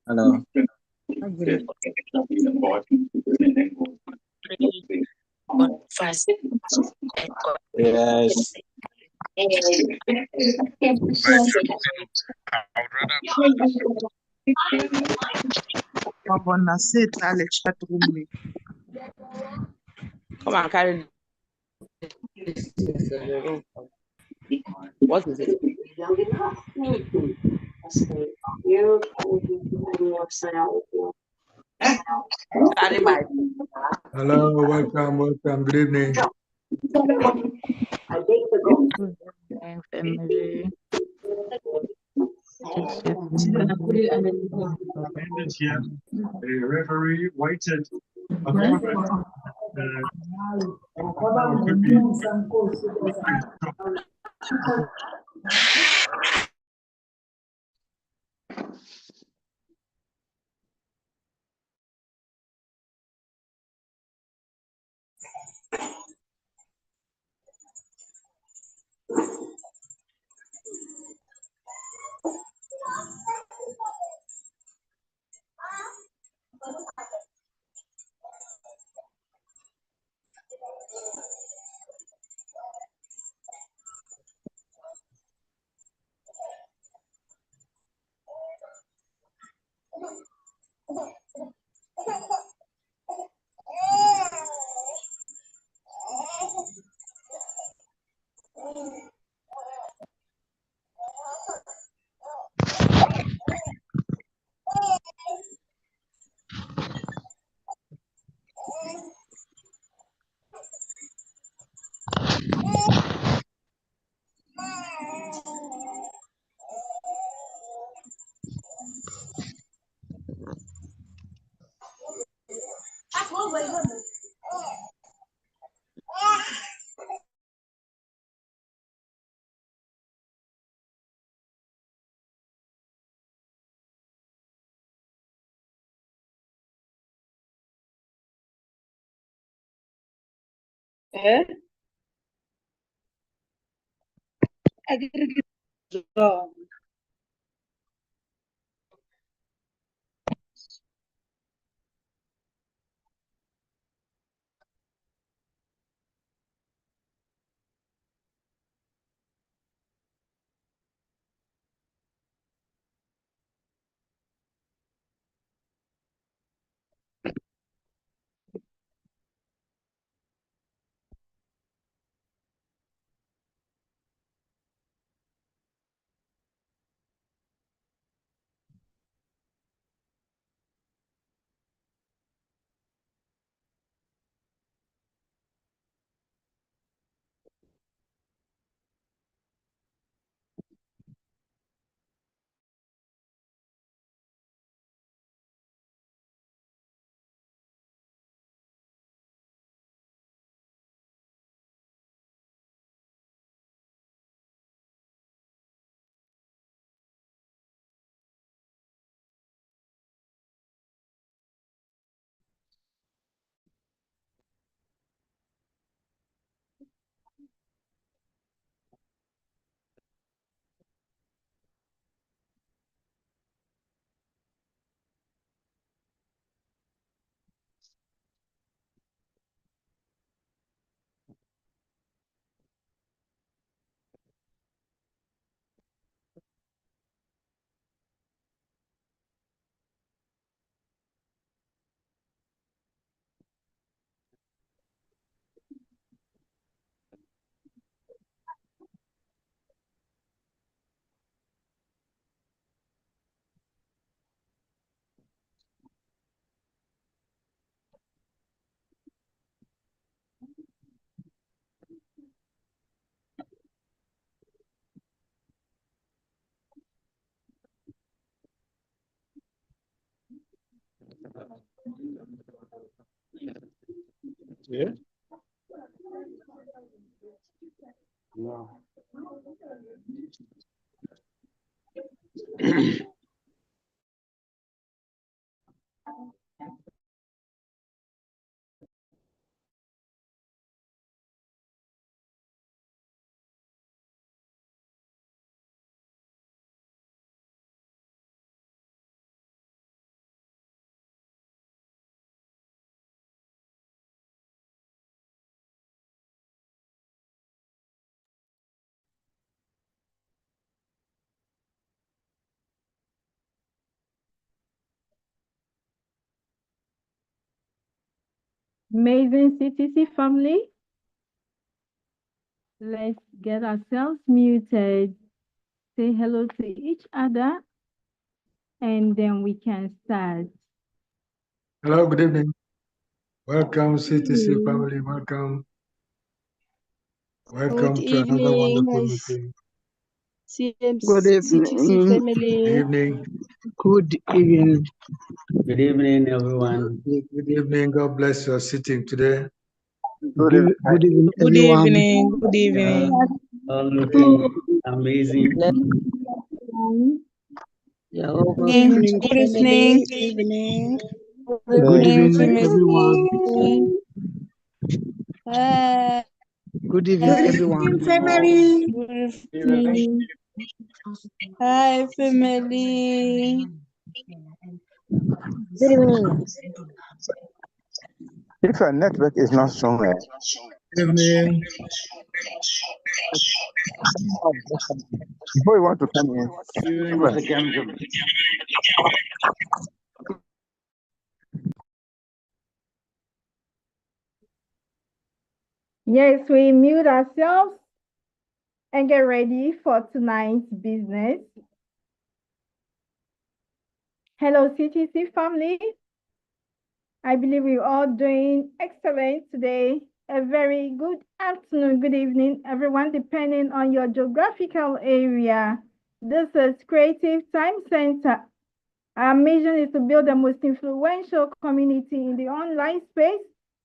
Hello. Yes. Come and carry this. What is it? Carry my. Hello, welcome. Good evening. The referee waited a moment. Could be. Yeah. No. Amazing Ctc family. Let's get ourselves muted, say hello to each other, and then we can start. Hello, good evening. Welcome, Ctc family. Welcome. Welcome to another wonderful meeting. Good evening. Good evening. Good evening. Good evening, everyone. Good evening. God bless your sitting today. Good evening, Good everyone. evening. Good evening. All looking amazing. Yeah, Good evening. Good evening. Evening. Good evening, Family. everyone. Hi. Good evening, everyone. Family. Good Evening. evening. Hi, family. Good evening. If your network is not strong, Good evening. before you want to come in, Evening, Mr. Kemson. Yes, we mute ourselves and get ready for tonight's business. Hello, Ctc family. I believe we're all doing excellent today. A very good afternoon, good evening, everyone, depending on your geographical area. This is Creative Time Center. Our mission is to build the most influential community in the online space,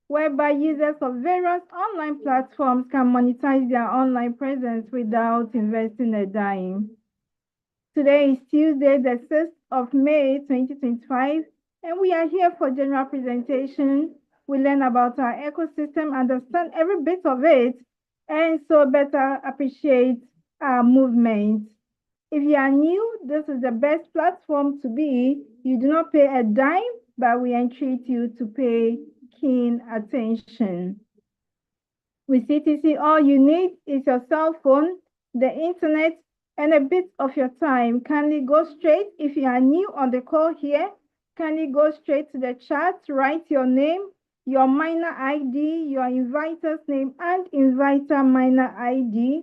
whereby users of various online platforms can monetize their online presence without investing a dime. Today is Tuesday, the 6th of May, 2025, and we are here for general presentation. We learn about our ecosystem, understand every bit of it, and so better appreciate our movement. If you are new, this is the best platform to be. You do not pay a dime, but we entreat you to pay keen attention. With Ctc, all you need is your cell phone, the internet, and a bit of your time. Kindly go straight, if you are new on the call here, kindly go straight to the chat, write your name, your minor ID, your inviter's name, and inviter minor ID.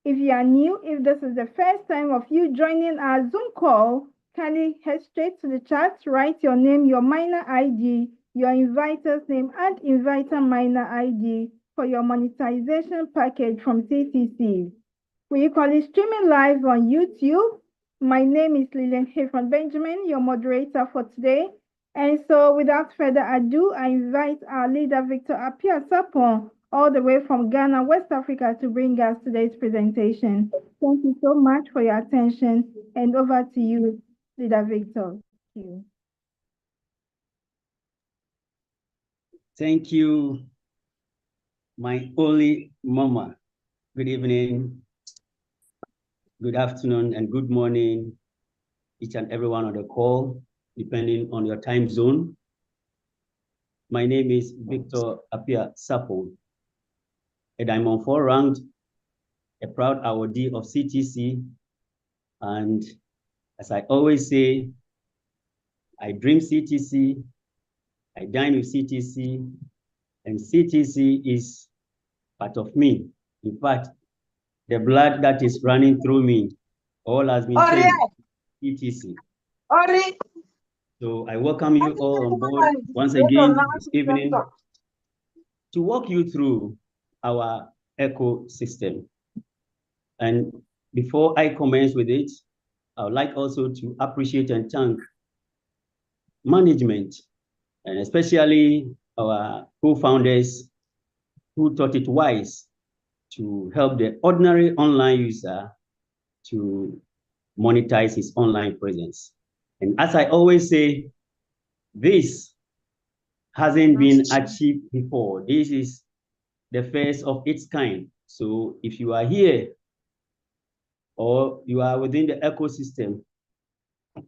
If you are new, if this is the first time of you joining our Zoom call, kindly head straight to the chat, write your name, your minor ID, your inviter's name, and inviter minor ID for your monetization package from Ctc. We equally streaming live on YouTube. My name is Lillian Hayfron Benjamin, your moderator for today. And so without further ado, I invite our leader, Victor Apia Sapon, all the way from Ghana, West Africa, to bring us today's presentation. Thank you so much for your attention, and over to you, Leader Victor. Thank you. Thank you, my only mama. Good evening, good afternoon, and good morning, each and everyone on the call, depending on your time zone. My name is Victor Apia Sapon, a Diamond 4 ranked, a proud awardee of Ctc, and as I always say, I dream Ctc, I dine with Ctc, and Ctc is part of me. In fact, the blood that is running through me all has been changed. Ctc. So I welcome you all on board once again this evening to walk you through our ecosystem. And before I commence with it, I would like also to appreciate and thank management, and especially our co-founders who thought it wise to help the ordinary online user to monetize his online presence. And as I always say, this hasn't been achieved before. This is the first of its kind. So if you are here or you are within the ecosystem,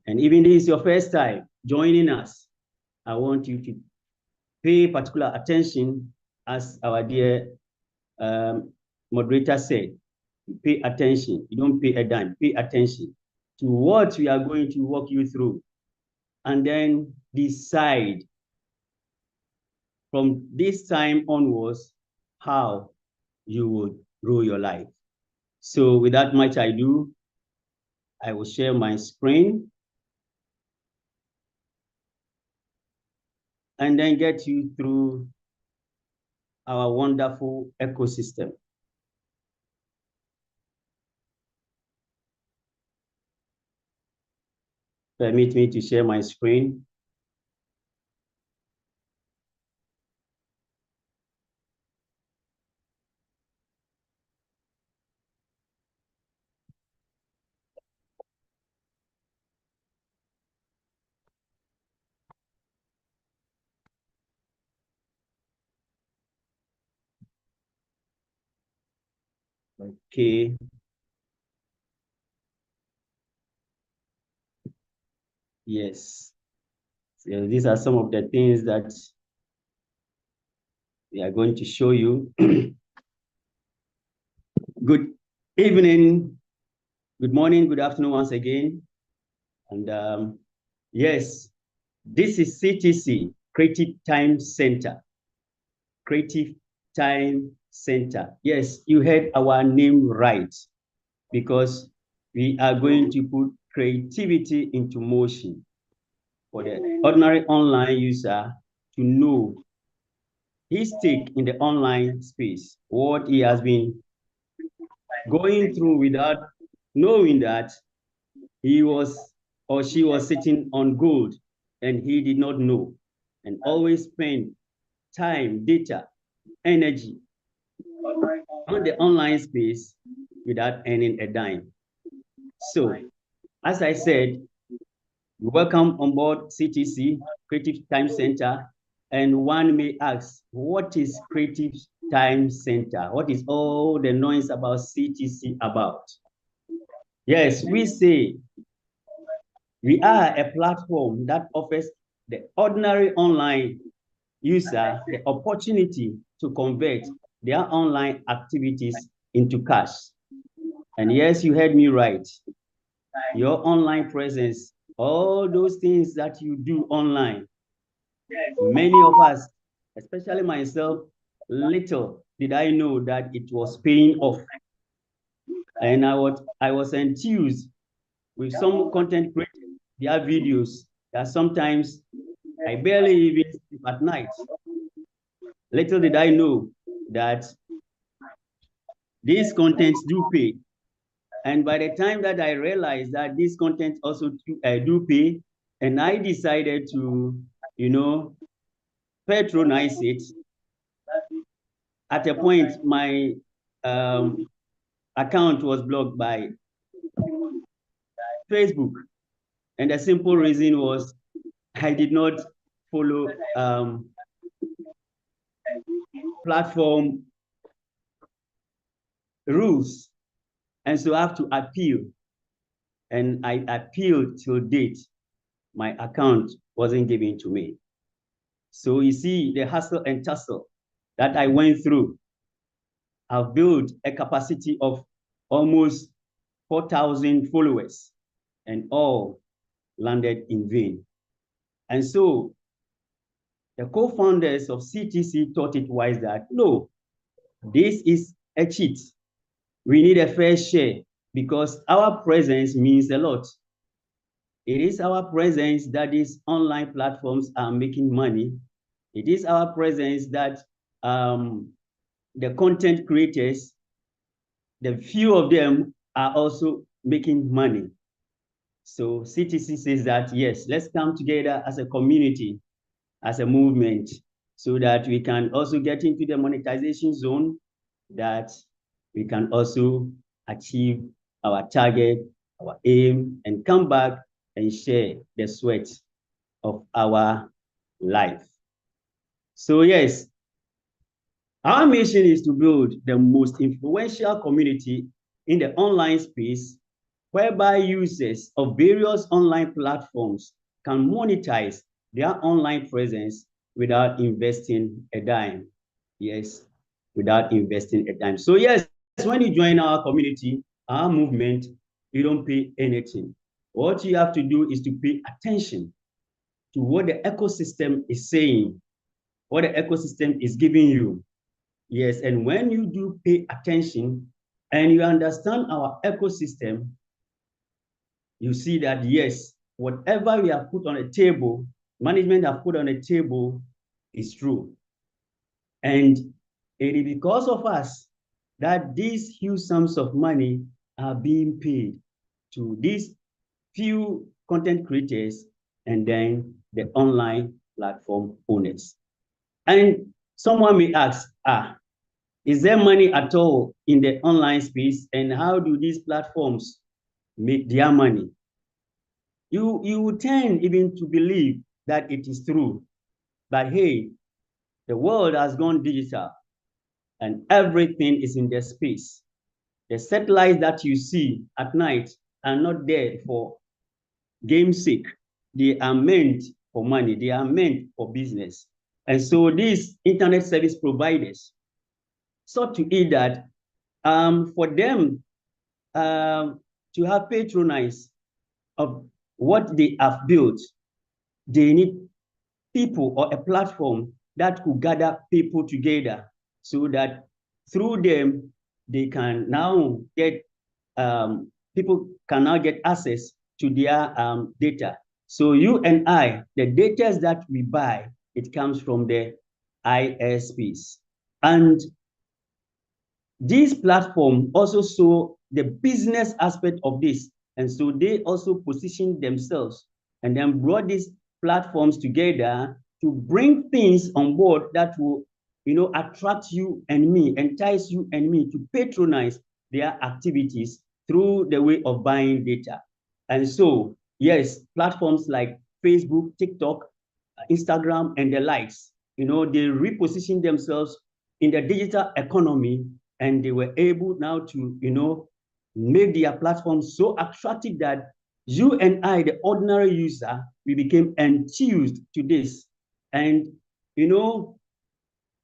and even this is your first time joining us, I want you to pay particular attention, as our dear moderator said. Pay attention. You don't pay a dime. Pay attention to what we are going to walk you through, and then decide from this time onwards how you would rule your life. So without much ado, I will share my screen and then get you through our wonderful ecosystem. Permit me to share my screen. Okay. Yes. So these are some of the things that we are going to show you. Good evening, good morning, good afternoon once again. And yes, this is CTC, Creative Time Center. Creative Time Center. Yes, you heard our name right, because we are going to put creativity into motion for the ordinary online user to know his take in the online space, what he has been going through without knowing that he was or she was sitting on gold and he did not know, and always spend time, data, energy on the online space without earning a dime. So, as I said, welcome on board CTC, Creative Time Center. And one may ask, what is Creative Time Center? What is all the noise about CTC about? Yes, we say we are a platform that offers the ordinary online user the opportunity to convert their online activities into cash. And yes, you heard me right. Your online presence, all those things that you do online, many of us, especially myself, little did I know that it was paying off. And I was enthused with some content creators, their videos, that sometimes I barely even sleep at night. Little did I know that these contents do pay. And by the time that I realized that these contents also do pay, and I decided to, patronize it, at a point, my account was blocked by Facebook. And the simple reason was I did not follow platform rules. And so I have to appeal. And I appealed till date. My account wasn't given to me. So you see the hustle and tussle that I went through. I've built a capacity of almost 4,000 followers, and all landed in vain. And so the co-founders of CTC thought it wise that, no, this is a cheat. We need a fair share because our presence means a lot. It is our presence that these online platforms are making money. It is our presence that the content creators, the few of them are also making money. So CTC says that, yes, let's come together as a community, as a movement, so that we can also get into the monetization zone, that we can also achieve our target, our aim, and come back and share the sweat of our life. So yes, our mission is to build the most influential community in the online space, whereby users of various online platforms can monetize their online presence without investing a dime. Yes, without investing a dime. So yes, when you join our community, our movement, you don't pay anything. What you have to do is to pay attention to what the ecosystem is saying, what the ecosystem is giving you. Yes, and when you do pay attention and you understand our ecosystem, you see that yes, whatever we have put on the table, management have put on the table is true. And it is because of us that these huge sums of money are being paid to these few content creators and then the online platform owners. And someone may ask, is there money at all in the online space? And how do these platforms make their money? You would tend even to believe that it is true. But hey, the world has gone digital and everything is in the space. The satellites that you see at night are not there for game's sake. They are meant for money. They are meant for business. And so these internet service providers sought to eat that for them to have patronized of what they have built, they need people or a platform that could gather people together so that through them, they can now get, people can now get access to their data. So you and I, the data that we buy, it comes from the ISPs. And these platforms also show the business aspect of this. And so they also position themselves and then brought these platforms together to bring things on board that will, attract you and me, entice you and me to patronize their activities through the way of buying data. And so, yes, platforms like Facebook, TikTok, Instagram, and the likes, they reposition themselves in the digital economy, and they were able now to, make their platform so attractive that you and I, the ordinary user, we became enthused to this. And,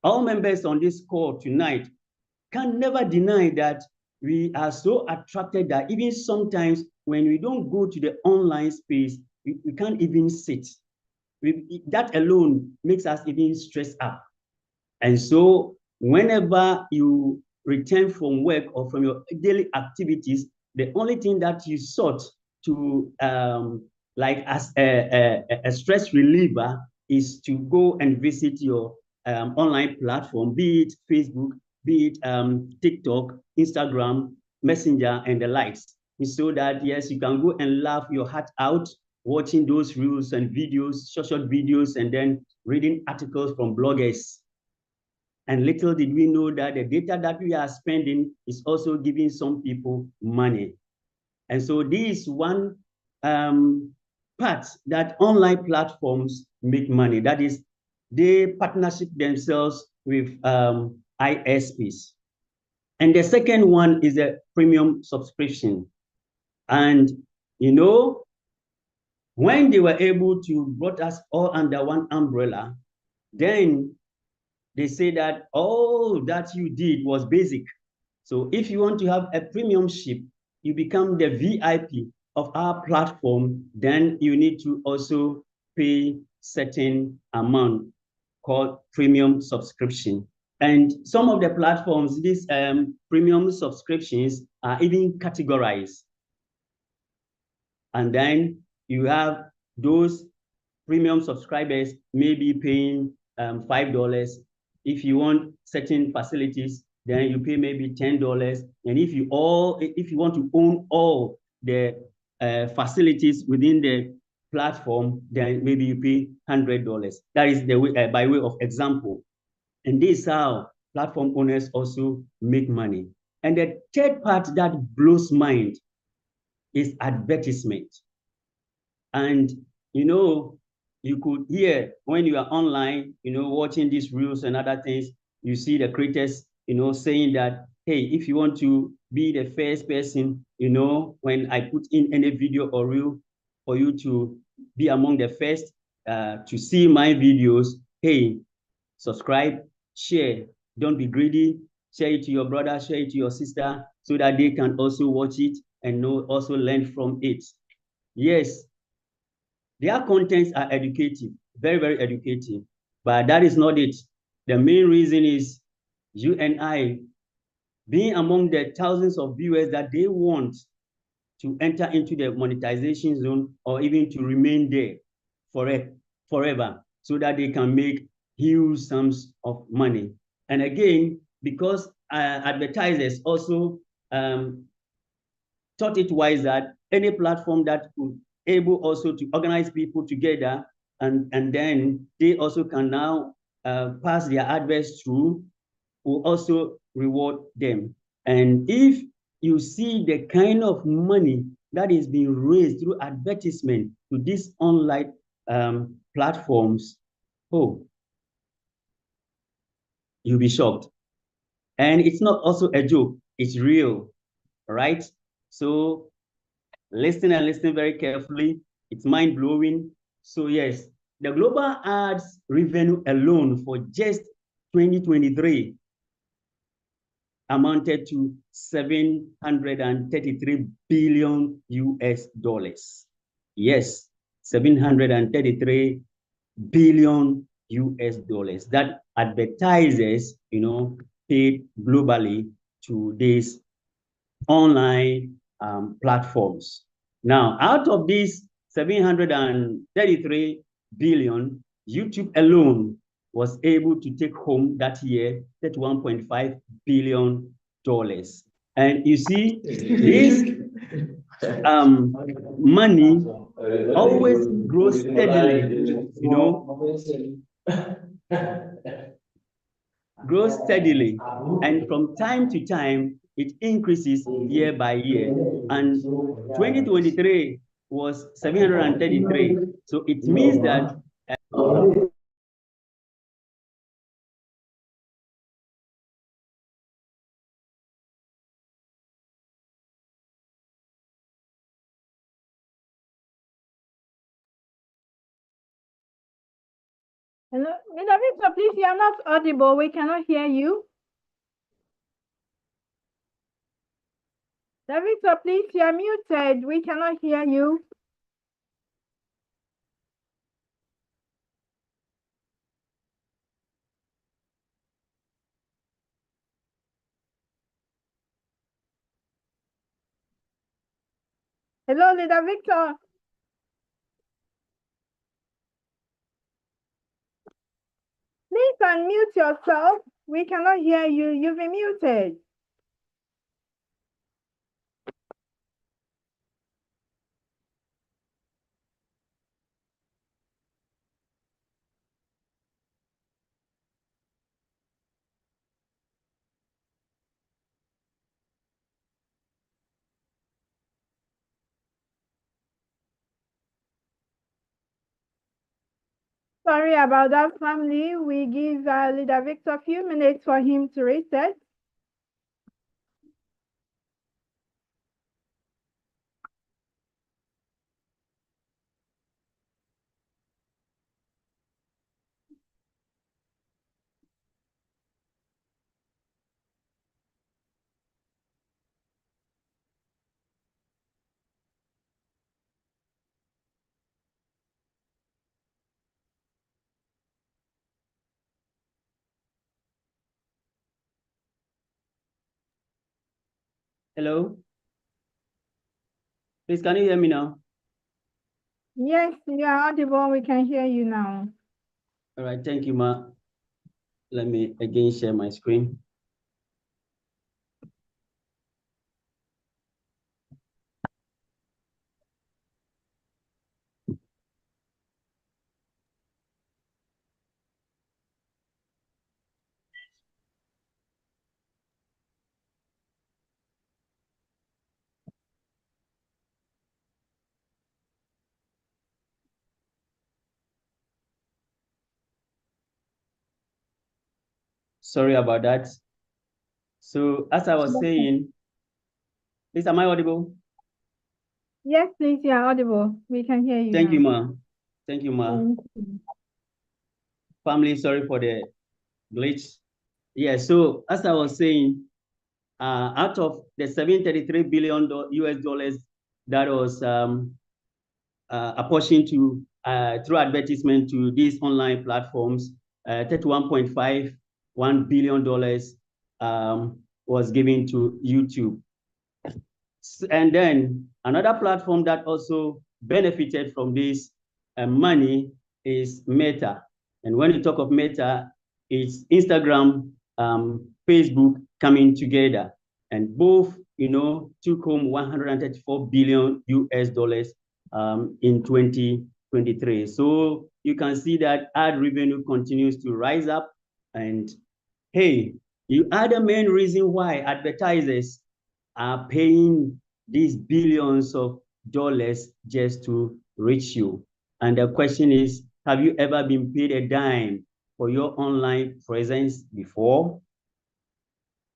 all members on this call tonight can never deny that we are so attracted that even sometimes when we don't go to the online space, we can't even sit. That alone makes us even stressed up. And so whenever you return from work or from your daily activities, the only thing that you sought to, like as a stress reliever, is to go and visit your online platform, be it Facebook, be it TikTok, Instagram, Messenger, and the likes. So that, yes, you can go and laugh your heart out watching those reels and videos, short videos, and then reading articles from bloggers. And little did we know that the data that we are spending is also giving some people money. And so this is one part that online platforms make money. That is, they partnership themselves with ISPs. And the second one is a premium subscription. And, when they were able to brought us all under one umbrella, then they say that all that you did was basic. So if you want to have a premium ship, you become the VIP of our platform, then you need to also pay certain amount called premium subscription. And some of the platforms, these premium subscriptions are even categorized. And then you have those premium subscribers maybe paying $5. If you want certain facilities, then you pay maybe $10. And if you want to own all the facilities within the platform, then maybe you pay $100. That is the way, by way of example. And this is how platform owners also make money. And the third part that blows mind is advertisement. And you could hear when you are online, watching these reels and other things, you see the creators, saying that, hey, if you want to be the first person, when I put in any video or reel for you to be among the first to see my videos, hey, subscribe, share, don't be greedy, share it to your brother, share it to your sister, so that they can also watch it and also learn from it. Yes, their contents are educative, very, very educative. But that is not it. The main reason is you and I being among the thousands of viewers that they want to enter into the monetization zone or even to remain there forever so that they can make huge sums of money. And again, because advertisers also thought it wise that any platform that could able also to organize people together and then they also can now pass their adverts through will also reward them. And if you see the kind of money that is being raised through advertisement to these online platforms, oh, you'll be shocked. And it's not also a joke, it's real, right? So listen and listen very carefully. It's mind-blowing. So yes, the global ads revenue alone for just 2023 amounted to 733 billion US dollars. Yes, 733 billion US dollars that advertisers, paid globally to these online platforms. Now, out of these 733 billion, YouTube alone was able to take home that year $31.5 billion. And you see, this money always grows steadily, grows steadily. And from time to time, it increases year by year. And 2023 was 733. So it means that Hello, Victor, please, you are not audible. We cannot hear you. Victor, please, you are muted. We cannot hear you. Hello, Leader Victor. Please unmute yourself. We cannot hear you. You've been muted. Sorry about that, family. We give Leader Victor a few minutes for him to reset. hello? Please, can you hear me now? Yes, you are audible. We can hear you now. All right, thank you, Ma. Let me again share my screen. Sorry about that. So as I was saying, please, am I audible? Yes, please, you are audible. We can hear you. Thank now. you, Ma. Thank you, Ma. Thank you. Family, sorry for the glitch. Yeah, so as I was saying, out of the 733 billion US dollars that was apportioned to through advertisement to these online platforms, $31.51 billion was given to YouTube. And then another platform that also benefited from this money is Meta. And when you talk of Meta, it's Instagram, Facebook coming together. And both, took home 134 billion US dollars in 2023. So you can see that ad revenue continues to rise up. And hey, you are the main reason why advertisers are paying these billions of dollars just to reach you. And the question is, have you ever been paid a dime for your online presence before?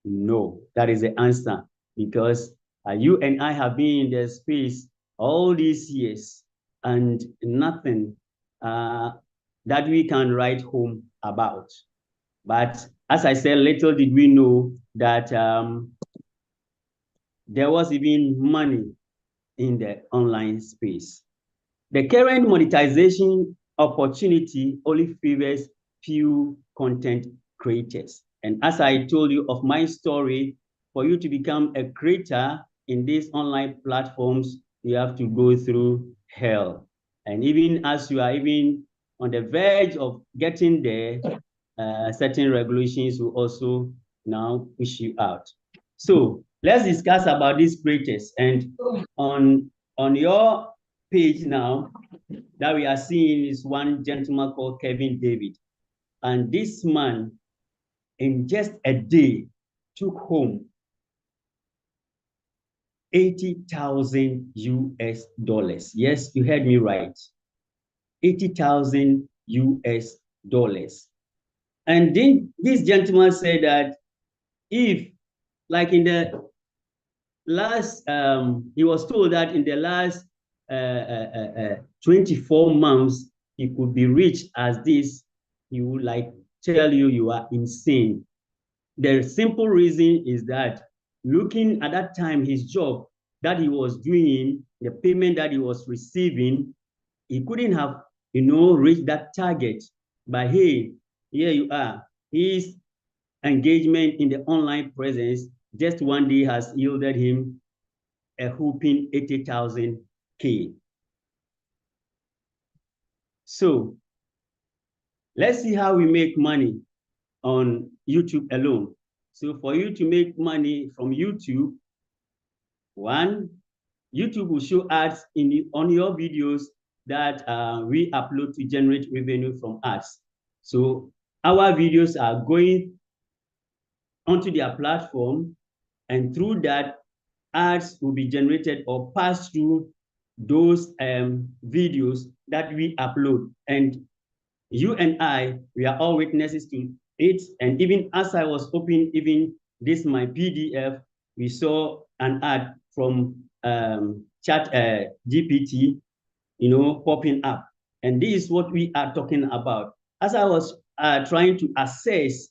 No, that is the answer, because you and I have been in the space all these years and nothing that we can write home about. But as I said, little did we know that there was even money in the online space. The current monetization opportunity only favors few content creators. And as I told you of my story, for you to become a creator in these online platforms, you have to go through hell. And even as you are even on the verge of getting there, certain regulations will also now push you out. So let's discuss about these creators. And on your page now that we are seeing is one gentleman called Kevin David. And this man, in just a day, took home 80,000 US dollars. Yes, you heard me right. 80,000 US dollars. And then this gentleman said that if, like in the last, he was told that in the last 24 months, he could be rich as this, he would like tell you you are insane. The simple reason is that looking at that time, his job that he was doing, the payment that he was receiving, he couldn't have, reached that target. But hey, here you are. His engagement in the online presence just one day has yielded him a whooping 80,000 K. So let's see how we make money on YouTube alone. So for you to make money from YouTube, one, YouTube will show ads on your videos that we upload to generate revenue from ads. So our videos are going onto their platform, and through that, ads will be generated or pass through those videos that we upload. And you and I, we are all witnesses to it. And even as I was opening even this my PDF, we saw an ad from Chat GPT, popping up. And this is what we are talking about. As I was trying to assess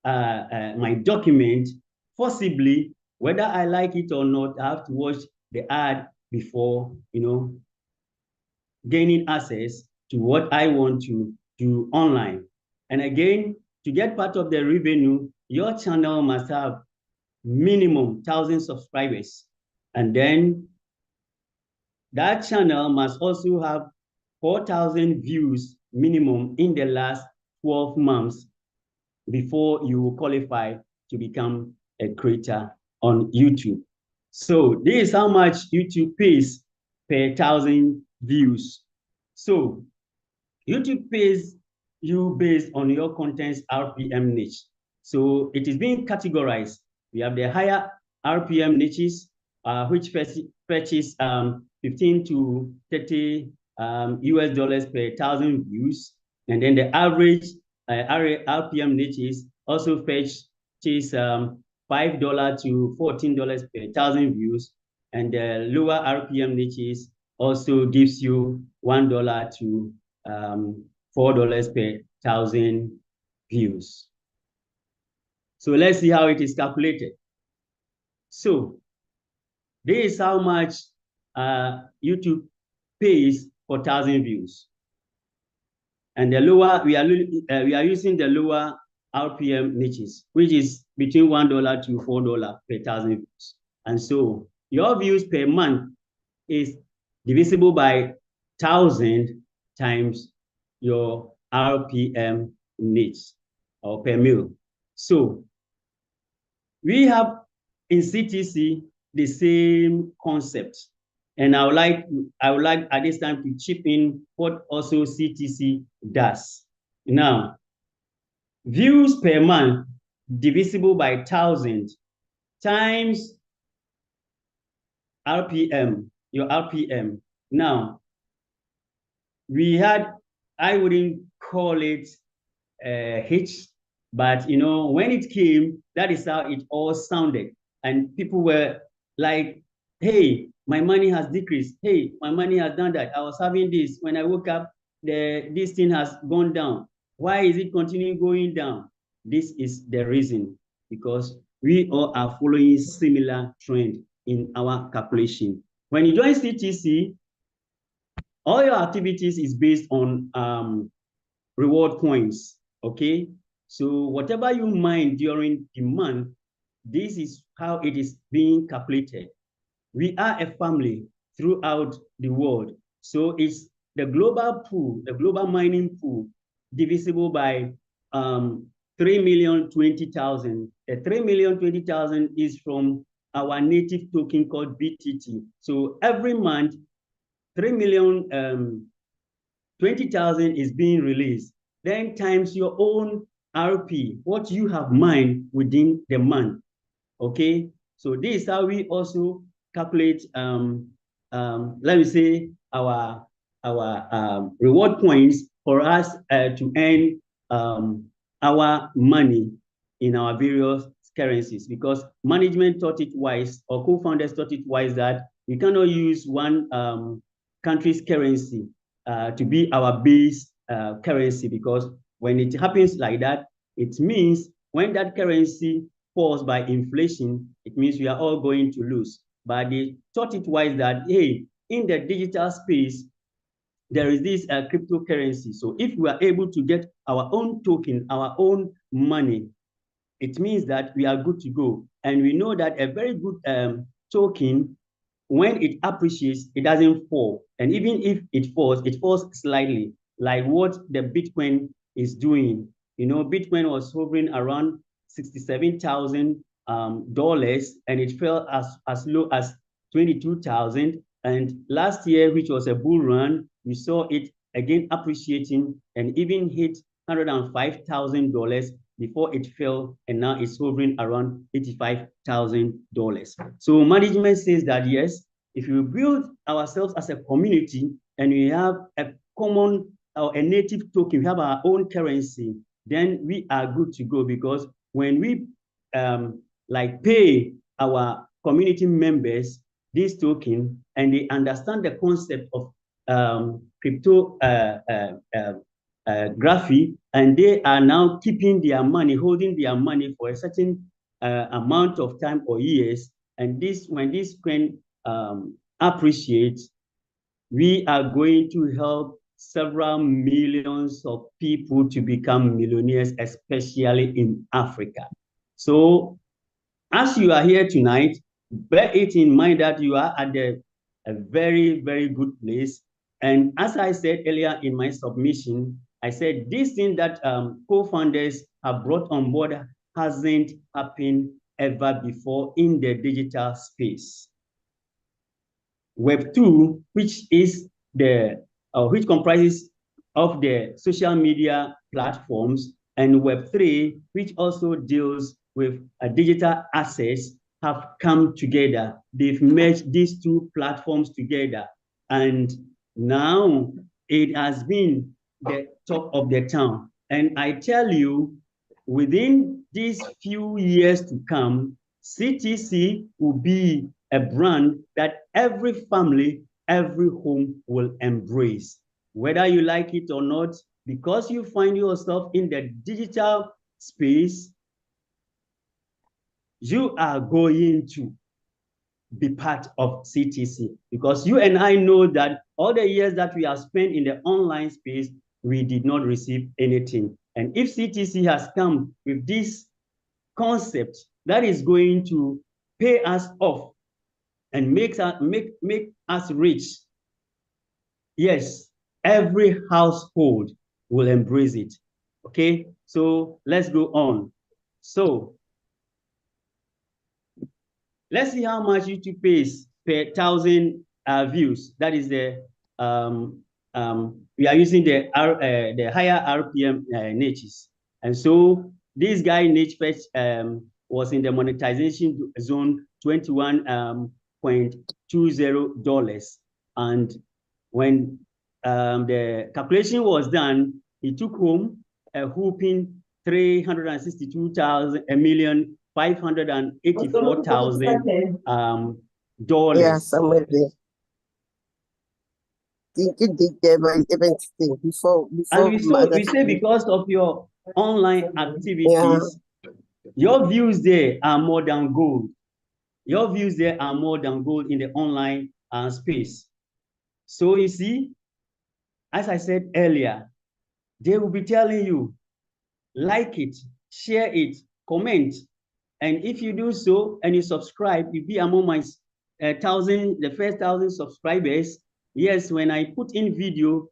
my document, possibly whether I like it or not, I have to watch the ad before, gaining access to what I want to do online. And again, to get part of the revenue, your channel must have minimum 1,000 subscribers. And then that channel must also have 4,000 views minimum in the last 12 months before you qualify to become a creator on YouTube. So this is how much YouTube pays per 1,000 views. So YouTube pays you based on your content's RPM niche. So it is being categorized. We have the higher RPM niches, which fetches 15 to 30 US dollars per 1,000 views. And then the average RPM niches also fetches $5 to $14 per 1,000 views. And the lower RPM niches also gives you $1 to $4 per 1,000 views. So let's see how it is calculated. So this is how much YouTube pays for 1,000 views. And the lower, we are using the lower RPM niches, which is between $1 to $4 per 1,000 views. And so your views per month is divisible by 1,000 times your RPM niche or per mil. So we have in CTC the same concept. And I would like at this time to chip in what also CTC does. Now, views per month divisible by 1,000 times RPM, your RPM. Now, I wouldn't call it H, but when it came, that is how it all sounded. And people were like, hey, my money has decreased. Hey, my money has done that. I was having this. When I woke up, this thing has gone down. Why is it continuing going down? This is the reason, because we all are following similar trend in our calculation. When you join CTC, all your activities is based on reward points, okay? So whatever you mine during the month, this is how it is being calculated. We are a family throughout the world. So it's the global pool, the global mining pool, divisible by 3,020,000. The 3,020,000 is from our native token called BTT. So every month, 3,020,000 is being released. Then times your own RP, what you have mined within the month. Okay, so this is how we also calculate, let me say, our reward points for us to earn our money in our various currencies, because management thought it wise, or co-founders thought it wise, that we cannot use one country's currency to be our base currency, because when it happens like that, it means when that currency falls by inflation, it means we are all going to lose. But they thought it wise that, hey, in the digital space, there is this cryptocurrency. So if we are able to get our own token, our own money, it means that we are good to go. And we know that a very good token, when it appreciates, it doesn't fall. And even if it falls slightly, like what the Bitcoin is doing. Bitcoin was hovering around $67,000, and it fell as low as 22,000. And last year, which was a bull run, we saw it again appreciating and even hit $105,000 before it fell, and now it's hovering around $85,000. So management says that yes, if we build ourselves as a community and we have a common or a native token, we have our own currency, then we are good to go, because when we pay our community members this token and they understand the concept of cryptography, and they are now keeping their money, holding their money for a certain amount of time or years, and when this coin appreciates, we are going to help several millions of people to become millionaires, especially in Africa. So as you are here tonight, bear it in mind that you are at a very, very good place. And as I said earlier in my submission, I said this thing that co-founders have brought on board hasn't happened ever before in the digital space. Web 2, which comprises of the social media platforms, and Web 3, which also deals with digital assets, have come together. They've merged these two platforms together, and now it has been the talk of the town. And I tell you, within these few years to come, CTC will be a brand that every family, every home will embrace, whether you like it or not, because you find yourself in the digital space. You are going to be part of CTC, because you and I know that all the years that we have spent in the online space, we did not receive anything. And if CTC has come with this concept that is going to pay us off and make us rich, yes, every household will embrace it. Okay, so let's go on. So let's see how much YouTube pays per 1,000 views. That is the we are using the higher RPM niches, and so this guy niche fetch was in the monetization zone $21.20, and when the calculation was done, he took home a whooping 362,584,000 dollars. Yes, I'm with you. Think it did there, but even still, before And we say because of your online activities, your views there are more than gold. Your views there are more than gold in the online space. So you see, as I said earlier, they will be telling you, like it, share it, comment. And if you do so and you subscribe, you be among my the first 1,000 subscribers. Yes, when I put in video,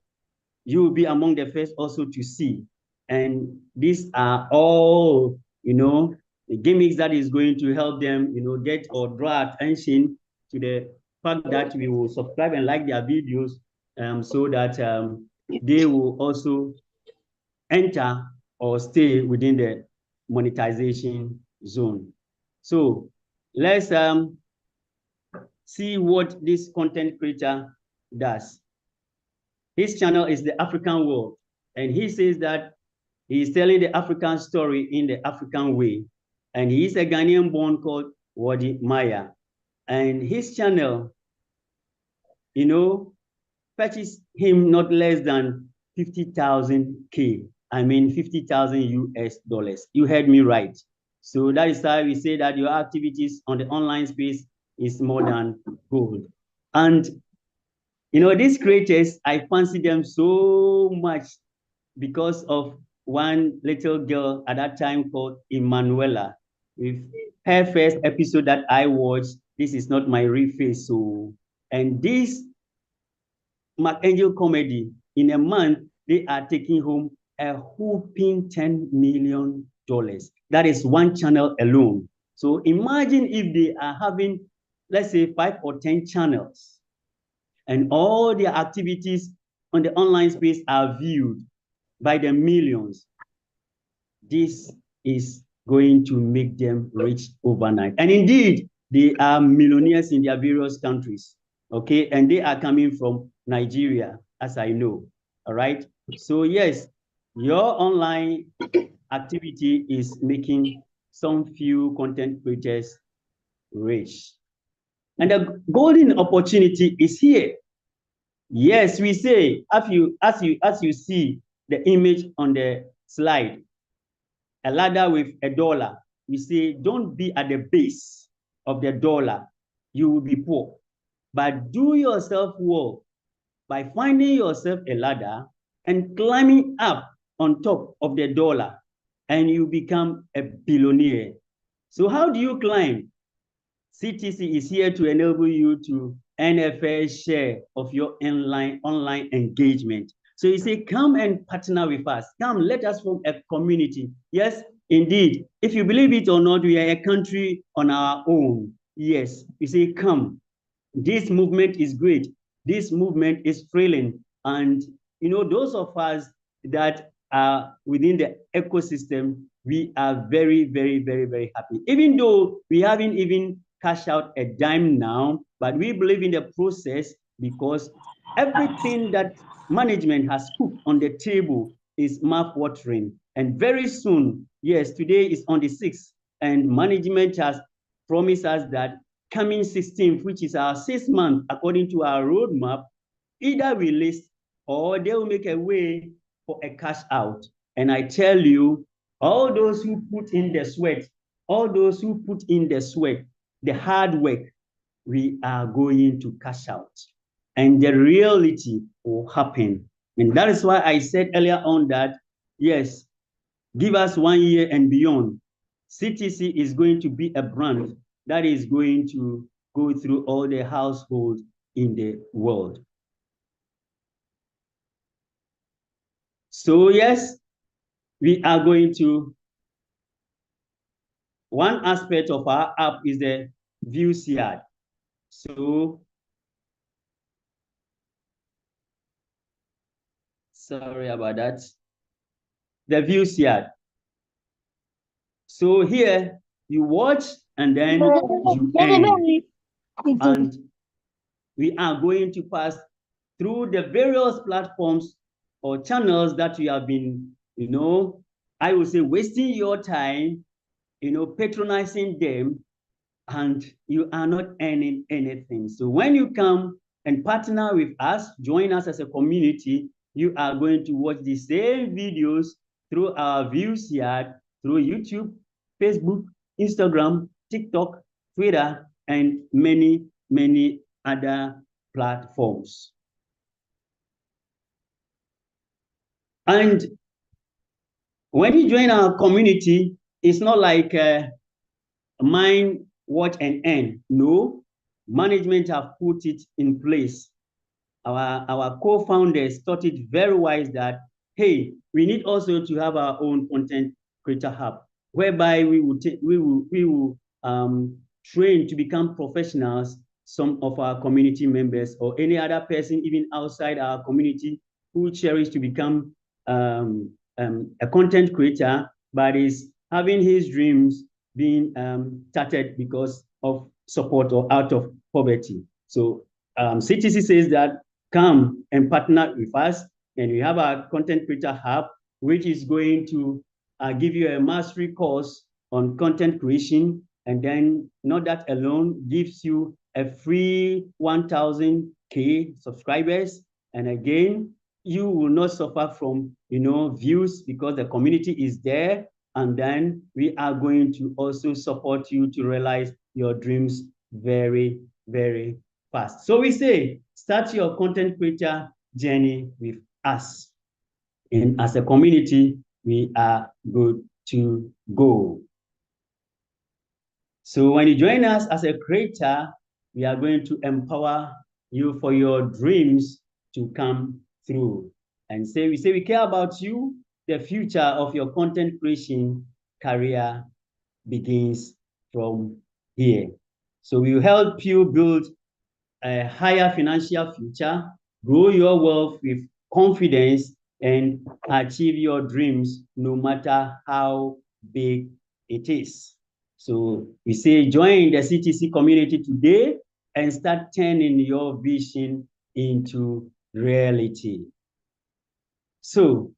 you will be among the first also to see. And these are all, the gimmicks that is going to help them, get or draw attention to the fact that we will subscribe and like their videos, so that they will also enter or stay within the monetization zone. So let's see what this content creator does. His channel is the African World, and he says that he is telling the African story in the African way. And he is a Ghanaian born called Wadi Maya. And his channel, fetches him not less than 50,000 K. I mean 50,000 US dollars. You heard me right. So that is why we say that your activities on the online space is more than gold. And these creators, I fancy them so much because of one little girl at that time called Emanuela. With her first episode that I watched, this is not my real face. So, and this McAngel comedy, in a month, they are taking home a whooping $10 million. That is one channel alone. So imagine if they are having, let's say, 5 or 10 channels, and all their activities on the online space are viewed by the millions. This is going to make them rich overnight. And indeed, they are millionaires in their various countries, okay? And they are coming from Nigeria, as I know, all right? So yes, your online activity is making some few content creators rich. And the golden opportunity is here. Yes, we say, as you see the image on the slide, a ladder with $1. We say, don't be at the base of the dollar. You will be poor. But do yourself well by finding yourself a ladder and climbing up on top of the dollar, and you become a billionaire. So how do you climb? CTC is here to enable you to earn a fair share of your online engagement. So you say, come and partner with us. Come, let us form a community. Yes, indeed. If you believe it or not, we are a country on our own. Yes, you say, come. This movement is great. This movement is thrilling. And, those of us that are within the ecosystem, we are very, very, very, very happy. Even though we haven't even cashed out a dime now, but we believe in the process because everything that management has cooked on the table is mouth-watering. And very soon, yes, today is on the 6th, and management has promised us that coming 16th, which is our 6th month, according to our roadmap, either we list or they will make a way for a cash out. And I tell you, all those who put in the sweat, the hard work, we are going to cash out. And the reality will happen And that is why I said earlier on that, yes, give us 1 year and beyond. CTC is going to be a brand that is going to go through all the households in the world. So yes, we are going to, one aspect of our app is the view yard. So, sorry about that. The view yard. So here you watch and then you end. And we are going to pass through the various platforms or channels that you have been, I would say wasting your time, patronizing them, and you are not earning anything. So when you come and partner with us, join us as a community, you are going to watch the same videos through our views yard, through YouTube, Facebook, Instagram, TikTok, Twitter, and many, many other platforms. And when you join our community, it's not like mind, watch, and earn. No, management have put it in place. Our co-founders thought it very wise that, hey, we need also to have our own content creator hub, whereby we will train to become professionals some of our community members or any other person even outside our community who cherish to become a content creator, but is having his dreams being started because of support or out of poverty. So CTC says that come and partner with us, and we have our content creator hub, which is going to give you a mastery course on content creation, and then not that alone, gives you a free 1,000K subscribers, and again, you will not suffer from views because the community is there, and then we are going to also support you to realize your dreams very, very fast. So we say, start your content creator journey with us. And as a community, we are good to go. So when you join us as a creator, we are going to empower you for your dreams to come through. And we say we care about you. The future of your content creation career begins from here. So we will help you build a higher financial future, grow your wealth with confidence, and achieve your dreams no matter how big it is. So we say join the CTC community today and start turning your vision into reality. So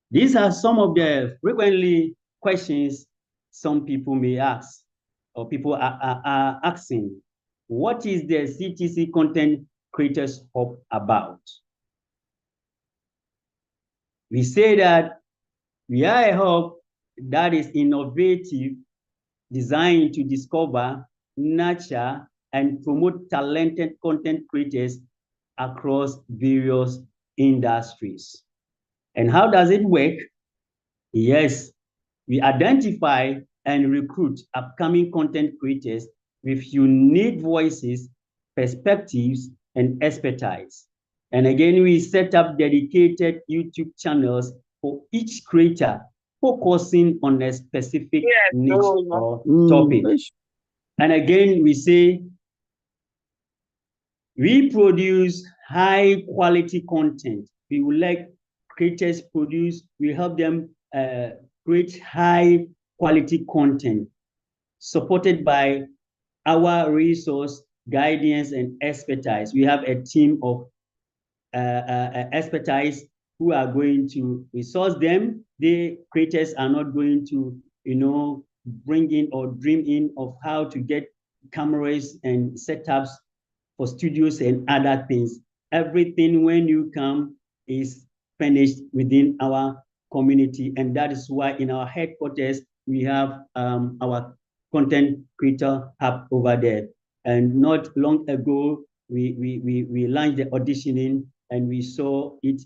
these are some of the frequently questions some people may ask, or people are asking. What is the CTC Content Creators Hub about? We say that we are a hub that is innovative, designed to discover, nurture, and promote talented content creators across various industries. And how does it work? Yes, we identify and recruit upcoming content creators with unique voices, perspectives, and expertise. And again, we set up dedicated YouTube channels for each creator, focusing on a specific niche or topic. And again, we say we produce high quality content. We would like creators produce, we help them create high quality content supported by our resource, guidance, and expertise. We have a team of expertise who are going to resource them. The creators are not going to, bring in or dream in of how to get cameras and setups for studios and other things. Everything when you come is finished within our community. And that is why in our headquarters, we have our content creator hub over there. And not long ago, we launched the auditioning and we saw it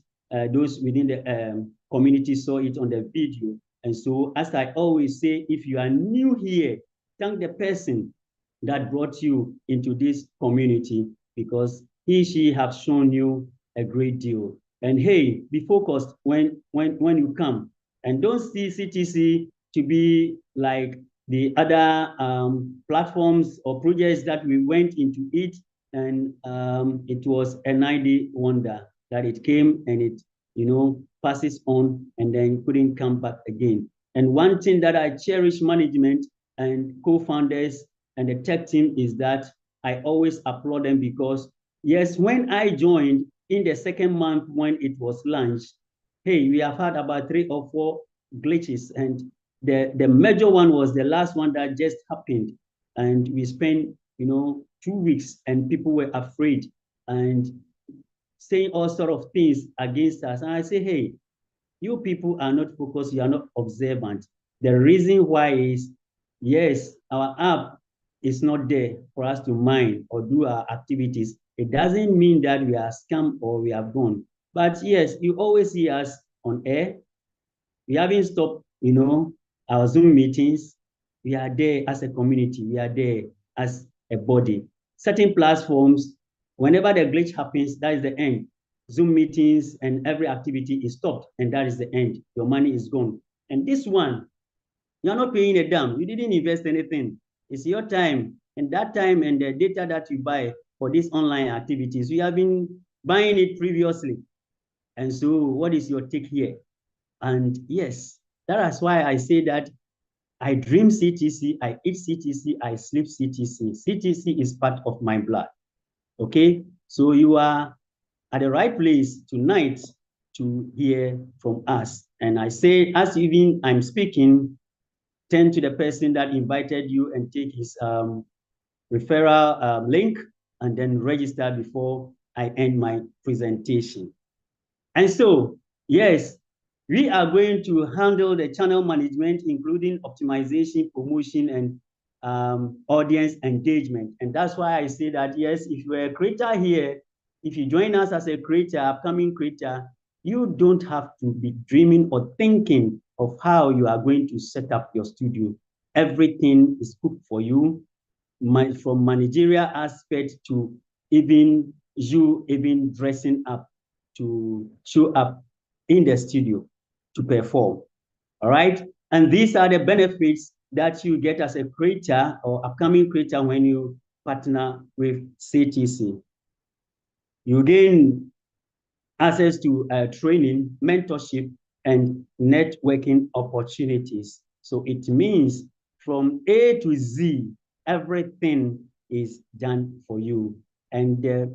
those within the community saw it on the video. And so, as I always say, if you are new here, thank the person that brought you into this community, because she have shown you a great deal. And hey, be focused when you come, and don't see CTC to be like the other platforms or projects that we went into it, and it was a 90 wonder that it came and it passes on and then couldn't come back again. And one thing that I cherish management and co-founders and the tech team is that I always applaud them, because yes, when I joined in the second month when it was launched, hey, we have had about 3 or 4 glitches, and the major one was the last one that just happened, and we spent 2 weeks, and people were afraid and saying all sort of things against us. And I say, hey, you people are not focused, you are not observant. The reason why is, yes, our app is not there for us to mine or do our activities. It doesn't mean that we are scam or we are gone. But yes, you always see us on air. We haven't stopped, our Zoom meetings. We are there as a community. We are there as a body. Certain platforms, whenever the glitch happens, that is the end. Zoom meetings and every activity is stopped, and that is the end. Your money is gone. And this one, you're not paying a damn. You didn't invest anything. It's your time, and that time and the data that you buy for these online activities, you have been buying it previously. And so what is your take here? And yes, that is why I say that I dream CTC, I eat CTC, I sleep CTC. CTC is part of my blood. Okay, so you are at the right place tonight to hear from us. And I say, as even I'm speaking, turn to the person that invited you and take his referral link, and then register before I end my presentation. And so, yes, we are going to handle the channel management, including optimization, promotion, and audience engagement. And that's why I say that, yes, if you're a creator here, if you join us as a creator, upcoming creator, you don't have to be dreaming or thinking of how you are going to set up your studio. Everything is cooked for you, from managerial aspect to even you dressing up to show up in the studio to perform. All right. And these are the benefits that you get as a creator or upcoming creator when you partner with CTC. You gain access to training, mentorship, and networking opportunities. So it means from A to Z, everything is done for you. And the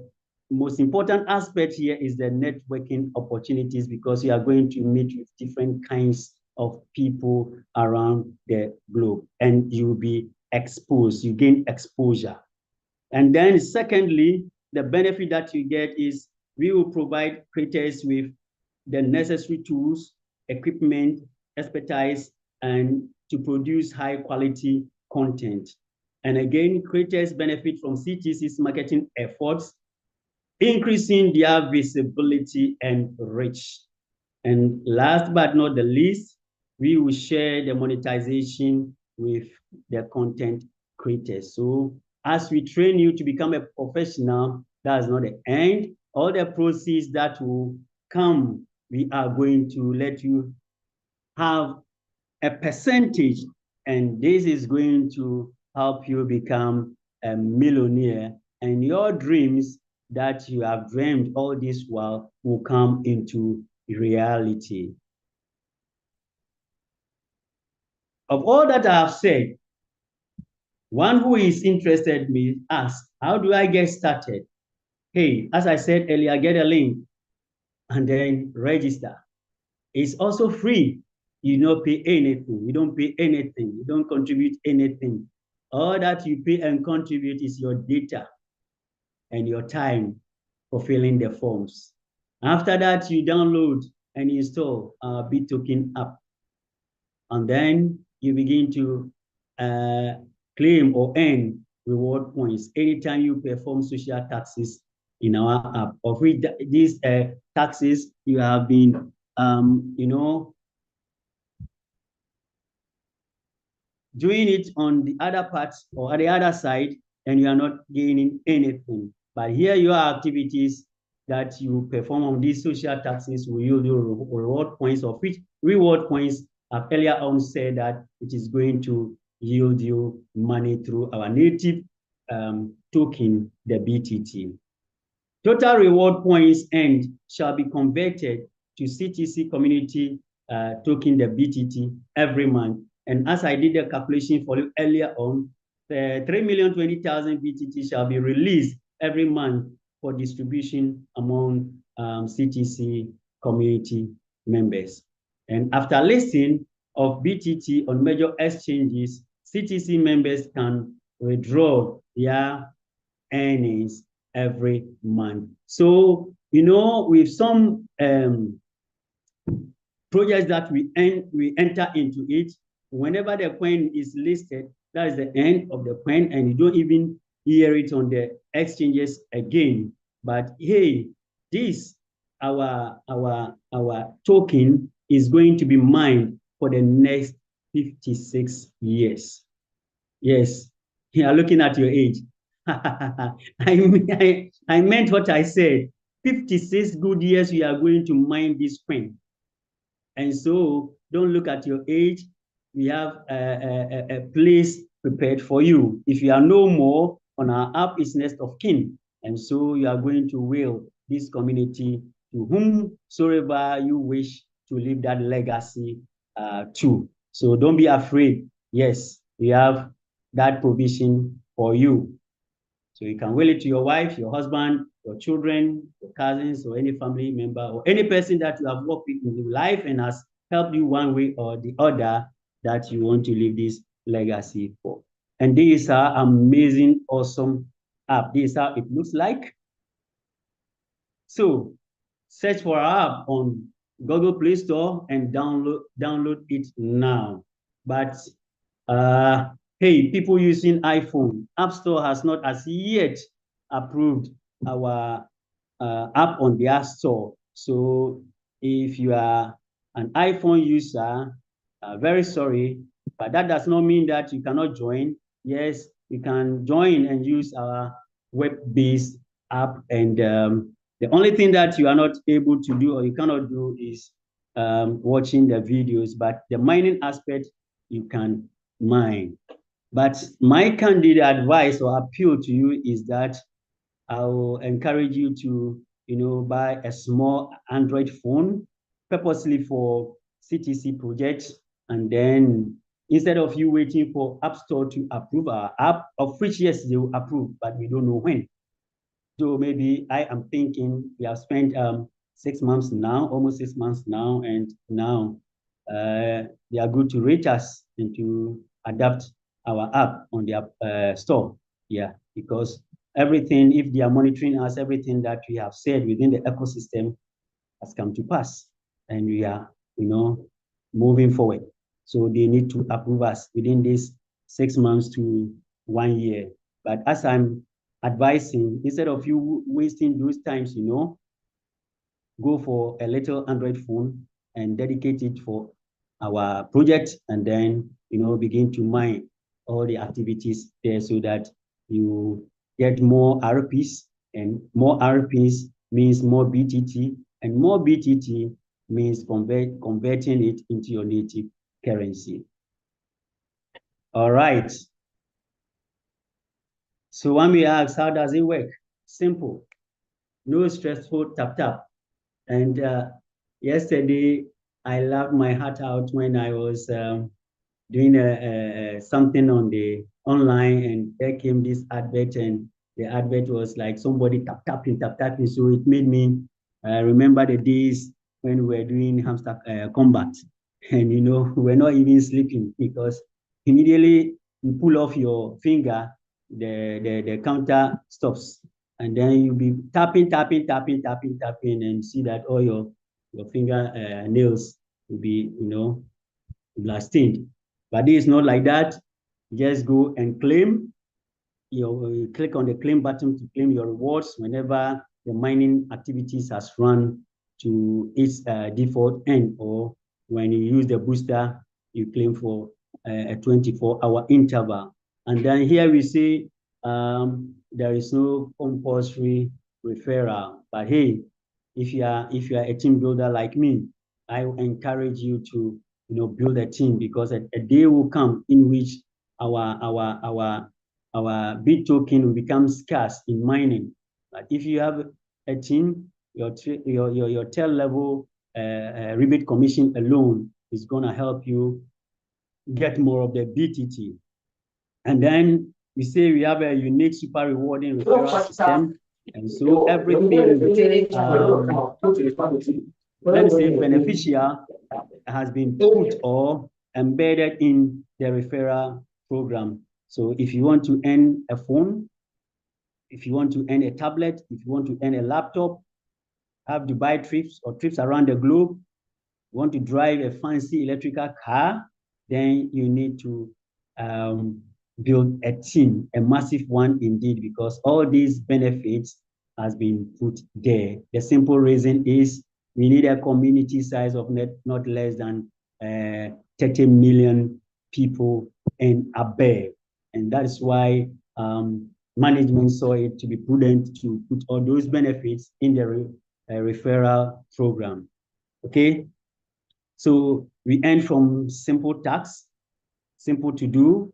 most important aspect here is the networking opportunities, because you are going to meet with different kinds of people around the globe, and you'll be exposed, you gain exposure. And then secondly, the benefit that you get is we will provide creators with the necessary tools, equipment, expertise, and to produce high quality content. And again, creators benefit from CTC's marketing efforts, increasing their visibility and reach. And last but not the least, we will share the monetization with the content creators. So as we train you to become a professional, that's not the end. All the proceeds that will come, we are going to let you have a percentage, and this is going to help you become a millionaire, and your dreams that you have dreamed all this while will come into reality. Of all that I have said, one who is interested may ask, how do I get started? Hey, as I said earlier, get a link and then register. It's also free. You don't pay anything. You don't pay anything. You don't contribute anything. All that you pay and contribute is your data and your time for filling the forms. After that, you download and install our BitToken app. And then you begin to claim or earn reward points anytime you perform social taxes in our app, of which these taxes you have been, doing it on the other parts or on the other side, and you are not gaining anything. But here your activities that you perform on these social taxes will yield you reward points, of which reward points I've earlier on said that it is going to yield you money through our native token, the BTT. Total reward points earned shall be converted to CTC community token, the BTT, every month. And as I did the calculation for you earlier on, 3,020,000 BTT shall be released every month for distribution among CTC community members. And after listing of BTT on major exchanges, CTC members can withdraw their earnings every month. So, with some projects that we enter into it, whenever the coin is listed, that is the end of the coin, and you don't even hear it on the exchanges again. But hey, this our token is going to be mined for the next 56 years. Yes, you are looking at your age. I meant what I said. 56 good years we are going to mine this coin. And so don't look at your age. We have a place prepared for you. If you are no more on our app, is next of kin. And so you are going to will this community to whomsoever you wish to leave that legacy to. So don't be afraid. Yes, we have that provision for you. So you can will it to your wife, your husband, your children, your cousins, or any family member, or any person that you have worked with in your life and has helped you one way or the other that you want to leave this legacy for. And this is our amazing, awesome app. This is how it looks like. So search for our app on Google Play Store and download it now. But hey, people using iPhone, App Store has not as yet approved our app on their store. So if you are an iPhone user, very sorry, but that does not mean that you cannot join. Yes, you can join and use our web-based app. And the only thing that you are not able to do or you cannot do is watching the videos, but the mining aspect you can mine. But my candid advice or appeal to you is that I will encourage you to, buy a small Android phone purposely for CTC projects. And then instead of you waiting for App Store to approve our app, of which, yes, they will approve, but we don't know when. So maybe I am thinking we have spent 6 months now, almost 6 months now, and now they are good to rate us and to adapt our app on their store. Yeah, because everything, if they are monitoring us, everything that we have said within the ecosystem has come to pass, and we are, moving forward. So they need to approve us within this 6 months to 1 year. But as I'm advising, instead of you wasting those times, go for a little Android phone and dedicate it for our project, and then, begin to mine all the activities there so that you get more RPs, and more RPs means more BTT, and more BTT means converting it into your native currency. All right. So one may ask, how does it work? Simple. No stressful tap. And yesterday, I laughed my heart out when I was doing something on the online, and there came this advert, and the advert was like somebody tapping. So it made me remember the days when we were doing hamster combat, and we're not even sleeping, because immediately you pull off your finger, the counter stops, and then you'll be tapping, and see that all your finger nails will be bloodstained. But this is not like that. Just go and claim you click on the claim button to claim your rewards whenever the mining activities has run to its default end, or when you use the booster, you claim for a 24-hour interval. And then here we see there is no compulsory referral. But hey, if you are a team builder like me, I encourage you to build a team, because a day will come in which our bit token will become scarce in mining. But if you have a team, your tail level rebate commission alone is gonna help you get more of the BTT. And then we say we have a unique super rewarding referral system. And so everything, let me say, beneficial has been put or embedded in the referral program. So if you want to earn a phone, if you want to earn a tablet, if you want to earn a laptop, have Dubai trips or trips around the globe, want to drive a fancy electrical car, then you need to build a team, a massive one indeed, because all these benefits has been put there. The simple reason is we need a community size of not less than 30 million people and above. And that is why management saw it to be prudent to put all those benefits in the referral program. Okay, so we earn from simple tasks, simple to do.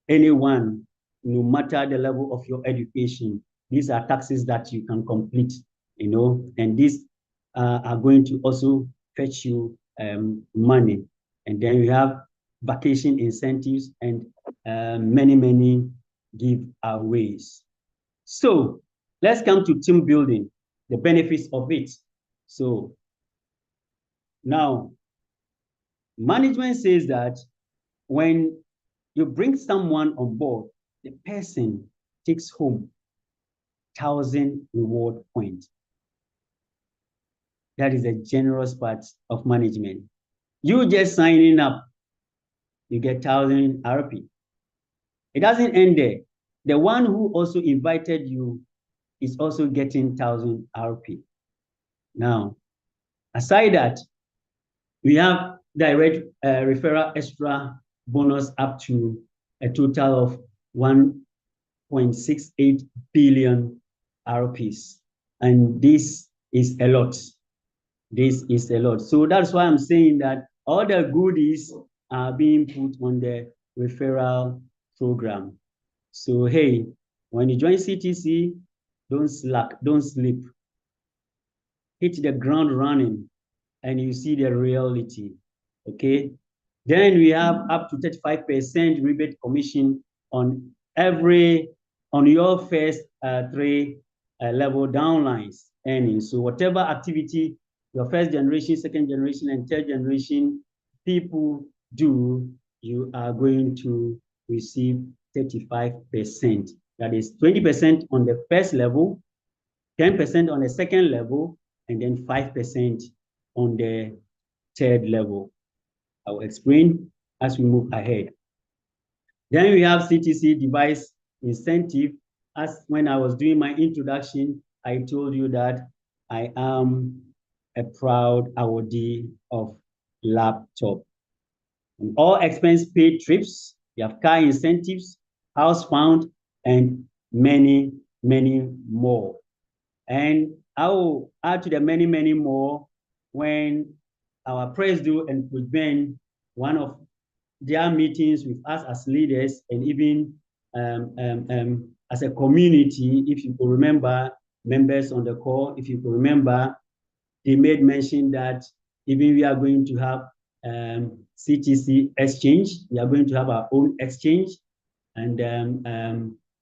Anyone, no matter the level of your education, these are taxes that you can complete, and these are going to also fetch you money. And then we have vacation incentives and many giveaways. So let's come to team building, the benefits of it. So now, management says that when you bring someone on board, the person takes home 1,000 reward points. That is a generous part of management. You just signing up, you get 1,000 RP. It doesn't end there. The one who also invited you is also getting 1,000 RP. Now, aside that, we have direct referral extra bonus up to a total of 1.68 billion RPs. And this is a lot. This is a lot. So that's why I'm saying that all the goodies are being put on the referral program. So, hey, when you join CTC, don't slack, don't sleep. Hit the ground running and you see the reality, okay? Then we have up to 35% rebate commission on your first 3 level downlines earnings. So whatever activity your first generation, second generation, and third generation people do, you are going to receive 35%. That is 20% on the first level, 10% on the second level, and then 5% on the third level. I will explain as we move ahead. Then we have CTC device incentive. As when I was doing my introduction, I told you that I am a proud awardee of laptop. And all expense paid trips, you have car incentives, house found, and many more. And I will add to the many more when our President and Coach Ben, one of their meetings with us as leaders and even as a community, if you could remember, members on the call, if you could remember, they made mention that even we are going to have CTC exchange, we are going to have our own exchange, and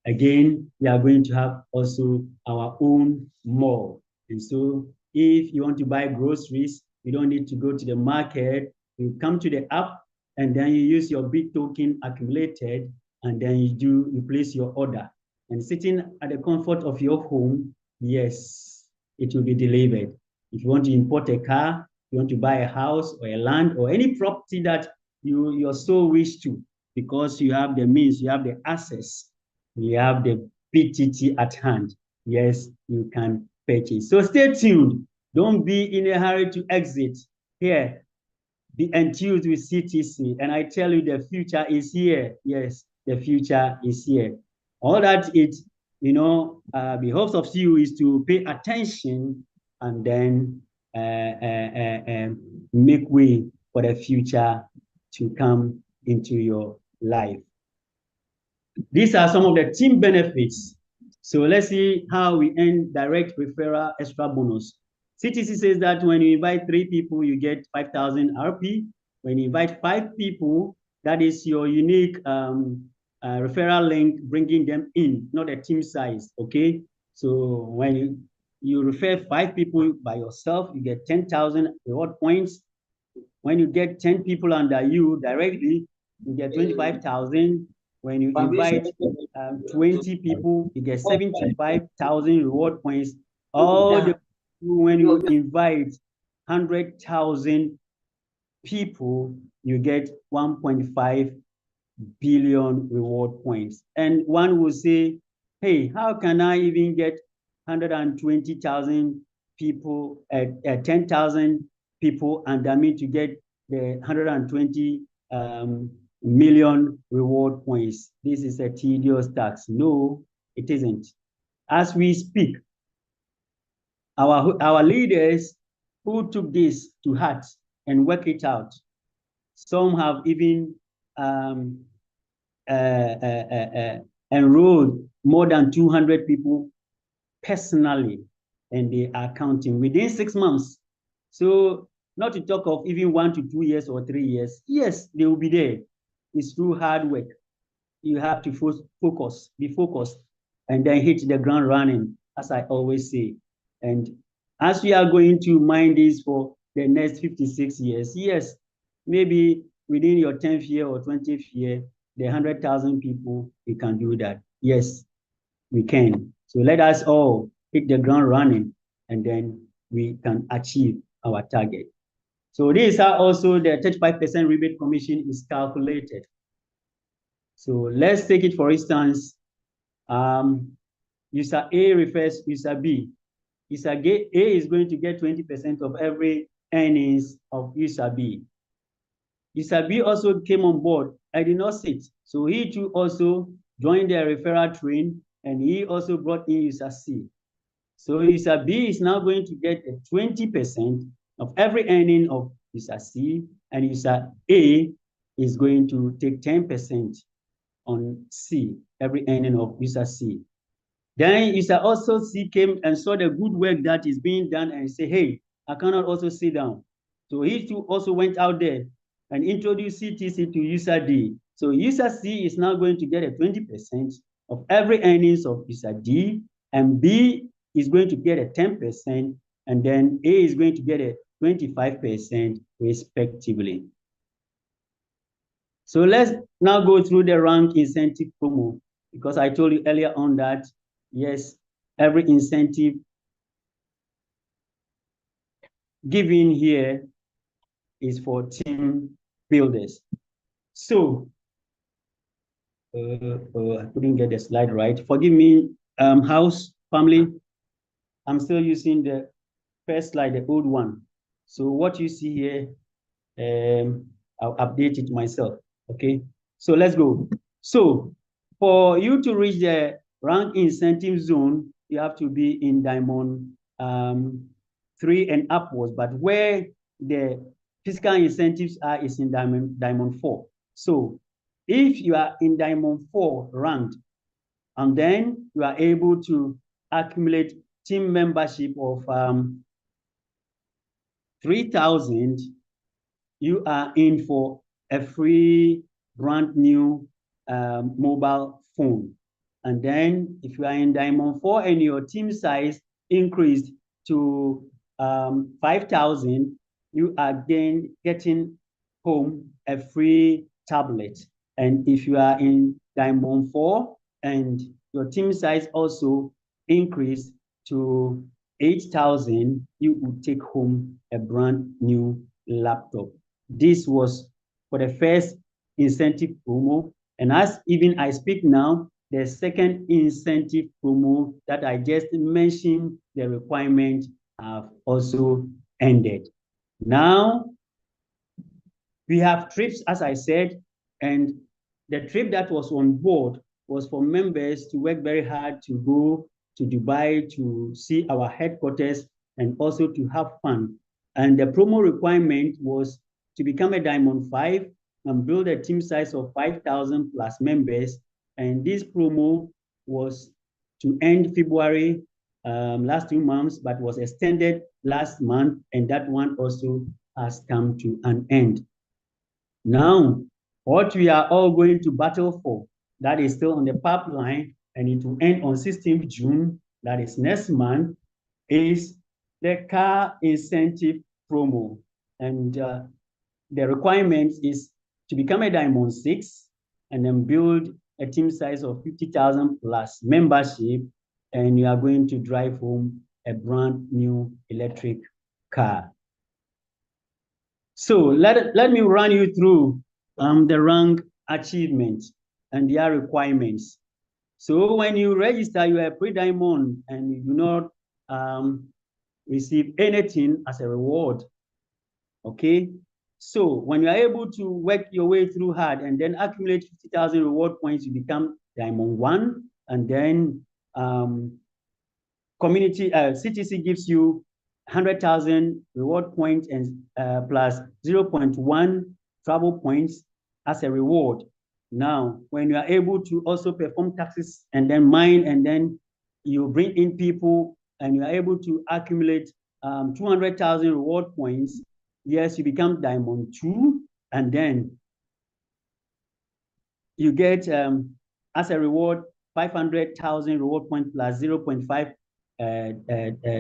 again, we are going to have also our own mall. And so if you want to buy groceries, you don't need to go to the market. You come to the app and then you use your bit token accumulated, and then you place your order. And sitting at the comfort of your home, yes, it will be delivered. If you want to import a car, you want to buy a house or a land or any property that you so wish to, because you have the means, you have the access, We have the PTT at hand. Yes, you can purchase. So stay tuned. Don't be in a hurry to exit. Here, be enthused with CTC. And I tell you, the future is here. Yes, the future is here. All that it, behoves of you is to pay attention and then make way for the future to come into your life. These are some of the team benefits. So let's see how we earn direct referral extra bonus. CTC says that when you invite 3 people, you get 5,000 RP. When you invite 5 people, that is your unique referral link, bringing them in, not a team size, okay? So when you refer 5 people by yourself, you get 10,000 reward points. When you get 10 people under you directly, you get 25,000. When you invite 20 people, you get 75,000 reward points. When you invite 100,000 people, you get 1.5 billion reward points. And one will say, hey, how can I even get 120,000 people, 10,000 people under me to get the 120 million reward points? This is a tedious task. No, it isn't. As we speak, our leaders who took this to heart and work it out, some have even enrolled more than 200 people personally, and they are counting within 6 months. So not to talk of even 1 to 2 years or 3 years. Yes, they will be there. It's through hard work. You have to be focused, and then hit the ground running, as I always say. And as we are going to mine this for the next 56 years, yes, maybe within your 10th year or 20th year, the 100,000 people, you can do that. Yes, we can. So let us all hit the ground running, and then we can achieve our target. So this is how also the 35% rebate commission is calculated. So let's take it for instance, user A refers user B. User A is going to get 20% of every earnings of user B. User B also came on board. I did not sit. So he too also joined the referral train, and he also brought in user C. So user B is now going to get 20% of every earning of user C, and user A is going to take 10% on C, every earning of user C. Then user also C came and saw the good work that is being done and say, hey, I cannot also sit down. So he too also went out there and introduced CTC to user D. So user C is now going to get a 20% of every earnings of user D, and B is going to get a 10%, and then A is going to get a 25% respectively. So let's now go through the rank incentive promo, because I told you earlier on that, yes, every incentive given here is for team builders. So, I couldn't get the slide right. Forgive me, house, family. I'm still using the first slide, the old one. So what you see here, I'll update it myself, okay? So let's go. So for you to reach the rank incentive zone, you have to be in diamond 3 and upwards, but where the fiscal incentives are is in diamond 4. So if you are in diamond 4 ranked, and then you are able to accumulate team membership of 3,000, you are in for a free brand new mobile phone. And then if you are in diamond 4 and your team size increased to 5,000, you are then getting home a free tablet. And if you are in diamond 4 and your team size also increased to 8,000, you would take home a brand new laptop. This was for the first incentive promo. And as even I speak now, the second incentive promo that I just mentioned, the requirement have also ended. Now, we have trips, as I said, and the trip that was on board was for members to work very hard to go to Dubai to see our headquarters and also to have fun. And the promo requirement was to become a Diamond 5 and build a team size of 5,000 plus members. And this promo was to end February last 2 months, but was extended last month, and that one also has come to an end. Now, what we are all going to battle for, that is still on the pipeline, and it will end on 16th June, that is next month, is the car incentive promo. And the requirement is to become a Diamond 6 and then build a team size of 50,000 plus membership, and you are going to drive home a brand new electric car. So let me run you through the rank achievements and their requirements. So when you register, you are a pre-diamond and you do not receive anything as a reward. Okay. So when you are able to work your way through hard and then accumulate 50,000 reward points, you become Diamond 1, and then Ctc gives you 100,000 reward points and plus 0.1 travel points as a reward. Now, when you are able to also perform taxes and then mine, and then you bring in people and you are able to accumulate 200,000 reward points, yes, you become Diamond 2, and then you get as a reward 500,000 reward points plus 0.5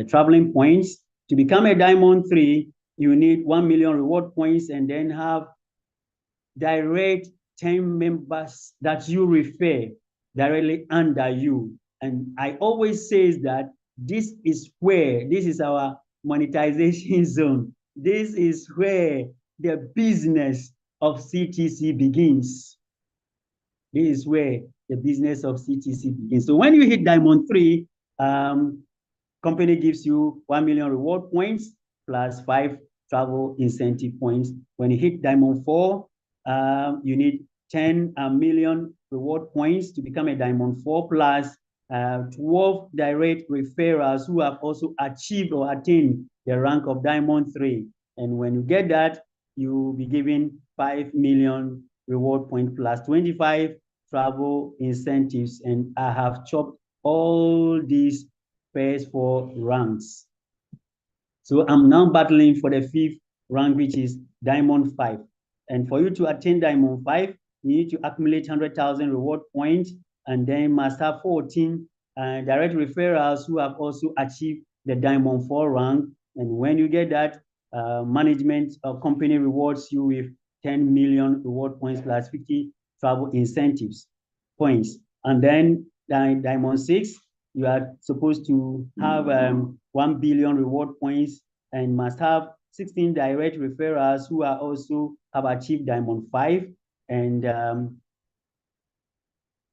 traveling points. To become a Diamond 3, you need 1 million reward points and then have direct 10 members that you refer directly under you. And I always say that this is our monetization zone. This is where the business of Ctc begins. This is where the business of Ctc begins. So when you hit Diamond 3, company gives you 1 million reward points plus 5 travel incentive points. When you hit Diamond 4, you need 10 million reward points to become a Diamond 4 plus 12 direct referrals who have also achieved or attained the rank of Diamond 3. And when you get that, you'll be given 5 million reward points plus 25 travel incentives. And I have chopped all these first 4 ranks. So I'm now battling for the 5th rank, which is Diamond 5. And for you to attain Diamond 5, you need to accumulate 100,000 reward points and then must have 14 direct referrals who have also achieved the Diamond 4 rank. And when you get that, management company rewards you with 10 million reward points plus 50 travel incentives points. And then Diamond 6, you are supposed to have 1 billion reward points and must have 16 direct referrals who are also have achieved Diamond 5. And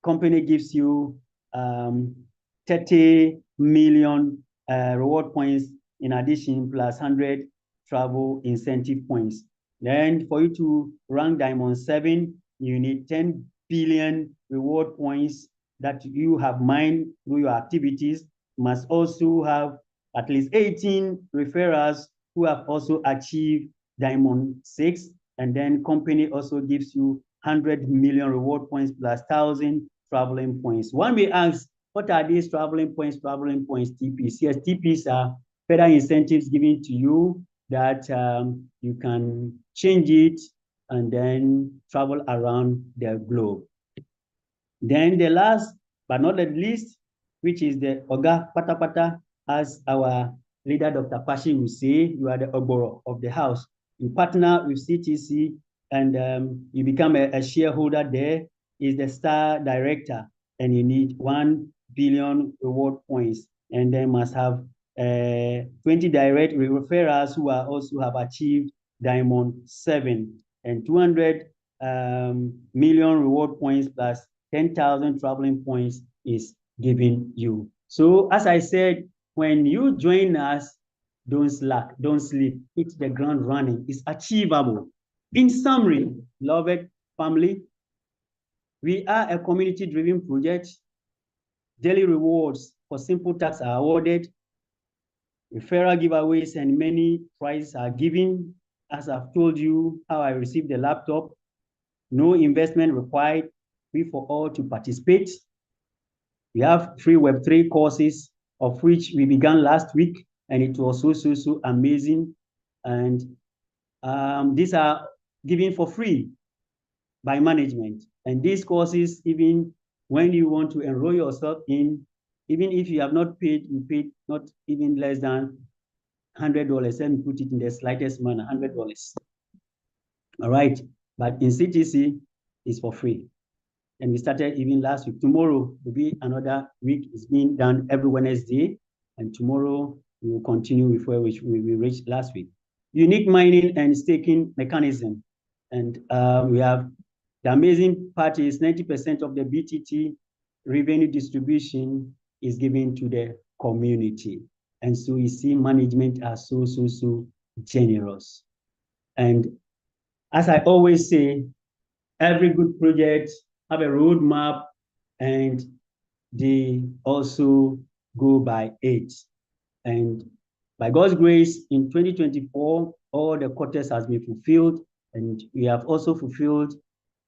company gives you 30 million reward points in addition, plus 100 travel incentive points. Then for you to rank Diamond 7, you need 10 billion reward points that you have mined through your activities. You must also have at least 18 referrals who have also achieved Diamond 6. And then company also gives you 100 million reward points plus 1,000 traveling points. One may ask, what are these traveling points, TPs? Yes, TPs are further incentives given to you that you can change it and then travel around the globe. Then the last but not the least, which is the Oga Patapata, as our leader, Dr. Pashi, will say, you are the Oboro of the house. You partner with Ctc and you become a shareholder there, is the star director, and you need 1 billion reward points, and then must have 20 direct referrals who are also have achieved Diamond 7, and 200 million reward points plus 10,000 traveling points is given you. So as I said, when you join us, don't slack, don't sleep, hit the ground running. It's achievable. In summary, beloved family, we are a community-driven project. Daily rewards for simple tasks are awarded. Referral giveaways and many prizes are given. As I've told you how I received the laptop, no investment required, free for all to participate. We have free Web3 courses, of which we began last week, and it was so amazing. And these are given for free by management. And these courses, even when you want to enroll yourself in, even if you have not paid, you paid not even less than $100. Let me put it in the slightest manner, $100. All right, but in CTC, it's for free. And we started even last week. Tomorrow will be another week. It's being done every Wednesday. And tomorrow we will continue with where we reached last week. Unique mining and staking mechanism. And we have the amazing part is 90% of the BTT revenue distribution is given to the community. And so you see management are so generous. And as I always say, every good project have a roadmap, and they also go by age. And by God's grace, in 2024, all the quarters has been fulfilled, and we have also fulfilled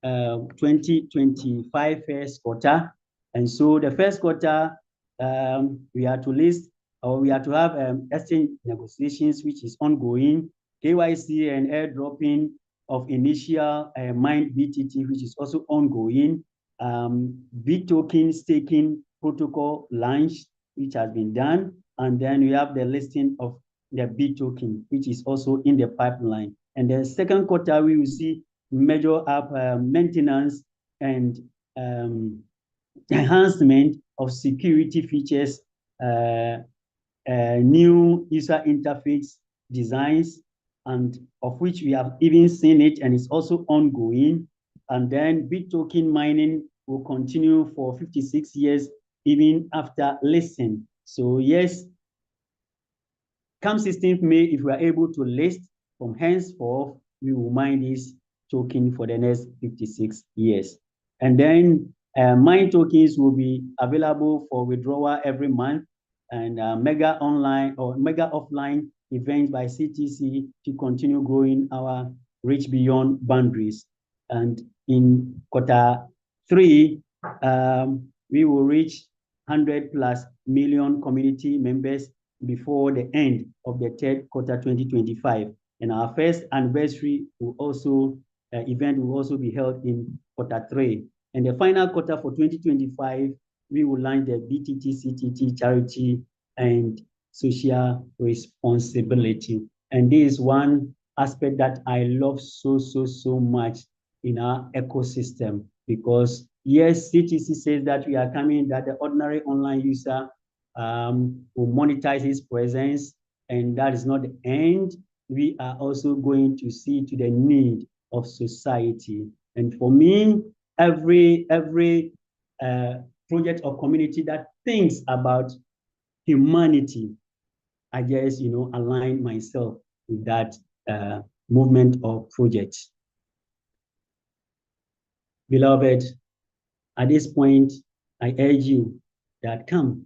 2025 first quarter. And so the first quarter, we are to list, or we are to have exchange negotiations, which is ongoing, KYC and airdropping of initial mined BTT, which is also ongoing, BToken staking protocol launch, which has been done, and then we have the listing of the BToken, which is also in the pipeline. And the second quarter, we will see major up maintenance and enhancement of security features, new user interface designs, and of which we have even seen it, and it's also ongoing. And then BitToken mining will continue for 56 years, even after listing. So yes, come 16th May, if we are able to list, from henceforth, we will mine this token for the next 56 years. And then mine tokens will be available for withdrawal every month, and mega online or mega offline events by CTC to continue growing our reach beyond boundaries. And in quarter 3, we will reach 100+ million community members before the end of the third quarter 2025. And our first anniversary will also event will also be held in quarter 3. And the final quarter for 2025, we will launch the BTT CTT charity and social responsibility. And this is one aspect that I love so much in our ecosystem, because yes, CTC says that we are coming, that the ordinary online user will monetize his presence, and that is not the end. We are also going to see to the need of society. And for me, every project or community that thinks about humanity, I just align myself with that movement or project. Beloved, at this point, I urge you that come,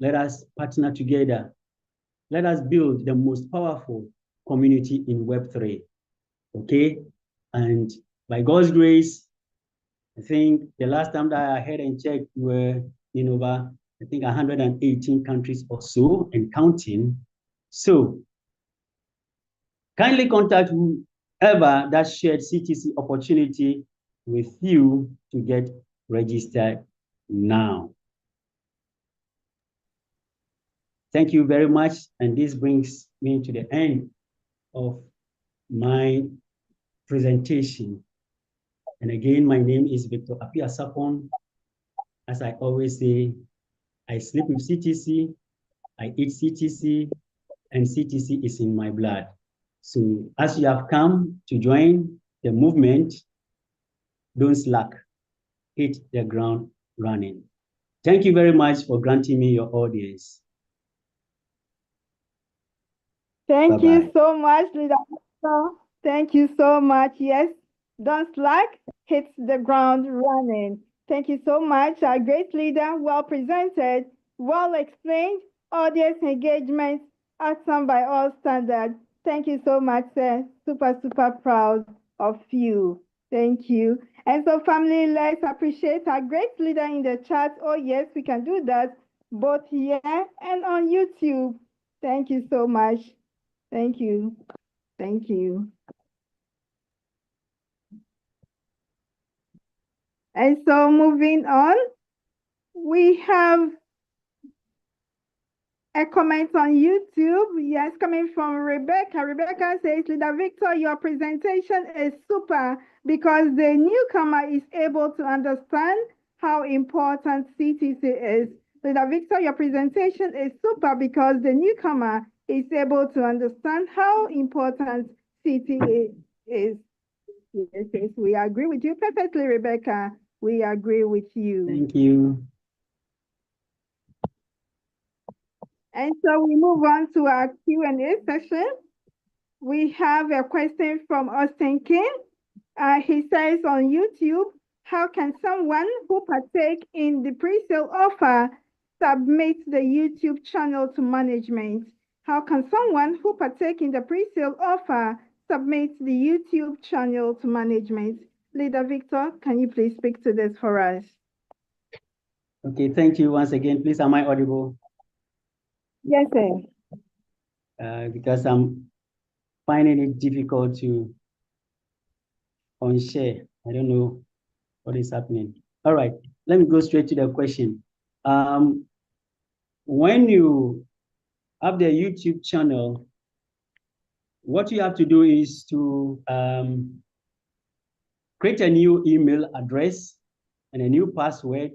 let us partner together. Let us build the most powerful community in Web3, okay? And by God's grace, I think the last time that I had and checked, we were in over, I think, 118 countries or so and counting. So kindly contact whoever that shared CTC opportunity with you to get registered now. Thank you very much. And this brings me to the end of my presentation. And again, my name is Victor Apia Sapon. As I always say, I sleep with CTC, I eat CTC, and CTC is in my blood. So as you have come to join the movement, don't slack, hit the ground running. Thank you very much for granting me your audience. Thank Bye-bye. you so much, Leader Victor. Thank you so much. Yes, don't slack, hit the ground running. Thank you so much, our great leader, well presented, well explained, audience engagement, awesome by all standards. Thank you so much, sir. Super, super proud of you. Thank you. And so, family, let's appreciate our great leader in the chat. Oh, yes, we can do that both here and on YouTube. Thank you so much. Thank you. Thank you. And so moving on, we have a comment on YouTube. Yes, coming from Rebecca. Rebecca says, Leader Victor, your presentation is super because the newcomer is able to understand how important CTC is. Leader Victor, your presentation is super because the newcomer is able to understand how important CTC is. Yes, yes, we agree with you perfectly, Rebecca. We agree with you. Thank you. And so we move on to our Q&A session. We have a question from Austin King. He says on YouTube, how can someone who partake in the pre-sale offer submit the YouTube channel to management? How can someone who partake in the pre-sale offer submit the YouTube channel to management? Leader Victor, can you please speak to this for us? Okay, thank you once again. Please, am I audible? Yes, sir. Because I'm finding it difficult to unshare. I don't know what is happening. All right, let me go straight to the question. When you have the YouTube channel, what you have to do is to create a new email address and a new password,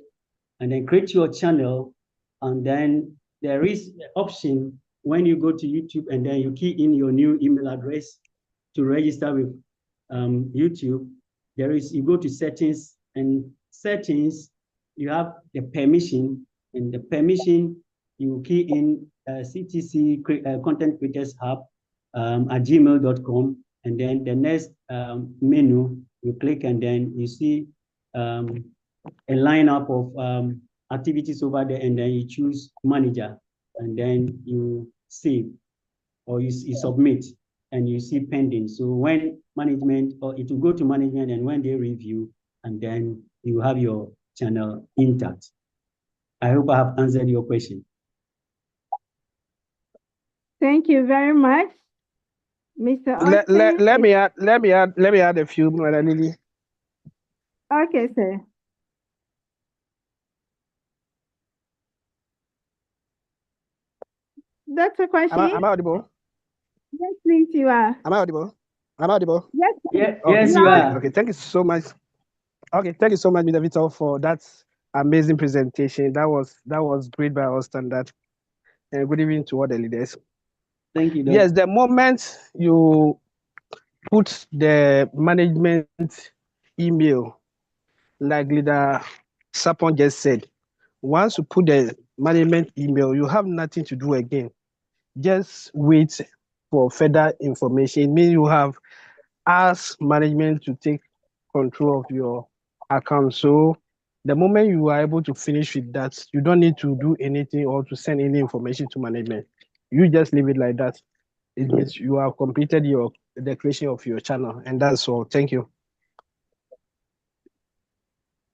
and then create your channel. And then there is an option when you go to YouTube and then you key in your new email address to register with YouTube. You go to settings, and settings, you have the permission, and the permission you key in CTC Content Creators Hub at gmail.com, and then the next menu, you click and then you see a lineup of activities over there, and then you choose manager, and then you save or you submit, and you see pending. So when management, or it will go to management, and when they review, and then you have your channel intact. I hope I have answered your question. Thank you very much, Mr. Austin. Let me add a few, Madam Lily. Okay, sir. Dr. Kwashi? Am I audible? Yes, please, you are. Am I audible? Am I audible? Yes, yes, okay. Yes, you are. Okay, thank you so much. Okay, thank you so much, Mr. Victor, for that amazing presentation. That was great by our standard. And good evening to all the leaders. Thank you, Doc. Yes, the moment you put the management email, like Leader Sapon just said, once you put the management email, you have nothing to do again. Just wait for further information. It means you have asked management to take control of your account. So the moment you are able to finish with that, you don't need to do anything or to send any information to management. You just leave it like that. It means you have completed the creation of your channel, and that's all. Thank you.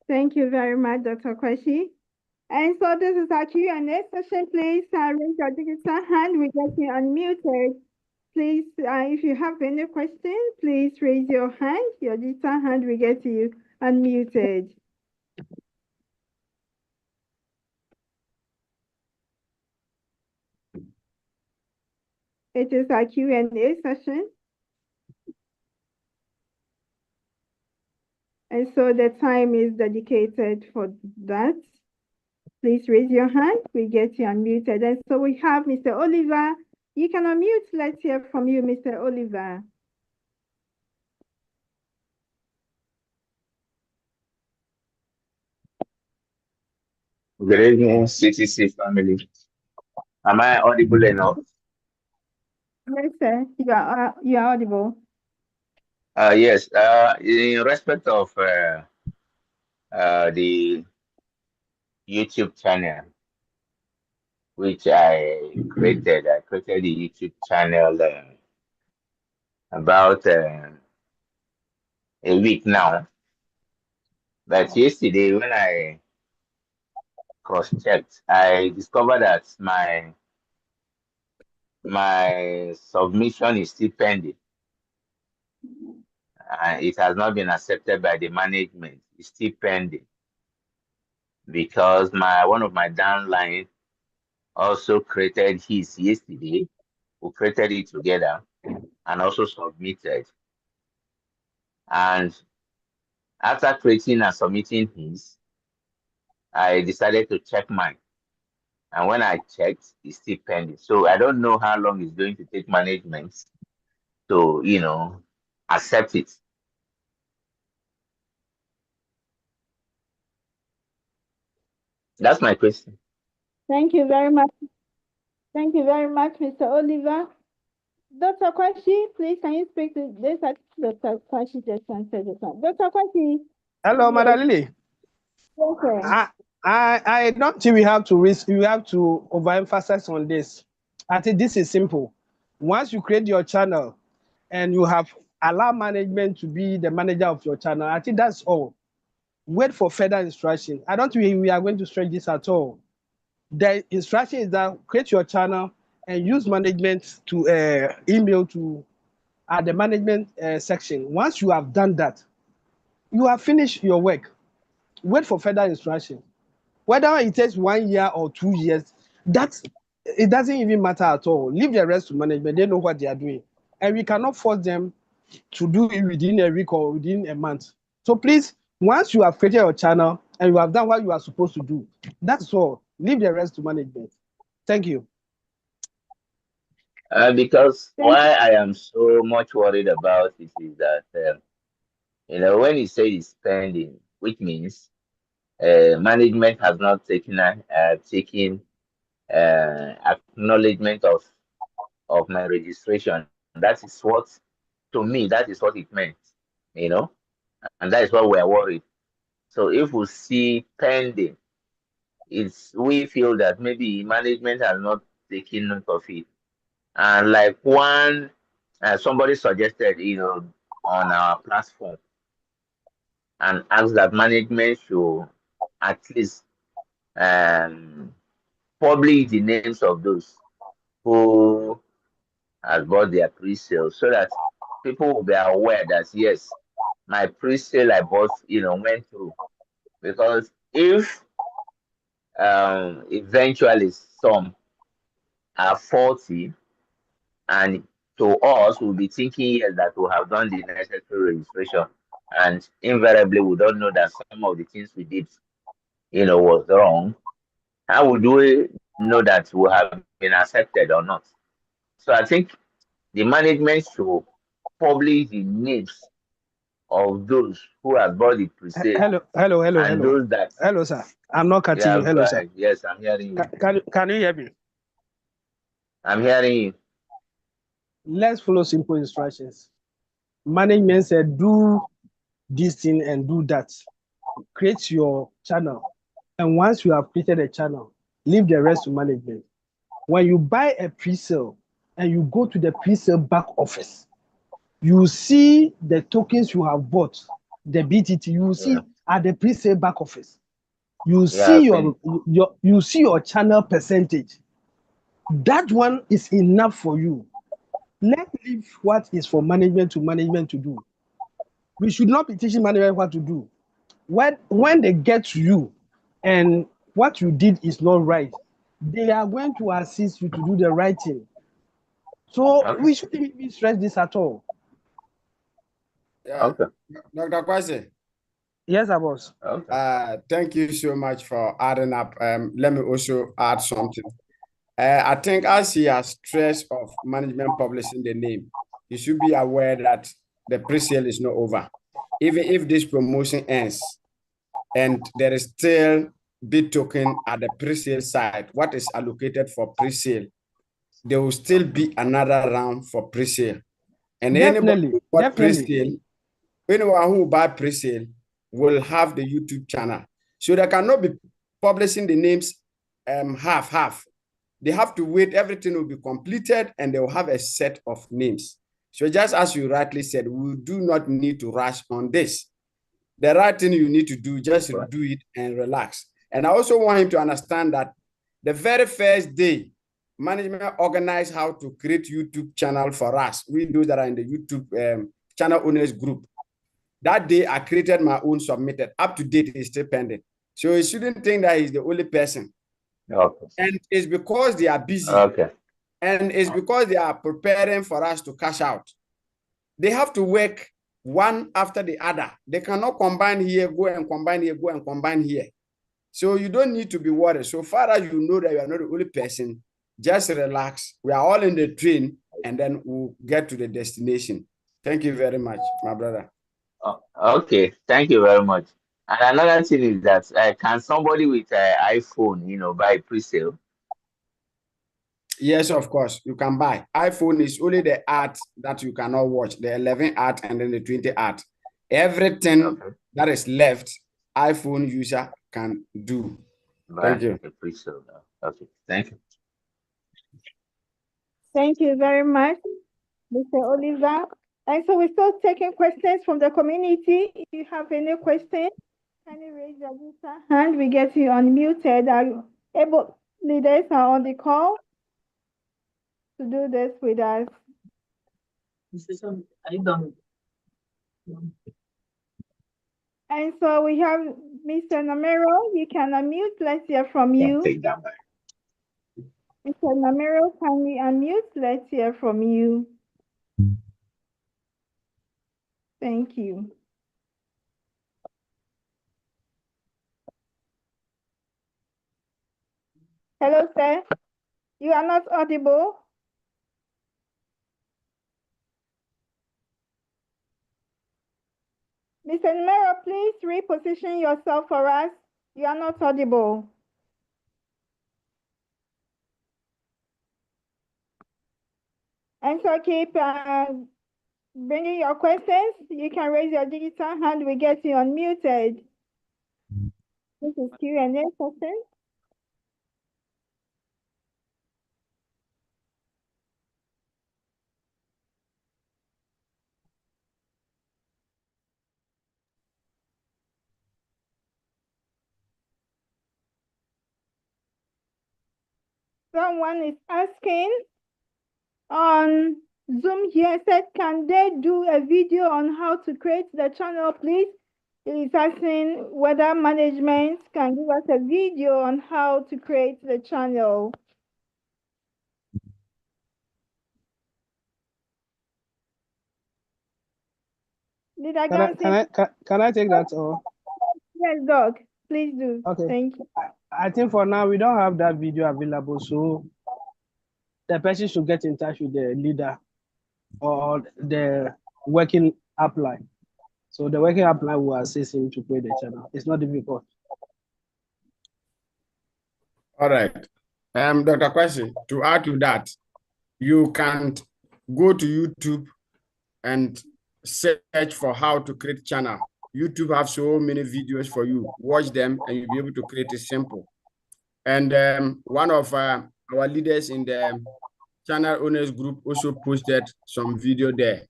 Thank you very much, Dr. Kwashi. And so this is our Q&A session. Please raise your digital hand. We get you unmuted. Please, if you have any question, please raise your hand. Your digital hand, we get you unmuted. It is our Q&A session. And so the time is dedicated for that. Please raise your hand. We get you unmuted. And so we have Mr. Oliver. You can unmute. Let's hear from you, Mr. Oliver. Good evening, Ctc family. Am I audible enough? Yes, sir. You are audible. Yes. In respect of the YouTube channel which I created the YouTube channel about a week now. But yesterday, when I cross-checked, I discovered that my submission is still pending. It has not been accepted by the management. It's still pending because one of my downline also created his yesterday. We created it together and also submitted. And after creating and submitting his, I decided to check mine. And when I checked, it's still pending. So I don't know how long it's going to take management to, accept it. That's my question. Thank you very much. Thank you very much, Mr. Oliver. Dr. Kwashi, please, can you speak to this? Dr. Kwashi just answered this one. Dr. Kwashi. Hello, Madam Lily. Yes, sir. I don't think we have to overemphasize on this. I think this is simple. Once you create your channel and you have allowed management to be the manager of your channel, I think that's all. Wait for further instruction. I don't think we are going to stretch this at all. The instruction is that create your channel and use management to email to the management section. Once you have done that, you have finished your work. Wait for further instruction. Whether it takes 1 year or 2 years, it doesn't even matter at all. Leave the rest to management. They know what they are doing. And we cannot force them to do it within a week or within a month. So please, once you have created your channel and you have done what you are supposed to do, that's all. Leave the rest to management. Thank you. Because why I am so much worried about it is that, when you say it's pending, which means management has not taken acknowledgement of my registration. That is what, to me, that is what it meant, and that is why we are worried. So if we see pending, we feel that maybe management has not taken note of it. And like somebody suggested, on our platform, and asked that management should at least publish the names of those who has bought their pre-sale, so that people will be aware that yes, my pre-sale I bought, went through. Because if eventually some are faulty, and to us we'll be thinking yes that we have done the necessary registration, and invariably we don't know that some of the things we did, was wrong. How would we know that we have been accepted or not? So I think the management should publish the names of those who have bought the pre-sale. Hello. Those that. Hello, sir. I'm not cutting you. Hello, sir. Yes, I'm hearing you. Can you hear me? I'm hearing you. Let's follow simple instructions. Management said, do this thing and do that. Create your channel. And once you have created a channel, leave the rest to management. When you buy a pre-sale and you go to the pre-sale back office, you see the tokens you have bought, the BTT, you see at the pre-sale back office. You see you see your channel percentage. That one is enough for you. Let's leave what is for management to do. We should not be teaching management what to do. When they get to you and what you did is not right, they are going to assist you to do the right thing. So we shouldn't even stress this at all. Yeah. Okay. Dr. Kwasi. Yes, I was. Okay. Thank you so much for adding up. Let me also add something. I think as he has stressed of management publishing the name, you should be aware that the pre-sale is not over. Even if this promotion ends and there is still bid token at the pre-sale side, what is allocated for pre-sale, there will still be another round for pre-sale. And anybody who bought pre-sale, anyone who buy pre-sale will have the YouTube channel. So they cannot be publishing the names half. They have to wait, everything will be completed, and they will have a set of names. So just as you rightly said, we do not need to rush on this. The right thing you need to do, just do it and relax. And I also want him to understand that the very first day, management organized how to create YouTube channel for us. We those that are in the YouTube channel owners group. That day, I created my own, submitted. Up to date, it's still pending. So he shouldn't think that he's the only person. Okay. And it's because they are busy. Okay. And it's because they are preparing for us to cash out. They have to work one after the other. They cannot combine here, go and combine here, go and combine here. So you don't need to be worried. So far as you know that you are not the only person, just relax. We are all in the train, and then we'll get to the destination. Thank you very much, my brother. Okay, thank you very much. And another thing is that can somebody with an iPhone, buy pre-sale? Yes, of course, you can buy. iPhone is only the art that you cannot watch, the 11 art and then the 20 art. Everything that is left, iPhone user can do. Thank you. Pre-sale. Okay, thank you. Thank you very much, Mr. Oliver. And so we're still taking questions from the community. If you have any questions, kindly raise your hand. We get you unmuted. Our able leaders are on the call to do this with us. And so we have Mr. Namero. You can unmute. Let's hear from you. Take that back. Mr. Namero, kindly unmute. Let's hear from you. Thank you. Hello, sir. You are not audible. Mr. Namero, please reposition yourself for us. You are not audible. And so keep bringing your questions. You can raise your digital hand. We get you unmuted. This is Q&A session. Someone is asking on Zoom here, said, can they do a video on how to create the channel, please? He's asking whether management can give us a video on how to create the channel. Can I take that? Or? Yes, Doc, please do. Okay. Thank you. I think for now we don't have that video available, so the person should get in touch with the leader or the working upline. So the working upline will assist him to create the channel. It's not difficult. All right. Dr. Kwesi, to add to that, you can go to YouTube and search for how to create channel. YouTube have so many videos for you. Watch them and you'll be able to create it simple. And one of our leaders in the channel owners group also posted some video there.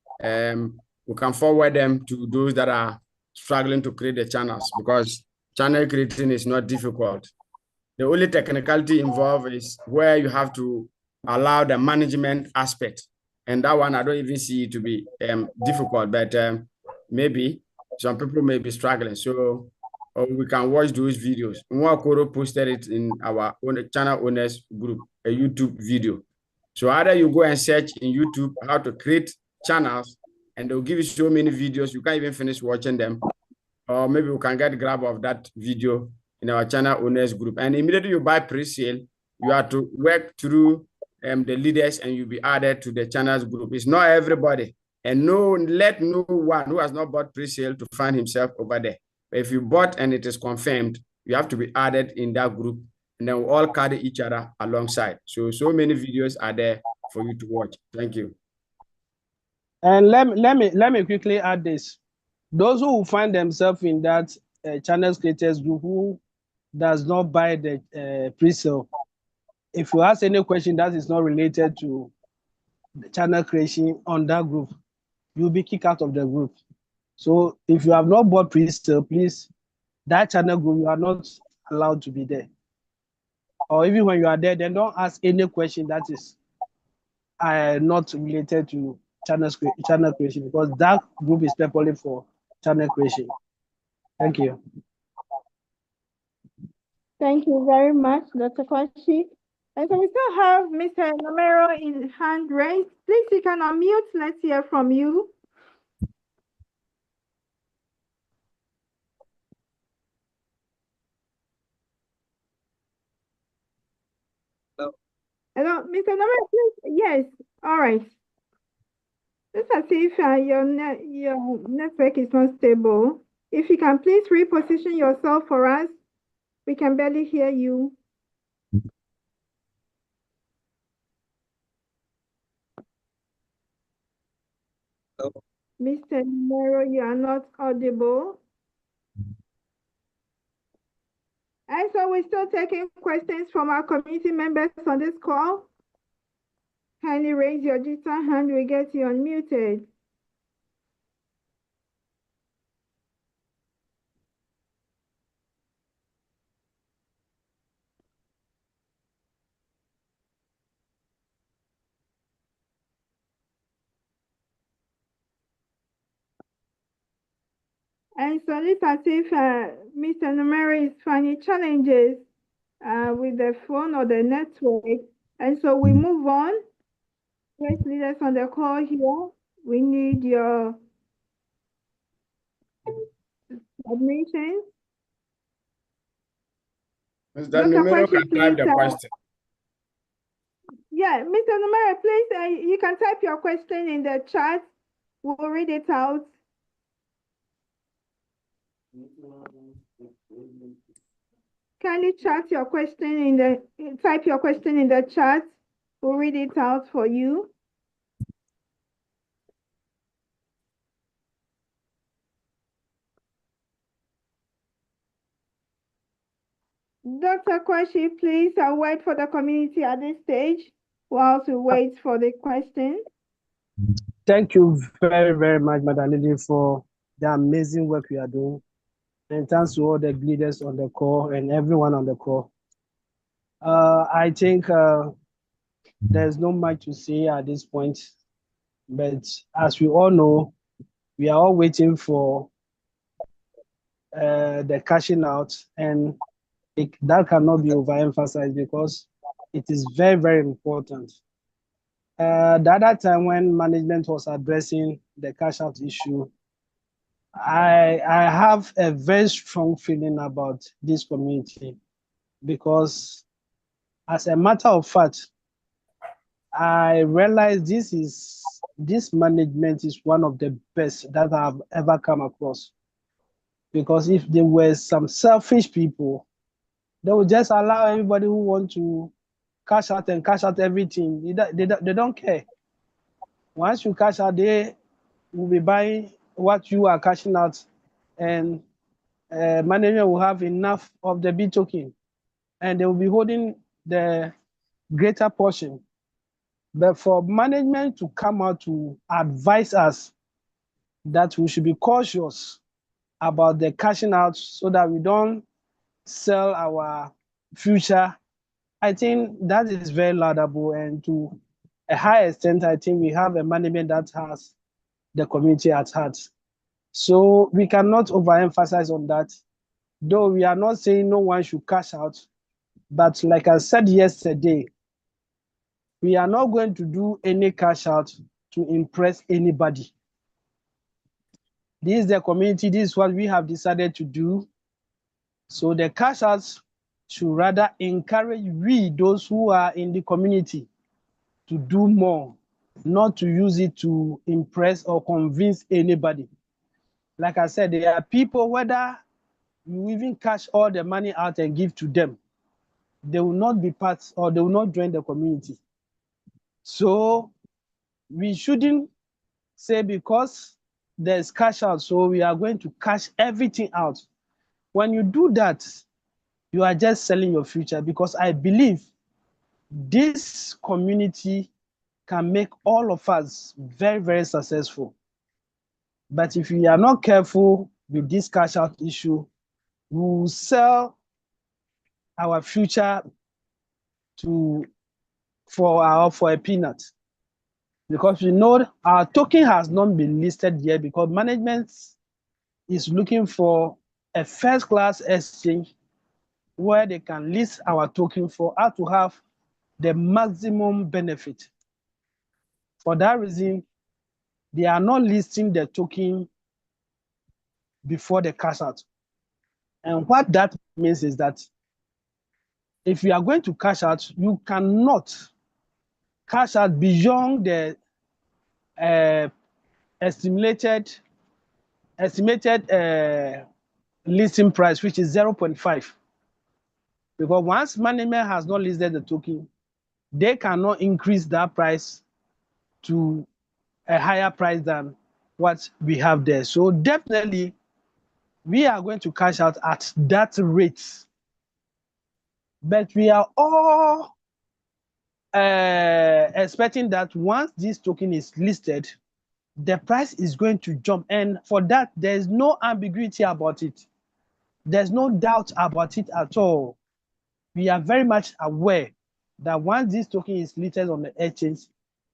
We can forward them to those that are struggling to create the channels, because channel creating is not difficult. The only technicality involved is where you have to allow the management aspect. And that one, I don't even see it to be difficult, but maybe some people may be struggling. So we can watch those videos. Nwakoro posted it in our own channel owners group, a YouTube video. So either you go and search in YouTube how to create channels, and they'll give you so many videos, you can't even finish watching them. Or maybe we can get a grab of that video in our channel owners group. And immediately you buy pre-sale, you have to work through the leaders and you'll be added to the channels group. It's not everybody. And let no one who has not bought pre-sale to find himself over there. But if you bought and it is confirmed, you have to be added in that group, and then we all carry each other alongside. So many videos are there for you to watch. Thank you. And let me quickly add this. Those who find themselves in that channel creators group who does not buy the pre-sale, if you ask any question that is not related to the channel creation on that group, you'll be kicked out of the group. So if you have not bought pre-sale, please, that channel group, you are not allowed to be there. Or even when you are there, then don't ask any question that is not related to channel creation, because that group is purely for channel creation. Thank you. Thank you very much, Dr. Kwashi. And so we still have Mr. Nomero in hand raised. Please, you can unmute. Let's hear from you. Hello, Mr. Nomero, please. Yes. All right. Let's see if your network is not stable. If you can please reposition yourself for us. We can barely hear you. Mr. Nomero, you are not audible. And so we're still taking questions from our community members on this call. Kindly raise your digital hand, we get you unmuted. And so it's as if Mr. Numeri is finding challenges with the phone or the network. And so we move on. Great leaders on the call here. We need your admissions. Mr. Numero can type the question. Yeah, Mr. Numeri, please, you can type your question in the chat. We'll read it out. Kindly type your question in the chat. We'll read it out for you. Dr. Kwashi, please wait for the community at this stage whilst we wait for the question. Thank you very, very much, Madam Lily, for the amazing work you are doing. And thanks to all the leaders on the call and everyone on the call. I think there's not much to say at this point, but as we all know, we are all waiting for the cashing out, and that cannot be overemphasized because it is very, very important. The other time when management was addressing the cash out issue, I have a very strong feeling about this community because, as a matter of fact, I realize this management is one of the best that I've ever come across. Because if there were some selfish people, they would just allow everybody who want to cash out and cash out everything. They don't care. Once you cash out, they will be buying what you are cashing out, and management will have enough of the B token, and they will be holding the greater portion. But for management to come out to advise us that we should be cautious about the cashing out so that we don't sell our future, I think that is very laudable. And to a high extent, I think we have a management that has the community at heart. So we cannot overemphasize on that. Though we are not saying no one should cash out, but like I said yesterday, we are not going to do any cash out to impress anybody. This is the community, this is what we have decided to do. So the cash outs should rather encourage those who are in the community, to do more, not to use it to impress or convince anybody. Like I said, there are people, whether you even cash all the money out and give to them, they will not be part or they will not join the community. So we shouldn't say because there's cash out, so we are going to cash everything out. When you do that, you are just selling your future, because I believe this community can make all of us very, very successful. But if we are not careful with this cash out issue, we will sell our future for a peanut, because we know our token has not been listed yet, because management is looking for a first-class exchange where they can list our token for us to have the maximum benefit. For that reason, they are not listing the token before the cash out. And what that means is that if you are going to cash out, you cannot cash out beyond the estimated listing price, which is 0.5. Because once management has not listed the token, they cannot increase that price to a higher price than what we have there. So definitely, we are going to cash out at that rate. But we are all expecting that once this token is listed, the price is going to jump. And for that, there's no ambiguity about it. There's no doubt about it at all. We are very much aware that once this token is listed on the exchange,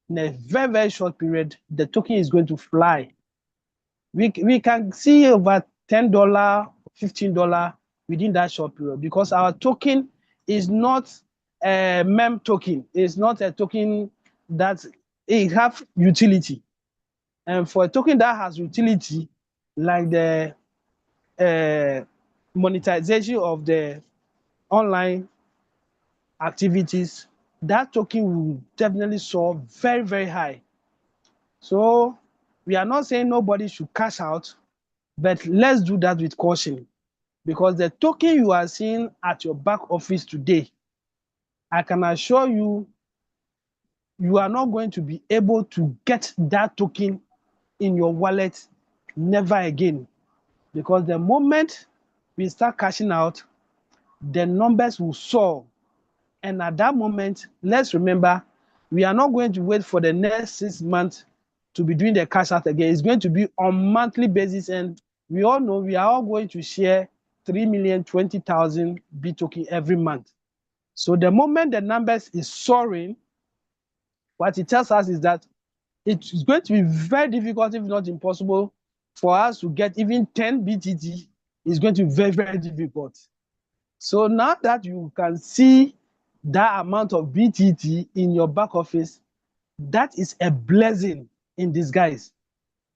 in a very, very short period, the token is going to fly. We can see over $10, $15 within that short period, because our token is not a meme token. It's not a token that it have utility. And for a token that has utility, like the monetization of the online activities, that token will definitely soar very, very high. So we are not saying nobody should cash out, but let's do that with caution, because the token you are seeing at your back office today, I can assure you, you are not going to be able to get that token in your wallet never again. Because the moment we start cashing out, the numbers will soar. And at that moment, let's remember, we are not going to wait for the next 6 months to be doing the cash out again. It's going to be on monthly basis. And we all know we are all going to share 3,020,000 B token every month. So the moment the numbers is soaring, what it tells us is that it's going to be very difficult, if not impossible, for us to get even 10 BTT. It's going to be very, very difficult. So now that you can see that amount of BTT in your back office, that is a blessing in disguise.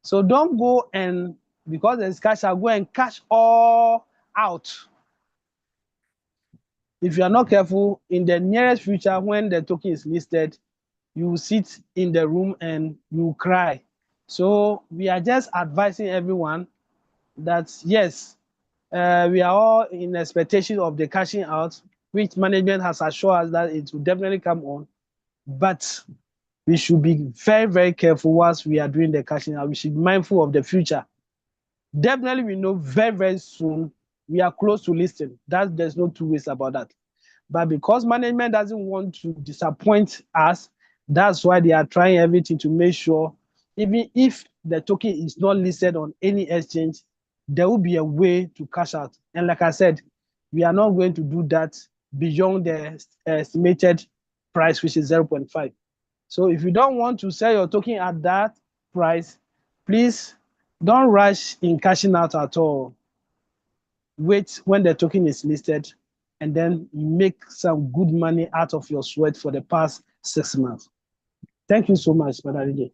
So don't go and, because there's cash, I'll go and cash all out. If you are not careful, in the nearest future, when the token is listed, you will sit in the room and you will cry. So we are just advising everyone that yes, we are all in expectation of the cashing out, which management has assured us that it will definitely come on. But we should be very, very careful whilst we are doing the cashing out. We should be mindful of the future. Definitely, we know very, very soon we are close to listing. There's no two ways about that. But because management doesn't want to disappoint us, that's why they are trying everything to make sure, even if the token is not listed on any exchange, there will be a way to cash out. And like I said, we are not going to do that beyond the estimated price, which is 0.5. So if you don't want to sell your token at that price, please don't rush in cashing out at all. Wait when the token is listed, and then you make some good money out of your sweat for the past 6 months. Thank you so much, Madam.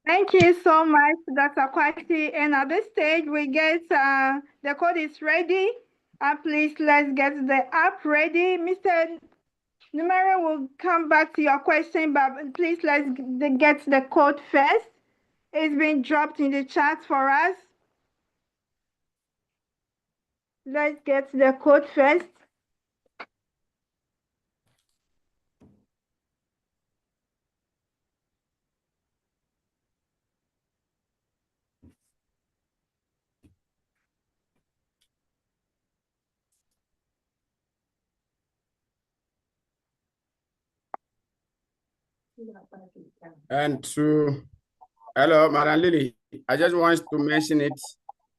Thank you so much, Dr. Kwasi. And at this stage, we get the code is ready. Please, let's get the app ready. Mr. Numero will come back to your question, but please let's get the code first. It's been dropped in the chat for us. Let's get the code first. And to, hello, Madam Lily, I just want to mention it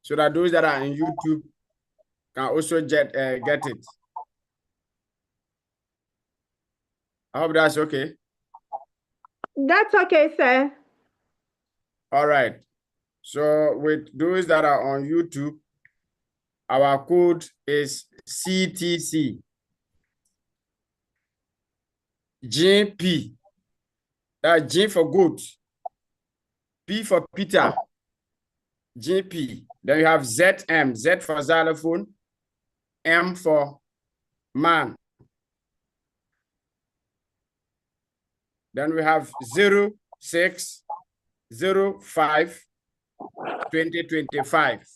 so that those that are on YouTube can also get it. I hope that's okay. That's okay, sir. All right. So with those that are on YouTube, our code is CTC GP. That's G for goat, P for Peter, GP. Then you have ZM, Z for xylophone, M for man. Then we have 0605 2025.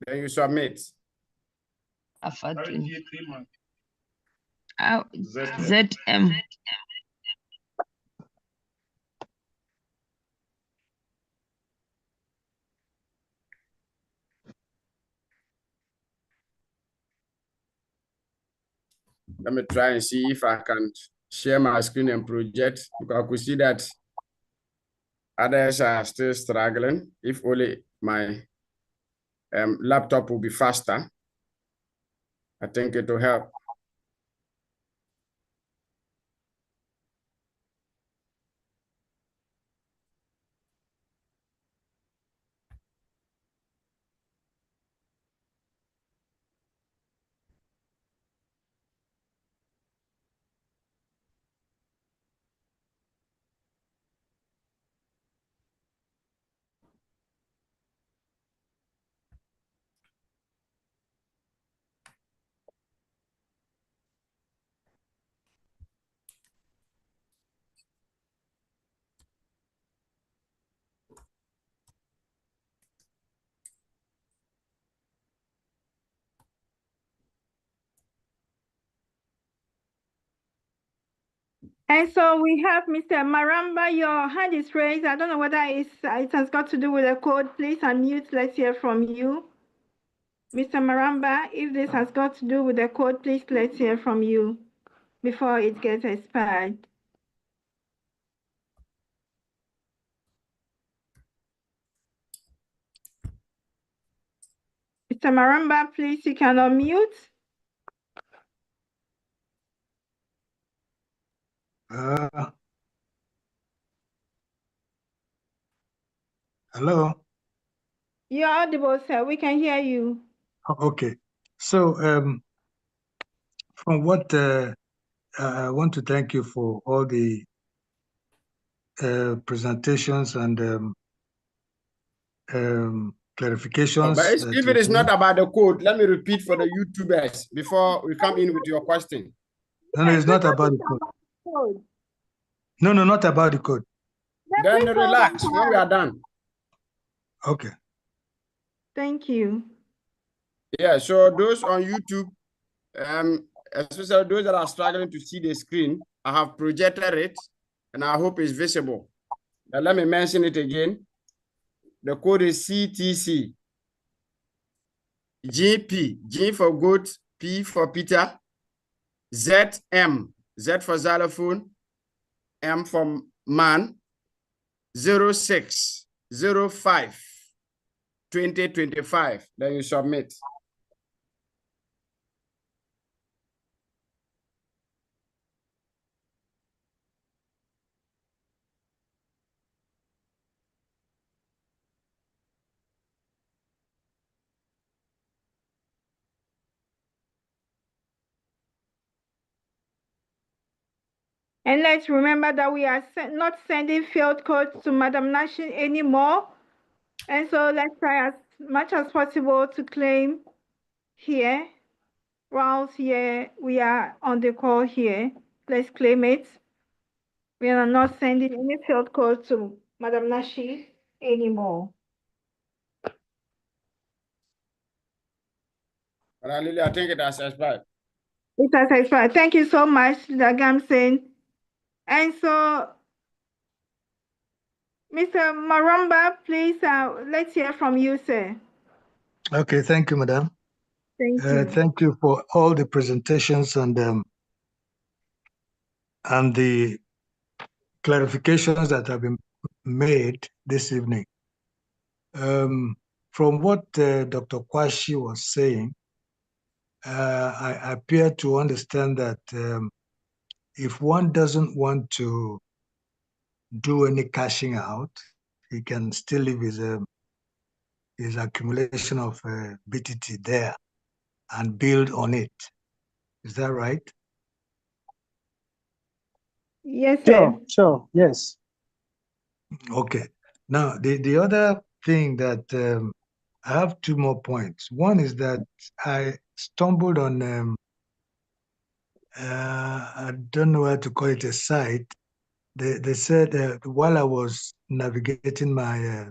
Then you submit. ZM. Let me try and see if I can share my screen and project, because I could see that others are still struggling. If only my laptop will be faster, I think it will help. And so we have Mr. Maramba. Your hand is raised. I don't know whether it has got to do with the code. Please unmute. Let's hear from you. Mr. Maramba, if this has got to do with the code, please let's hear from you before it gets expired. Mr. Maramba, please, you can unmute. Hello. You're audible, sir. We can hear you. Okay. So from what I want to thank you for all the presentations and clarifications. But that if you it is did. not about the code, let me repeat for the YouTubers before we come in with your question. No, it's not about the code. No, not about the code. Then relax when we are done. Okay. Thank you. Yeah, so those on YouTube, especially those that are struggling to see the screen, I have projected it and I hope it's visible. Now let me mention it again. The code is CTC GP, G for goat, P for Peter, ZM, Z for xylophone, M for man, 0605 2025. Then you submit. And let's remember that we are not sending field codes to Madam Nashin anymore. And so let's try as much as possible to claim here. Whilst here, we are on the call here. Let's claim it. We are not sending any field code to Madam Nashi anymore. Lily, I think it has expired. It has expired. Thank you so much, Dagamson. And so, Mr. Maramba, please, let's hear from you, sir. Okay, thank you, madam. Thank you. Thank you for all the presentations and the clarifications that have been made this evening. From what Dr. Kwashi was saying, I appear to understand that if one doesn't want to do any cashing out, he can still leave his accumulation of BTT there and build on it. Is that right? Yes, sir. Sure, yes. Okay. Now, the other thing that I have two more points. One is that I stumbled on, I don't know how to call it, a site. They said while I was navigating my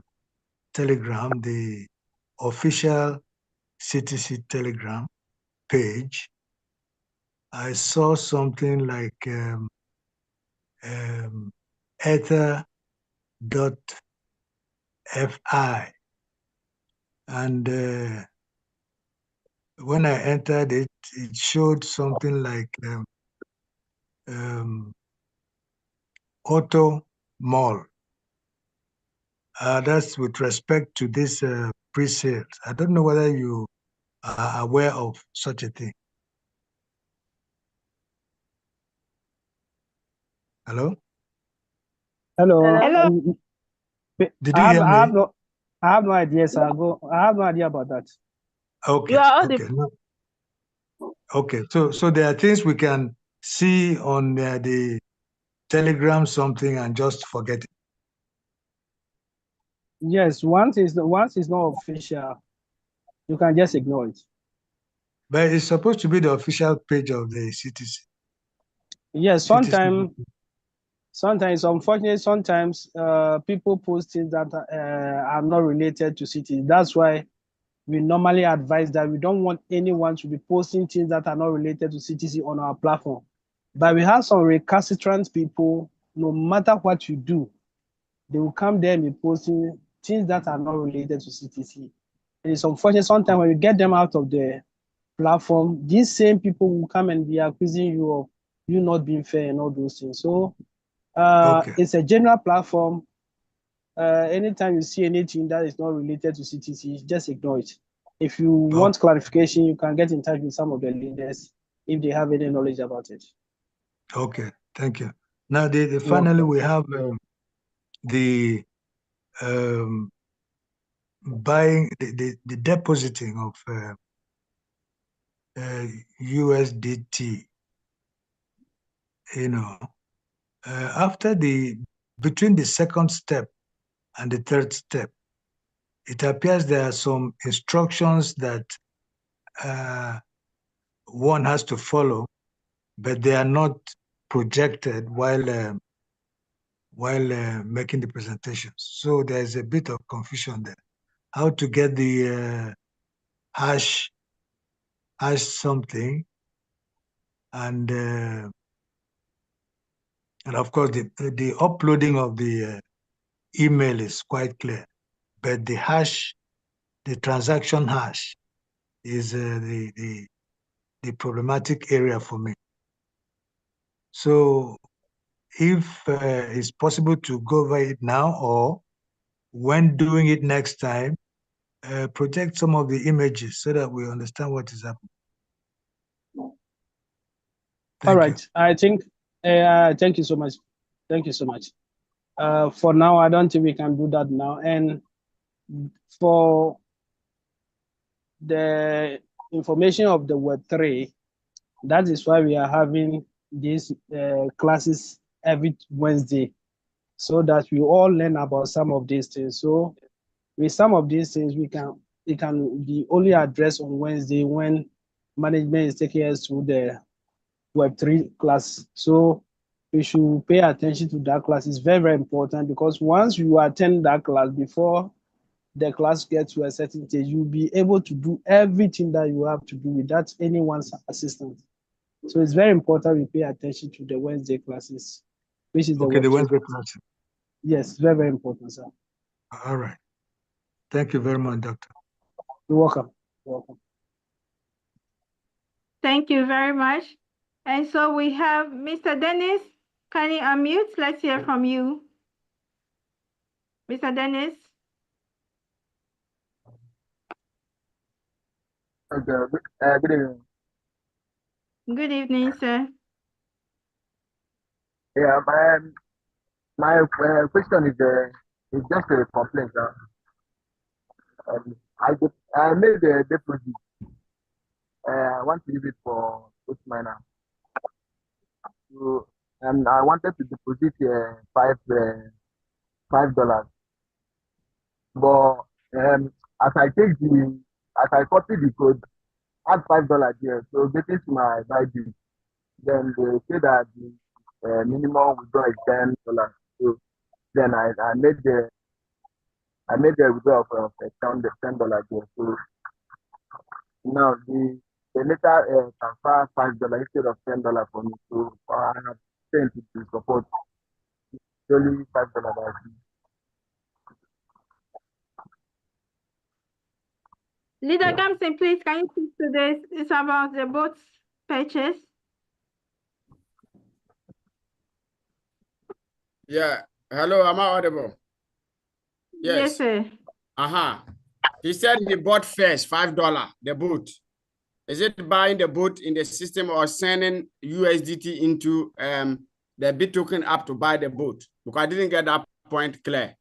Telegram, the official Ctc Telegram page, I saw something like ether.fi. And when I entered it, it showed something like Auto Mall. That's with respect to this pre-sales. I don't know whether you are aware of such a thing. Hello? Hello. Hello. Did you hear me? I have no idea, sir. I have no idea about that. Okay. You are Okay. No. Okay. So there are things we can see on the Telegram something and just forget it. Yes, once it's not official, you can just ignore it. But it's supposed to be the official page of the CTC. Yes, sometimes unfortunately, sometimes people post things that are not related to CTC. That's why we normally advise that we don't want anyone to be posting things that are not related to CTC on our platform. But we have some recalcitrant people, no matter what you do, they will come there and be posting things that are not related to CTC. And it's unfortunate sometimes when you get them out of the platform, these same people will come and be accusing you of you not being fair and all those things. So it's a general platform. Anytime you see anything that is not related to CTC, just ignore it. If you want clarification, you can get in touch with some of the leaders if they have any knowledge about it. Okay, thank you. Now, finally, we have the buying, the depositing of USDT. You know, between the second step and the third step, it appears there are some instructions that one has to follow, but they are not projected while making the presentations. So there's a bit of confusion there. How to get the hash something, and of course the uploading of the email is quite clear, but the transaction hash is the problematic area for me. So if it's possible to go over it now, or when doing it next time, project some of the images so that we understand what is happening. All right. I think, thank you so much. Thank you so much. For now, I don't think we can do that now. And for the information of the Web3, that is why we are having these classes every Wednesday, so that we all learn about some of these things. So with some of these things, it can be only addressed on Wednesday when management is taking us through the Web3 class. So we should pay attention to that class. It's very, very important, because once you attend that class, before the class gets to a certain stage, you'll be able to do everything that you have to do without anyone's assistance. So it's very important we pay attention to the Wednesday classes, which is Okay, the Web2. Wednesday class. Yes, very, very important, sir. All right. Thank you very much, Doctor. You're welcome. You're welcome. Thank you very much. And so we have Mr. Dennis. Can you unmute? Let's hear from you. Mr. Dennis. Okay, good evening. Good evening, sir. Yeah, my question is just a complaint. I made a deposit. I want to use it for both miner. So, and I wanted to deposit $5. But as I copy the code, add $5 there. So getting to my Bybit, then they say that the minimum withdrawal is $10. So then I made the withdrawal of $10 there. So now the later transfer $5 instead of $10 for me. So I have sent it to support. It's only $5. Leader Gamson, please, can you speak to this? It's about the boat purchase. Yeah. Hello, am I audible? Yes, sir. He said he bought first $5, the boat. Is it buying the boat in the system or sending USDT into the BitToken app to buy the boat? Because I didn't get that point clear.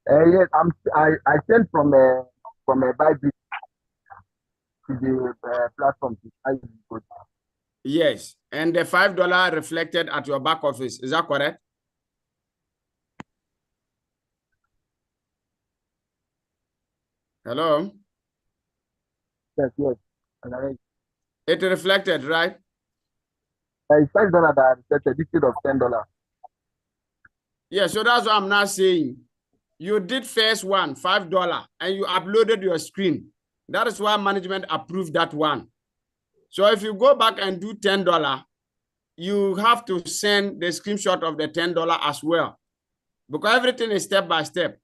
Yes, I sent from a Bybit to the platform to buy the boat. Yes, and the $5 reflected at your back office. Is that correct? Hello? Yes. It reflected, right? It's $5 that I reflected instead of $10. Yeah, so that's what I'm now saying. You did first one, $5, and you uploaded your screen. That is why management approved that one. So if you go back and do $10, you have to send the screenshot of the $10 as well. Because everything is step by step.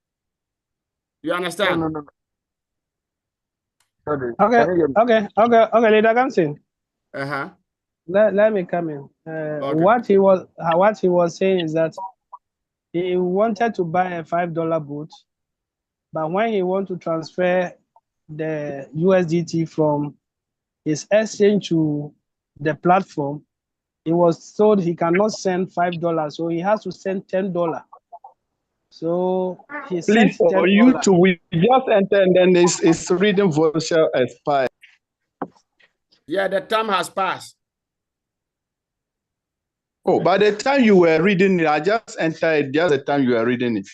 You understand? No. Sorry. Okay, Leader Gamson. Let me come in. Okay. What he was saying is that he wanted to buy a $5 boot, but when he want to transfer the USDT from his exchange to the platform, he was told he cannot send $5, so he has to send $10. So he sent Please, for you $10. to we just enter and then it's reading virtual expire. Yeah, the time has passed. Oh, by the time you were reading it, I just entered just the time you were reading it.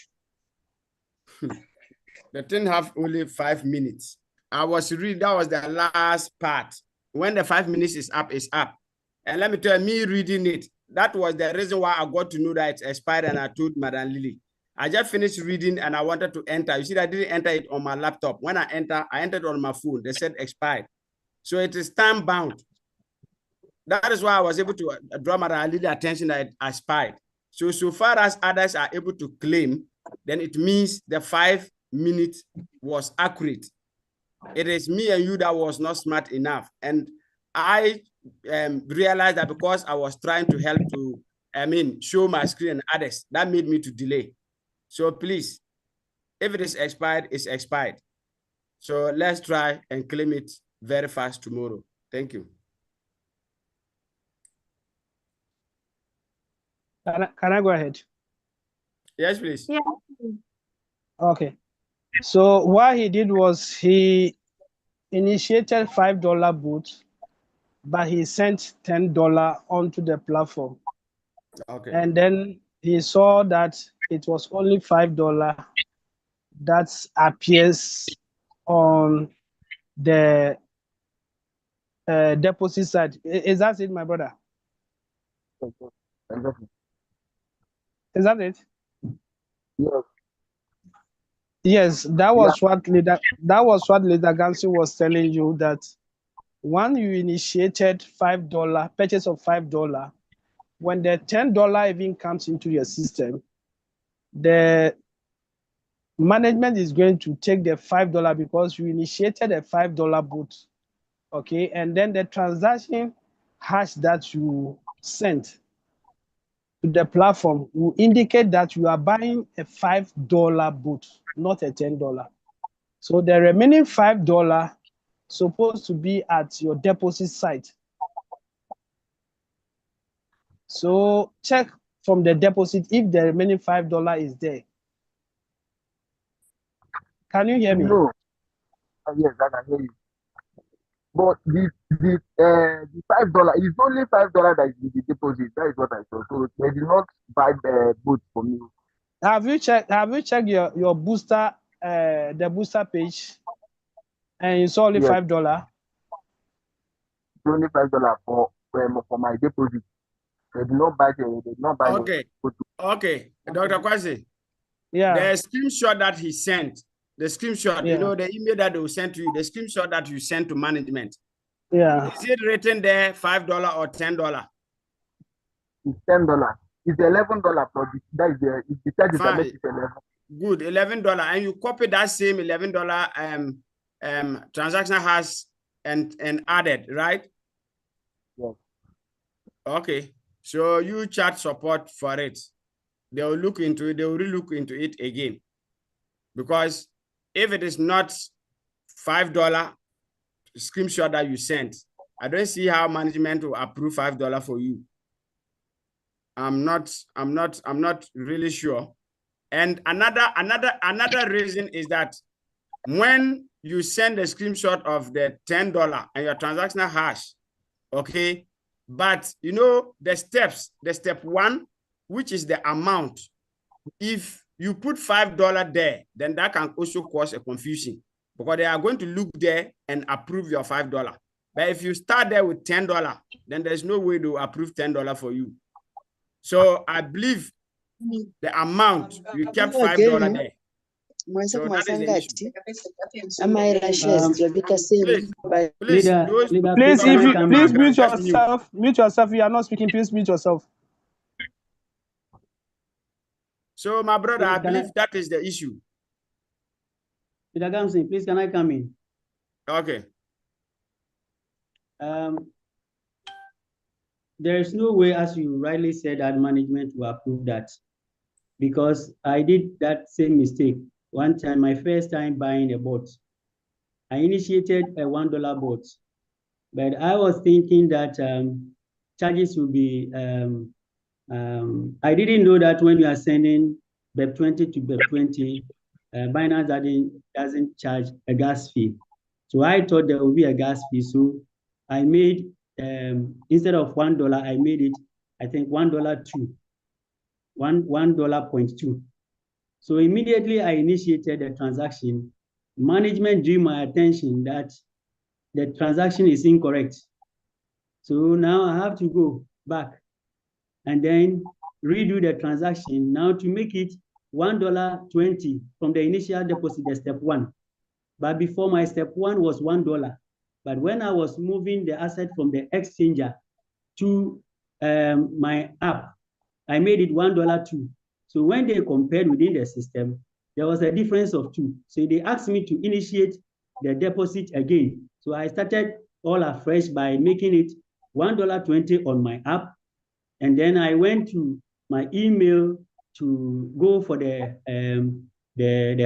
The thing have only 5 minutes. I was reading, that was the last part. When the 5 minutes is up, it's up. And let me tell you, me reading it, that was the reason why I got to know that it's expired, and I told Madam Lily. I just finished reading and I wanted to enter. You see, I didn't enter it on my laptop. When I entered on my phone. They said expired. So it is time bound. That is why I was able to draw Madam Lily's attention that it expired. So far as others are able to claim, then it means the 5 minutes was accurate. It is me and you that was not smart enough. And I realized that because I was trying to help to, show my screen and others, that made me to delay. So please, if it is expired, it's expired. So let's try and claim it very fast tomorrow. Thank you. Can I go ahead? Yes, please. Yeah. Okay. So what he did was he initiated $5 boot, but he sent $10 onto the platform. Okay. And then he saw that it was only $5 that appears on the deposit side. Is that it, my brother? Is that it? Yes. Yes, that was what leader Gansi was telling you, that when you initiated $5 purchase of $5, when the $10 even comes into your system, the management is going to take the $5 because you initiated a $5 boot, okay, and then the transaction hash that you sent to the platform will indicate that you are buying a $5 boot, not a $10. So the remaining $5 supposed to be at your deposit site. So check from the deposit if the remaining $5 is there. Can you hear me? No. Yes, I can hear you. But the $5 is only $5 that is in the deposit. That is what I saw. So they did not buy the boot for me. Have you checked your booster the booster page, and you saw only Yes. $5? It's only $5 for my deposit. They did not buy Okay. Okay, Dr. Kwasi. Yeah. The screenshot that he sent, the screenshot, Yeah. you know, the email that they will send to you, the screenshot that you sent to management. Yeah. Is it written there $5 or $10? It's $10. It's $11 for the that is the charges that make it 11. Good, $11, and you copy that same $11 transaction hash and added, right? Yes. Okay, so you chat support for it. They will look into it. They will relook into it again, because if it is not $5 screenshot that you sent, I don't see how management will approve $5 for you. I'm not really sure. And another reason is that when you send a screenshot of the $10 and your transactional hash, okay, but you know the steps, the step 1, which is the amount. If you put $5 there, then that can also cause a confusion, because they are going to look there and approve your $5. But if you start there with $10, then there's no way to approve $10 for you. So I believe the amount you kept $5 there. So that is the issue. Please mute yourself. Mute yourself. You are not speaking. Please mute yourself. So my brother, I believe that is the issue. Mr. Gamson, please, can I come in? Okay. There is no way, as you rightly said, that management will approve that, because I did that same mistake one time. My first time buying a bot, I initiated a $1 bot, but I was thinking that charges will be. I didn't know that when you are sending BEP20 to BEP20, Binance doesn't charge a gas fee. So I thought there would be a gas fee. So I made, instead of $1, I made it, I think $1.2. So immediately I initiated the transaction. Management drew my attention that the transaction is incorrect. So now I have to go back and then redo the transaction now to make it $1.20 from the initial deposit, the step 1. But before, my step 1 was $1. But when I was moving the asset from the exchanger to my app, I made it $1.2. So when they compared within the system, there was a difference of 2. So they asked me to initiate the deposit again. So I started all afresh by making it $1.20 on my app. And then I went to my email to go for the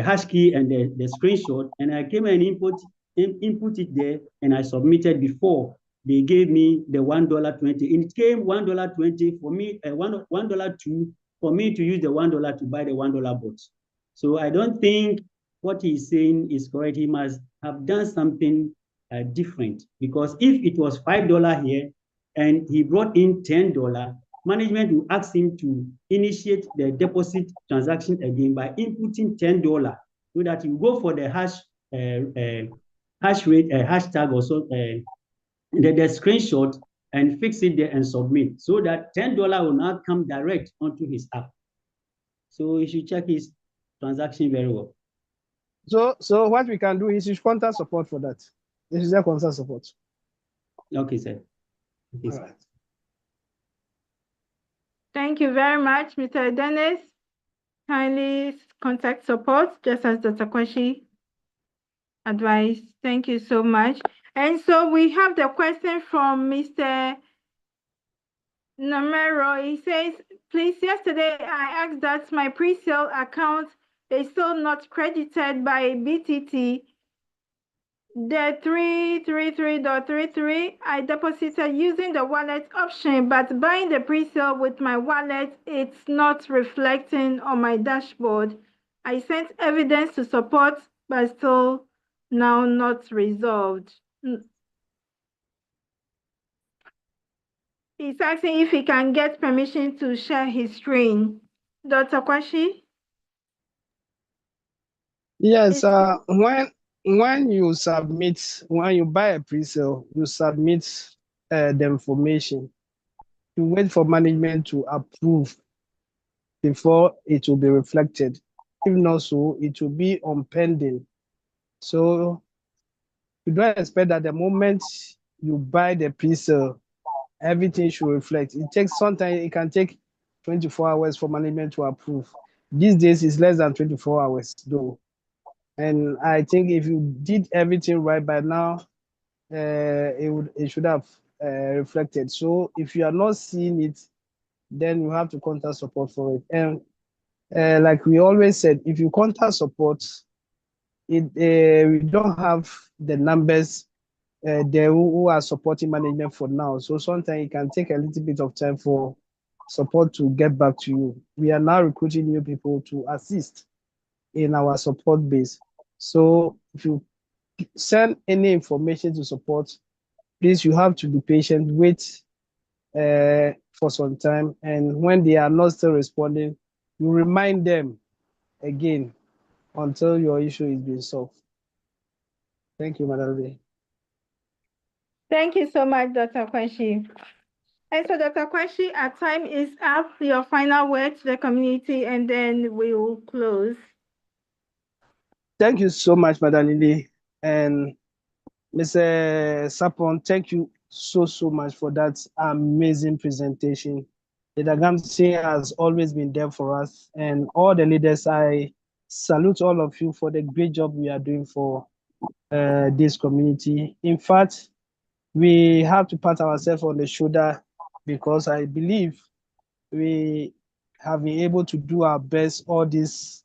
hash key and the screenshot, and I came and input it there, and I submitted before they gave me the $1.20. And it came $1.20 for me, $1.2 for me to use the $1 to buy the $1 bot. So I don't think what he's saying is correct. He must have done something different, because if it was $5 here and he brought in $10, management will ask him to initiate the deposit transaction again by inputting $10, so that you go for the hash rate, hashtag, or so, the screenshot, and fix it there and submit, so that $10 will not come direct onto his app. So you should check his transaction very well. So what we can do is use contact support for that. This is their contact support. Okay, sir. Okay, sir. All right. Thank you very much, Mr. Dennis. Kindly contact support, just as Dr. Kwashi advised. Thank you so much. And so we have the question from Mr. Namero. He says, please, yesterday I asked that my pre-sale account is still not credited by BTT. The 333.33 I deposited using the wallet option, but buying the pre-sale with my wallet, it's not reflecting on my dashboard. I sent evidence to support, but still now not resolved. He's asking if he can get permission to share his screen. Dr. Kwashi? Yes, when you buy a pre-sale, you submit the information. You wait for management to approve before it will be reflected. If not so, it will be on pending. So you don't expect that the moment you buy the pre-sale, everything should reflect. It takes sometimes it can take 24 hours for management to approve. These days it's less than 24 hours though. And I think if you did everything right by now, it should have reflected. So if you are not seeing it, then you have to contact support for it. And like we always said, if you contact support, we don't have the numbers there who are supporting management for now. So sometimes it can take a little bit of time for support to get back to you. We are now recruiting new people to assist in our support base. So if you send any information to support, please, you have to be patient, wait for some time. And when they are not still responding, you remind them again until your issue is being solved. Thank you, Madam Lee. Thank you so much, Dr. Kwashi. And so, Dr. Kwashi, our time is up. Your final word to the community, and then we will close. Thank you so much, Madam Lily. And Mr. Sapon, thank you so much for that amazing presentation. Leader Gamsi has always been there for us, and all the leaders, I salute all of you for the great job we are doing for this community. In fact, we have to pat ourselves on the shoulder because I believe we have been able to do our best all these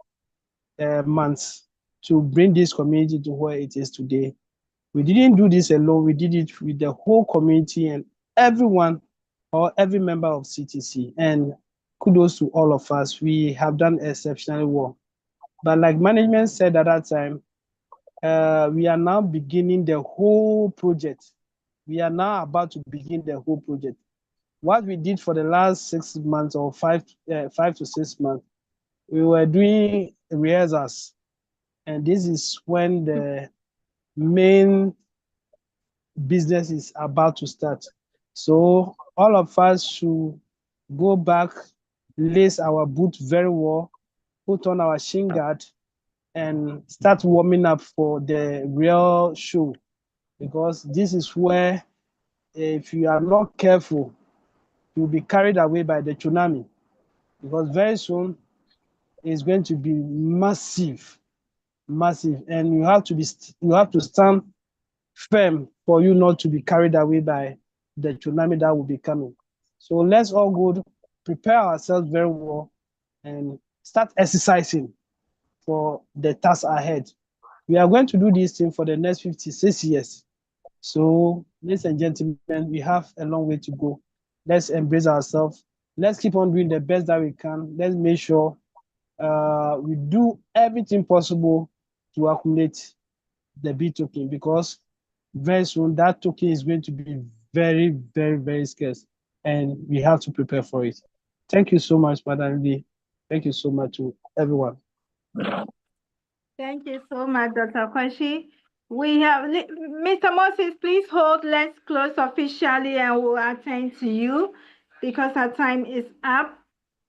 months to bring this community to where it is today. We didn't do this alone. We did it with the whole community and everyone or every member of CTC. And kudos to all of us. We have done exceptionally well. But like management said at that time, we are now beginning the whole project. We are now about to begin the whole project. What we did for the last 6 months or 5 to 6 months, we were doing rehearsals. And this is when the main business is about to start. So all of us should go back, lace our boots very well, put on our shin guard, and start warming up for the real show. Because this is where, if you are not careful, you'll be carried away by the tsunami. Because very soon, it's going to be massive, and you have to stand firm for you not to be carried away by the tsunami that will be coming. So let's all go prepare ourselves very well and start exercising for the task ahead. We are going to do this thing for the next 56 years. So, ladies and gentlemen, we have a long way to go. Let's embrace ourselves. Let's keep on doing the best that we can. Let's make sure we do everything possible to accumulate the B token, because very soon that token is going to be very scarce, and we have to prepare for it. Thank you so much, Madam Lee. Thank you so much to everyone. Thank you so much, Dr. Kwashi. We have Mr. Moses, please hold. Let's close officially and we'll attend to you because our time is up.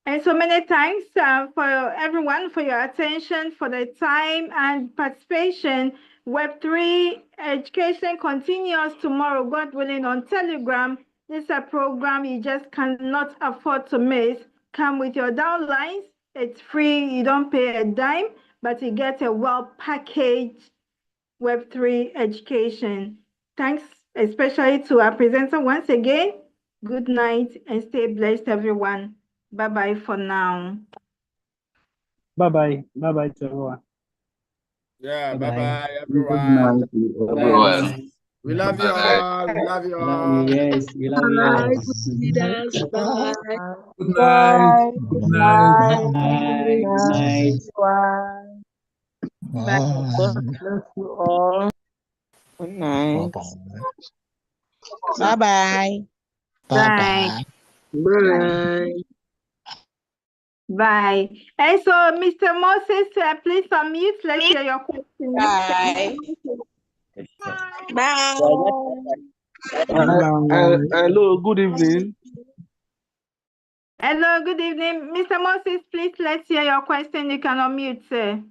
And so many thanks for everyone for your attention, for the time and participation. Web3 education continues tomorrow, God willing, on Telegram. This is a program you just cannot afford to miss. Come with your downlines. It's free. You don't pay a dime, but you get a well-packaged Web3 education. Thanks especially to our presenter once again. Good night and stay blessed, everyone. Bye-bye for now. Bye-bye. Bye-bye to everyone. Yeah, Bye-bye. bye-bye, Good everyone. night to Thanks. everyone. We love you Bye. all. We love you Love you. all. Yes, we love you Bye, all. good leaders. Bye. Good night. Bye. Good Good night. night. Bye. Good night. Everyone. God bless you all. Good night. Bye-bye. Bye. Bye. Bye. And so, Mr. Moses, please unmute. Let's hear your question. Bye. Bye. Hello, good evening. Hello, good evening. Mr. Moses, please let's hear your question. You can unmute, sir.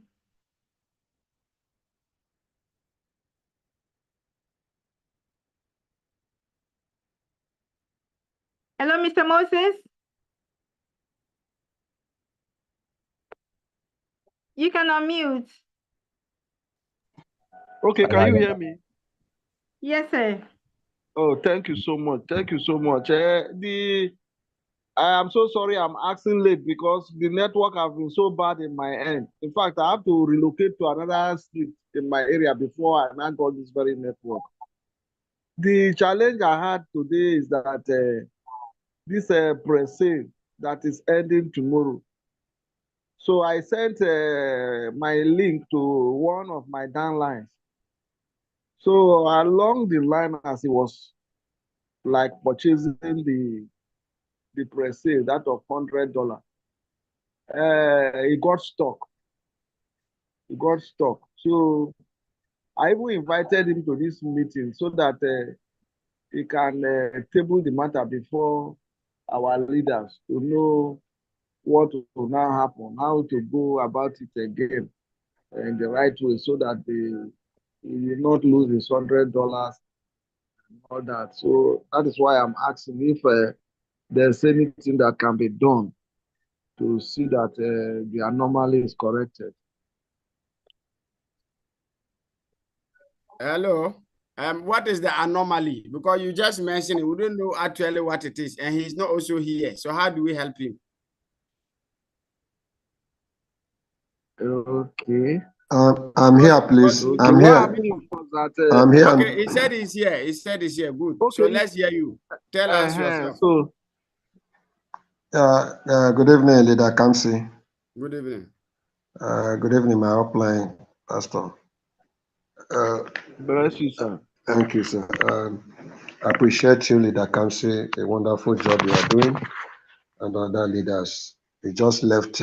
Hello, Mr. Moses. You can unmute. Okay, can you hear me? Yes, sir. Oh, thank you so much. Thank you so much. I am so sorry I'm asking late because the network has been so bad in my end. In fact, I have to relocate to another street in my area before I now got this very network. The challenge I had today is that this press sale that is ending tomorrow. So I sent my link to one of my downlines. So along the line, as he was like purchasing the press sale, that of $100, he got stuck. He got stuck. So I even invited him to this meeting so that he can table the matter before our leaders to know what will now happen, how to go about it again in the right way so that he will not lose his $100 and all that. So that is why I'm asking if there's anything that can be done to see that the anomaly is corrected. Hello. What is the anomaly? Because you just mentioned it. We don't know actually what it is, and he's not also here. So how do we help him? Okay. I'm here, please. Okay. I'm What here. happened was that I'm here. Okay, he said he's here. He said he's here. Good. So okay. let's hear you. Tell us yourself. So Good evening, Leader Kamsi. Good evening. Good evening, my upline pastor. bless you, sir. Thank you, sir. I appreciate you, Leader Kamsi, a wonderful job you are doing, and other leaders. We just left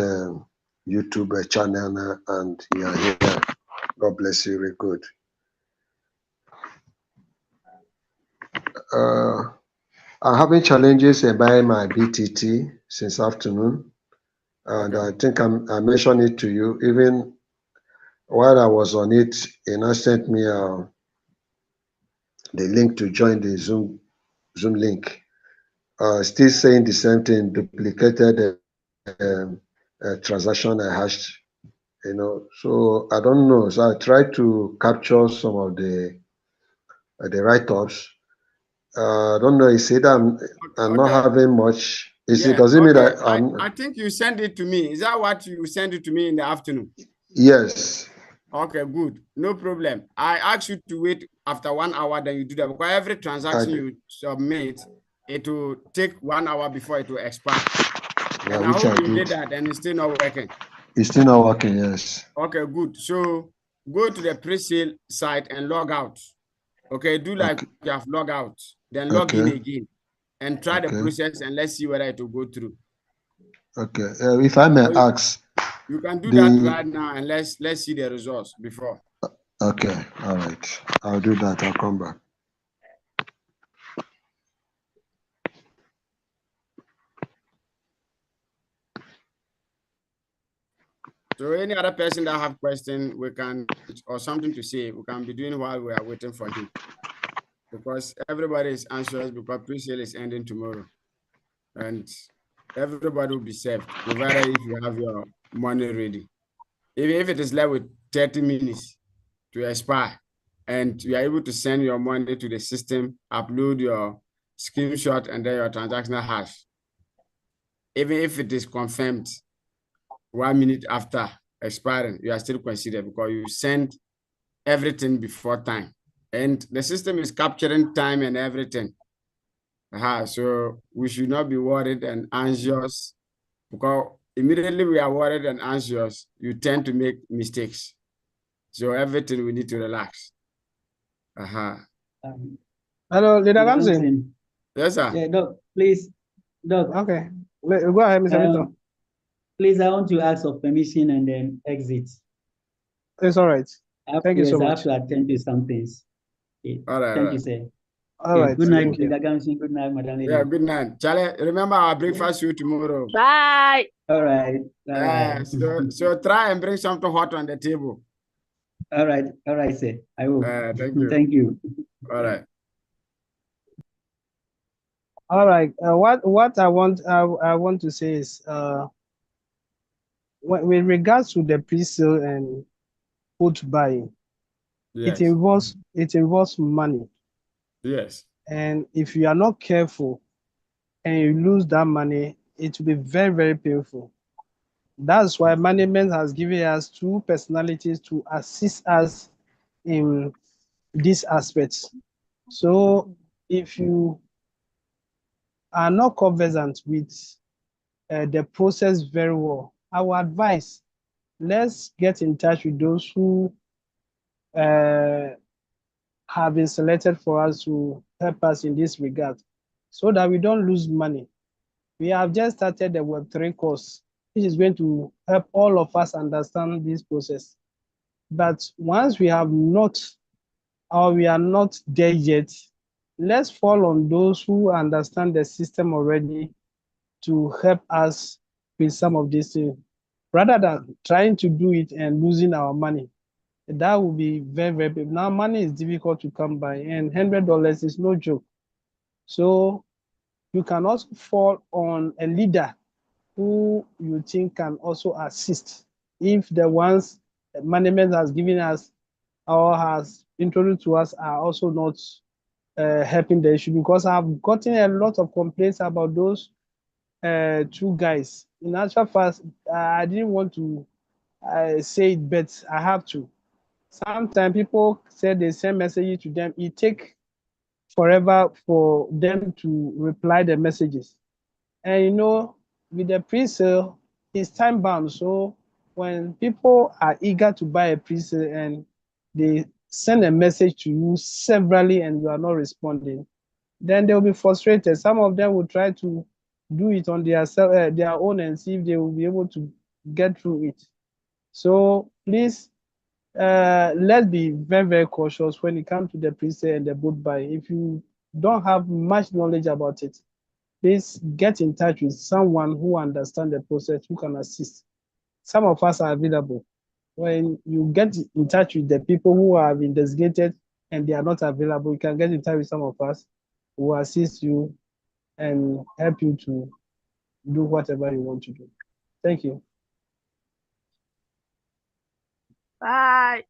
YouTube channel now, and you are here. God bless you, very good. I'm having challenges in buying my BTT since afternoon, and Okay. I think I mentioned it to you. Even while I was on it, he now sent me the link to join the Zoom link. Still saying the same thing, duplicated transaction I hashed, So I don't know. So I tried to capture some of the write-ups. I don't know. He said I'm not having much. Yeah. Does it mean Okay. that I think you sent it to me. Is that what you sent it to me in the afternoon? Yes. Okay, good. No problem. I asked you to wait after 1 hour, then you do that because every transaction you submit, it will take 1 hour before it will expire. Yeah, and I hope you did that and it's still not working. It's still not working, yes. Okay, good. So go to the pre-sale site and log out. Okay, do like you have log out, then log in again and try the process and let's see whether it will go through. Okay. If I may ask. You can do that right now and let's see the results before. Okay, all right. I'll do that. I'll come back. So any other person that have question, we can, or something to say, we can be doing while we are waiting for him. Because everybody is anxious because pre-sale is ending tomorrow. And everybody will be saved, provided if you have your money ready. Even if it is left with 30 minutes to expire, and you are able to send your money to the system, upload your screenshot and then your transactional hash. Even if it is confirmed 1 minute after expiring, you are still considered because you send everything before time. And the system is capturing time and everything. So we should not be worried and anxious, because immediately we are worried and anxious, you tend to make mistakes. So everything we need to relax. Hello, Leader Ramsey. Johnson. Yes, sir. Yeah, Doc, please. Doc. Okay. Go ahead, Mr. Victor. Please, I want to ask for permission and then exit. It's all right. Thank you so much. I have to attend to some things. Okay. All right. Thank you, sir. All right. Good night, Thank you. Leader Gamson. Good night, Madam Lady. Yeah, good night. Charlie, remember our breakfast show tomorrow. Bye. All right. All right. So try and bring something hot on the table. All right, sir. I will. Thank you. Thank you. All right. All right. What I want to say is with regards to the pre-sale and put buying, yes. it involves money. Yes. And if you are not careful and you lose that money, it will be very, very painful. That's why management has given us 2 personalities to assist us in these aspects. So if you are not conversant with the process very well, I would advise, let's get in touch with those who have been selected for us to help us in this regard, so that we don't lose money. We have just started the Web3 course, which is going to help all of us understand this process. But once we have not, or we are not there yet, let's fall on those who understand the system already to help us with some of these things, rather than trying to do it and losing our money. That would be very, very big. Now, money is difficult to come by, and $100 is no joke. So you can also fall on a leader who you think can also assist if the ones management has given us or has introduced to us are also not helping the issue, because I've gotten a lot of complaints about those 2 guys. In actual fact, I didn't want to say it, but I have to. Sometimes people said they send messages to them. It takes forever for them to reply the messages. And you know, with the pre-sale, it's time bound. So when people are eager to buy a pre-sale and they send a message to you severally and you are not responding, then they'll be frustrated. Some of them will try to do it on their own and see if they will be able to get through it. So please, let's be very, very cautious when it comes to the pre-sale and the boot buy. If you don't have much knowledge about it, please get in touch with someone who understands the process, who can assist. Some of us are available. When you get in touch with the people who have been designated and they are not available, you can get in touch with some of us who will assist you and help you to do whatever you want to do. Thank you. Bye.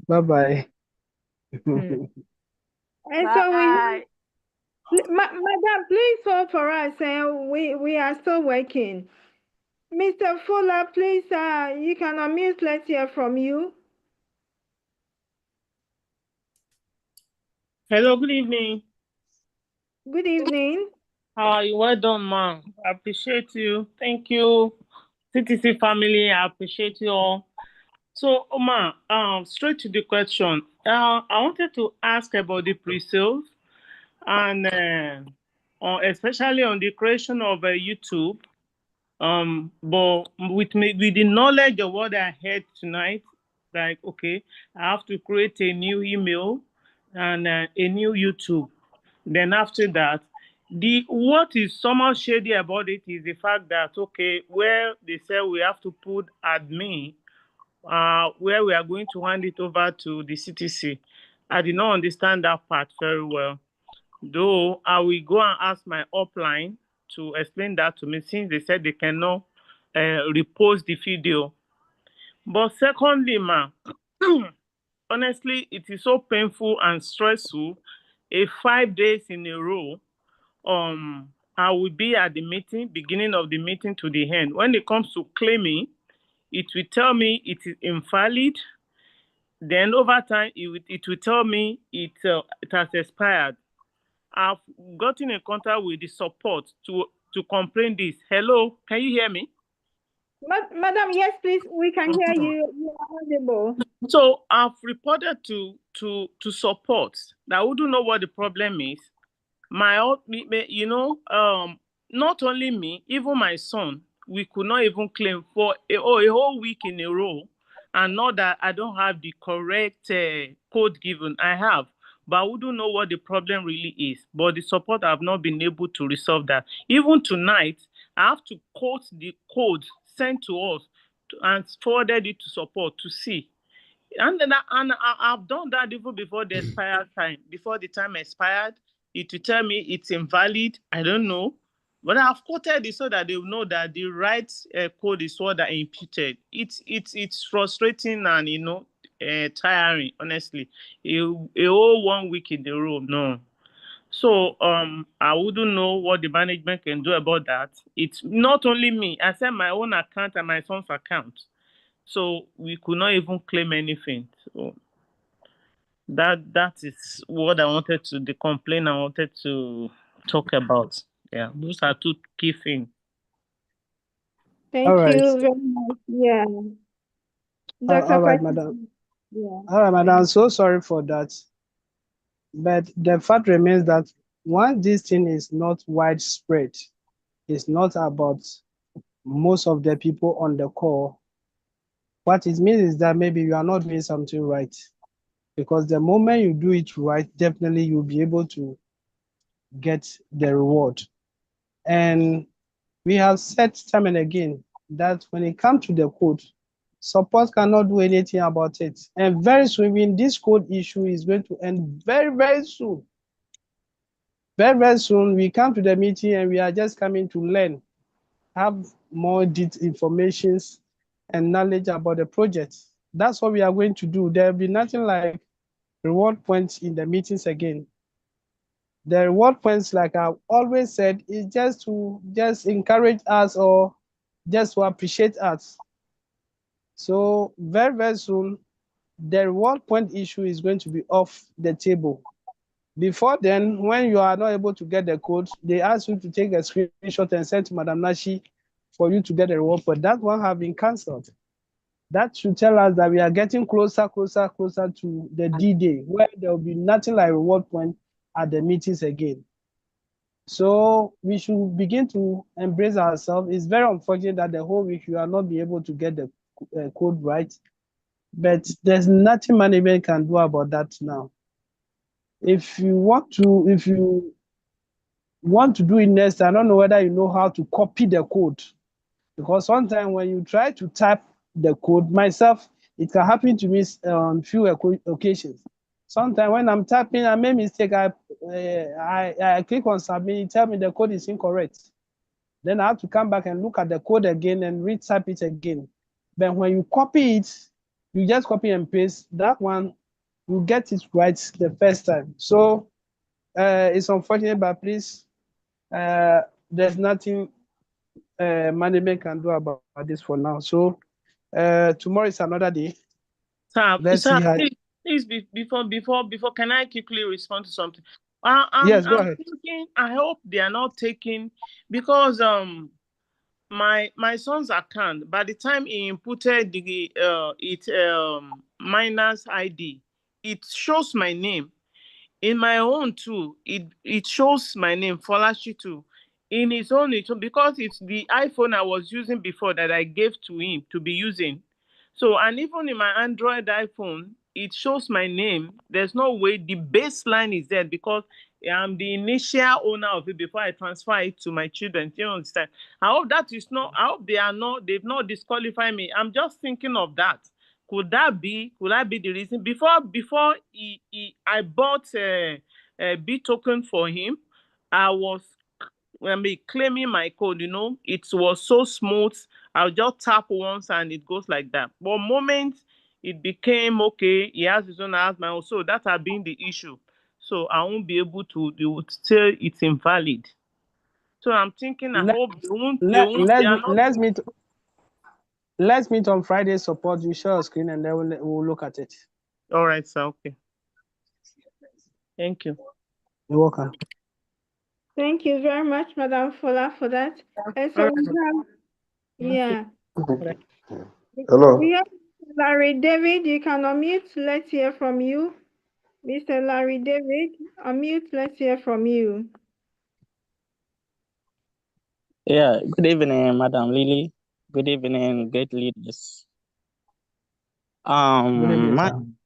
Bye-bye. And so Madam, please hold for us. We are still working. Mr. Fuller, please, you can unmute. Let's hear from you. Hello, good evening. Good evening. How are you? Well done, ma'am. I appreciate you. Thank you. Ctc family, I appreciate you all. So, Oma, straight to the question. I wanted to ask about the pre-sales and especially on the creation of YouTube. But with the knowledge of what I heard tonight, like, okay, I have to create a new email and a new YouTube. Then after that, What is somehow shady about it is the fact that, okay, where they say we have to put admin, where we are going to hand it over to the CTC. I did not understand that part very well. Though I will go and ask my upline to explain that to me, since they said they cannot repost the video. But secondly, ma, honestly, it is so painful and stressful. 5 days in a row, I will be at the meeting, beginning of the meeting to the end. When it comes to claiming, it will tell me it is invalid. Then over time, it will tell me it has expired. I've gotten in contact with the support to complain this. Hello, can you hear me? Madam, yes, please, we can hear you. You are audible. So I've reported to support. That I wouldn't know what the problem is. Not only me, even my son, we could not even claim for a whole week in a row. And not that I don't have the correct code given. I have, but I wouldn't know what the problem really is. But the support have not been able to resolve that. Even tonight, I have to quote the code sent to us and forwarded it to support to see. And I've done that even before the expired time. Before the time expired, it will tell me it's invalid. I don't know. But I've quoted it so that they will know that the right code is what I imputed. It's frustrating and tiring, honestly. A whole 1 week in the row, no. So I wouldn't know what the management can do about that. It's not only me. I sent my own account and my son's account. So we could not even claim anything. So that is what I wanted to, the complaint I wanted to talk about. Yeah, those are two key things. Thank All right. you very much. Yeah. Dr. All right, Kwasi. madam. Yeah. All right, madam. I'm so sorry for that. But the fact remains that once this thing is not widespread, it's not about most of the people on the call. What it means is that maybe you are not doing something right. Because the moment you do it right, definitely you'll be able to get the reward. And we have said time and again that when it comes to the code, support cannot do anything about it. And very soon, this code issue is going to end very, very soon. Very, very soon, we come to the meeting and we are just coming to learn, have more detailed information and knowledge about the project. That's what we are going to do. There will be nothing like reward points in the meetings again. The reward points, like I've always said, is just to encourage us or just to appreciate us. So very, very soon, the reward point issue is going to be off the table. Before then, when you are not able to get the code, they ask you to take a screenshot and send to Madam Nashi for you to get the reward point. That one have been cancelled. That should tell us that we are getting closer to the D-Day, where there will be nothing like reward point at the meetings again. So we should begin to embrace ourselves. It's very unfortunate that the whole week you are not be able to get the code right, but there's nothing management can do about that now. If you want to do it next, I don't know whether you know how to copy the code, because sometimes when you try to type the code, myself, it can happen to me on few occasions. Sometimes when I'm typing, I make mistake. I click on submit. It tell me the code is incorrect. Then I have to come back and look at the code again and retype it again. But when you copy it, you just copy and paste that one. You get it right the first time. So it's unfortunate, but please, there's nothing management can do about this for now. So tomorrow is another day. Let's see how. Please, before, can I quickly respond to something? Yes, go ahead. Thinking, I hope they are not taking, because my son's account, by the time he inputted the minus ID, it shows my name. In my own too, it shows my name, Folashi too. In his own, because it's the iPhone I was using before that I gave to him to be using. So, and even in my Android iPhone, it shows my name. There's no way the baseline is there, because I'm the initial owner of it before I transfer it to my children. You understand? I hope that is not. I hope they've not disqualified me. I'm just thinking of that. Could that be the reason? Before I bought a B token for him, I was claiming my code. It was so smooth. I'll just tap once and it goes like that. But moment it became okay, he has his own, I have my own. So that has been the issue. So I won't be able to. They would say it's invalid. So I'm thinking. I hope they won't. They are not. Let's meet on Friday. Support you, share a screen, and then we'll look at it. All right, sir. Okay. Thank you. You're welcome. Thank you very much, Madam Fola, for that. And so we have, yeah. Hello. We have Larry David. You can unmute. Let's hear from you. Mr. Larry David, unmute. Let's hear from you. Yeah, good evening, Madam Lily. Good evening, great leaders. Good evening,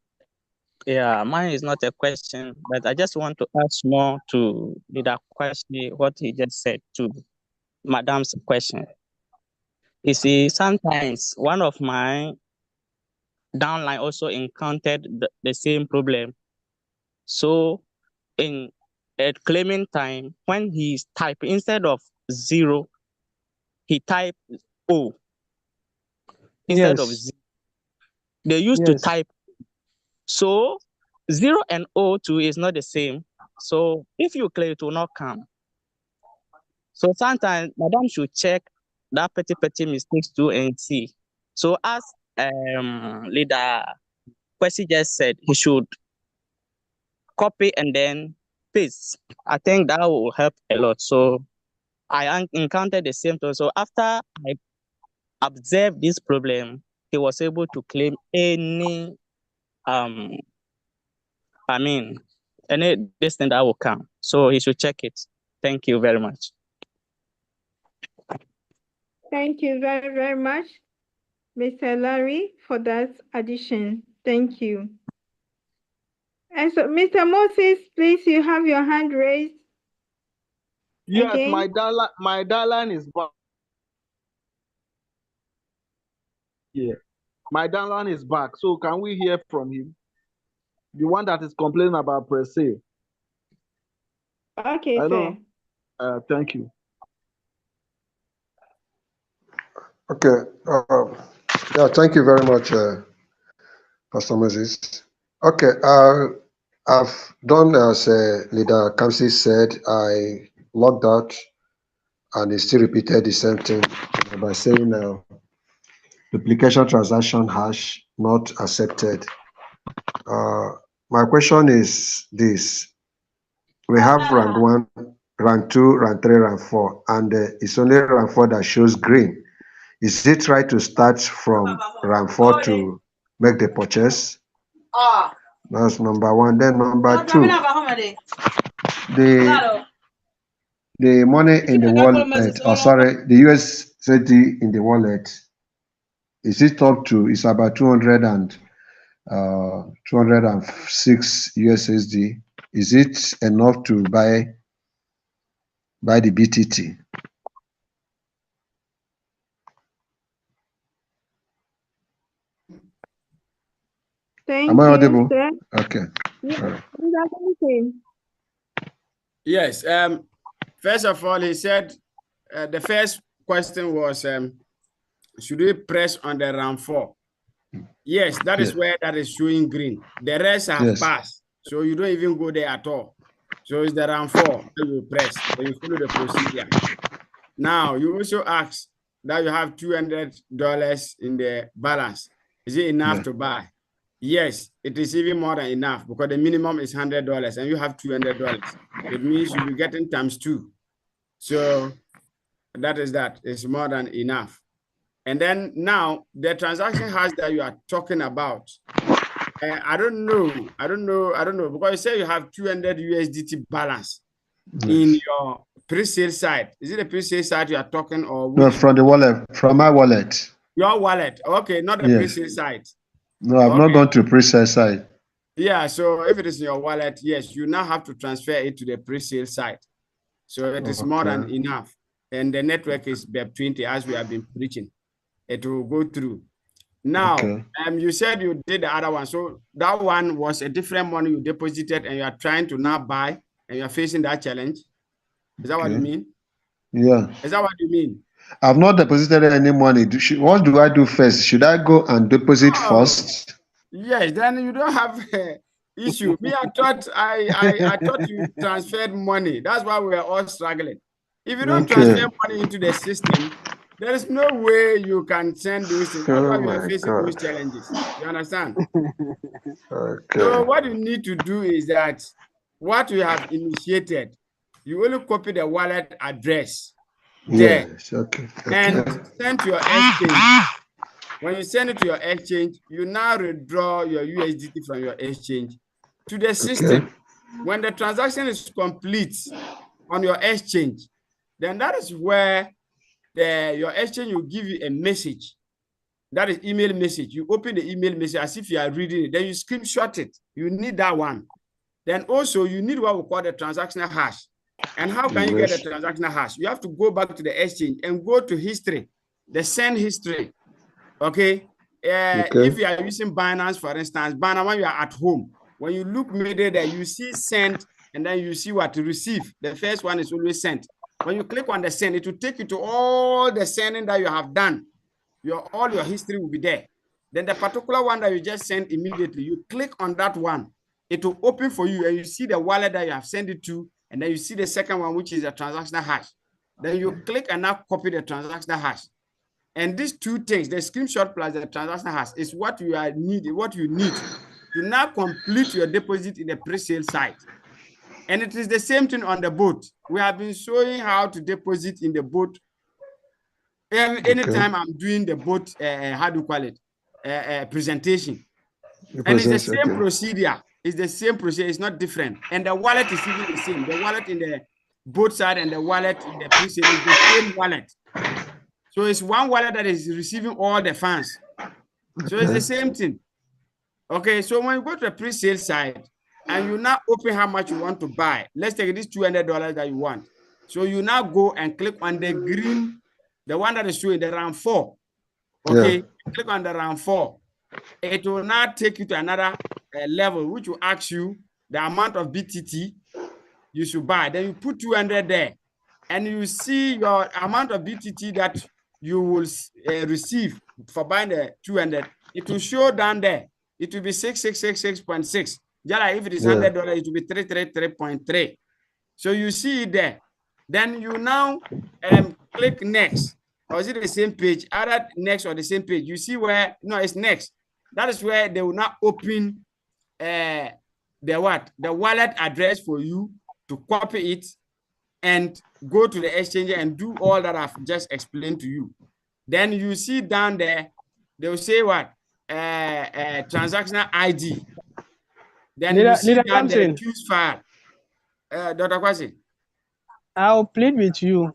sir. Mine is not a question, but I just want to ask more to Leader Kwasi what he just said to Madam's question. You see, sometimes one of my downline also encountered the same problem. So in at claiming time, when he type instead of 0, he type O instead of 0. They used to type. So 0 and O2 is not the same. So if you claim it will not come. So sometimes Madam should check that petty mistakes too and see. So as Leader Kwesi just said, he should copy and then paste. I think that will help a lot. So I encountered the same thing. So after I observed this problem, he was able to claim any this thing that will come. So he should check it. Thank you very much. Thank you very, very much, Mr. Larry, for that addition. Thank you. And so, Mr. Moses, please, you have your hand raised. Yes, again. my downline is back. Yeah, my downline is back. So can we hear from him? The one that is complaining about per se. Okay, sir. Thank you. Okay. Thank you very much, Pastor Moses. Okay. I've done as Leader Kamsi said. I logged out, and he still repeated the same thing by saying duplication transaction hash not accepted. My question is this: we have round 1, round 2, round 3, round 4, and it's only round 4 that shows green. Is it right to start from round 4 to make the purchase? That's number 1. Then number 2, the money in the wallet, the USD in the wallet, is it up to, it's about 206 USSD. Is it enough to buy the BTT? Thank Am I you, audible? sir. Okay. Yes. First of all, he said the first question was, should we press on the round 4? Yes, that is where that is showing green. The rest have passed, so you don't even go there at all. So it's the round 4 that you press, then you follow the procedure. Now you also ask that you have $200 in the balance. Is it enough to buy? Yes, it is even more than enough because the minimum is $100 and you have $200. It means you'll be getting ×2. So that is that. It's more than enough. And then now the transaction hash that you are talking about, I don't know because you say you have 200 USDT balance in your pre-sale site. Is it the pre-sale site you are talking or? No, from the wallet, from my wallet. Your wallet. Okay, not the pre-sale site. No, I've not gone to pre-sale site. Yeah, so if it is in your wallet, yes, you now have to transfer it to the pre-sale site. So it is more than enough. And the network is BEP20 as we have been preaching. It will go through. Now, you said you did the other one. So that one was a different money you deposited and you are trying to now buy and you're facing that challenge. Is that what you mean? Yeah. Is that what you mean? I've not deposited any money. What do I do first? Should I go and deposit first? Yes, then you don't have issue. Me, I thought you transferred money. That's why we are all struggling. If you don't transfer money into the system, there is no way you can send those things. That's why we are facing those challenges. You understand? So what you need to do is that what you have initiated, you only copy the wallet address there and send to your exchange. When you send it to your exchange, you now withdraw your USDT from your exchange to the system. When the transaction is complete on your exchange, then that is where your exchange will give you a message. That is email message. You open the email message as if you are reading it. Then you screenshot it. You need that one. Then also you need what we call the transactional hash. And how can you get the transactional hash? You have to go back to the exchange and go to history, the send history. Okay. If you are using Binance, for instance, Binance, when you are at home, when you look middle there, you see send, and then you see what to receive. The first one is always sent. When you click on the send, it will take you to all the sending that you have done. All your history will be there. Then the particular one that you just sent immediately, you click on that one. It will open for you, and you see the wallet that you have sent it to, and then you see the second one, which is a transactional hash. Then you click and now copy the transactional hash. And these two things, the screenshot plus the transaction hash, is what you need to now complete your deposit in the pre-sale site. And it is the same thing on the boat. We have been showing how to deposit in the boat. Anytime I'm doing the boat, how do you call it? Presentation. And it's the same procedure. It's the same procedure. It's not different. And the wallet is even the same. The wallet in the boat side and the wallet in the pre-sale is the same wallet. So it's one wallet that is receiving all the funds. So it's the same thing. Okay, so when you go to the pre-sale side and you now open how much you want to buy, let's take this $200 that you want. So you now go and click on the green, the one that is showing the round 4. Okay, click on the round 4. It will now take you to another level, which will ask you the amount of BTT you should buy. Then you put 200 there, and you see your amount of BTT that you will receive for buying the 200. It will show down there. It will be 6666.6. Just like if it is $100, it will be 333.3. So you see it there. Then you now click next. Or is it the same page? Either next or the same page. You see where, no, it's next. That is where they will now open the wallet address for you to copy it and go to the exchange and do all that I've just explained to you. Then you see down there, they will say what? Transactional ID. Then you see down there, choose file. Dr. Kwasi. I'll plead with you.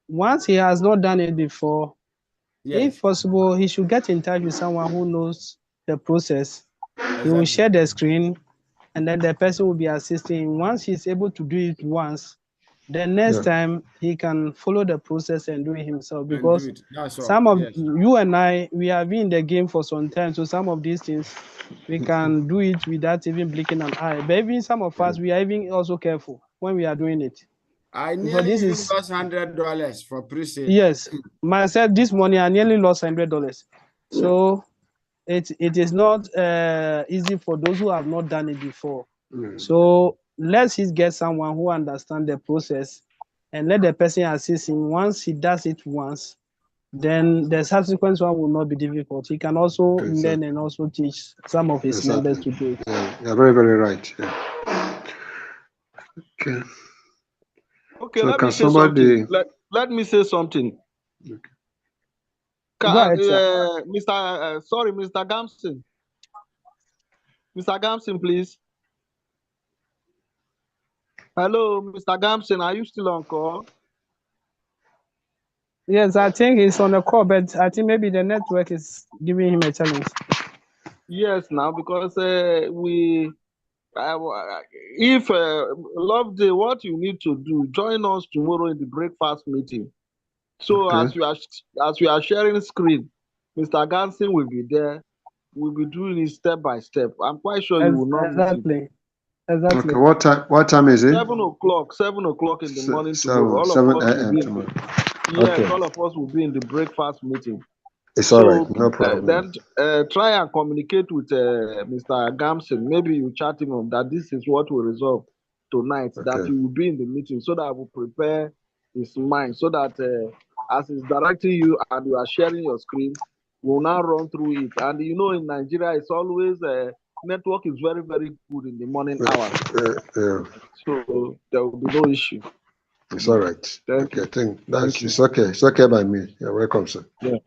Once he has not done it before, if possible, he should get in touch with someone who knows the process. He will share the screen, and then the person will be assisting. Once he's able to do it once, the next time he can follow the process and do it himself. Because some of you and I, we have been in the game for some time, so some of these things we can do it without even blinking an eye. But even some of us, we are even also careful when we are doing it. I nearly even lost $100 for pre-sale. Yes, myself this morning I nearly lost $100. So it is not easy for those who have not done it before. So let's get someone who understands the process and let the person assist him. Once he does it once, then the subsequent one will not be difficult. He can also learn and also teach some of his members to do it. You're very, very right. Okay, so let can me say somebody... something. Let me say something. Go ahead, Mr. Gamson. Mr. Gamson, please. Hello, Mr. Gamson, are you still on call? Yes, I think he's on the call, but I think maybe the network is giving him a challenge. Yes, now because if love day, what you need to do, join us tomorrow in the breakfast meeting. So Okay. as we are sharing screen, Mr. Ganson will be there. We'll be doing it step by step. I'm quite sure you will not miss it. Exactly. Exactly. Okay. What time is it? 7 o'clock in the morning tomorrow. All of 7 us will a.m. be tomorrow. yes, Okay. all of us will be in the breakfast meeting. It's all right. So No problem. then try and communicate with Mr. Gamson. Maybe you chat him on that this is what we resolve tonight, that Okay. he will be in the meeting so that we prepare his mind so that as he's directing you and you are sharing your screen, we'll now run through it. And you know, in Nigeria, it's always network is very, very good in the morning hours. Yeah. So there will be no issue. It's all right. Thank Okay. you. I think Thank you. it's okay. It's okay by me. You're welcome, sir. Yeah.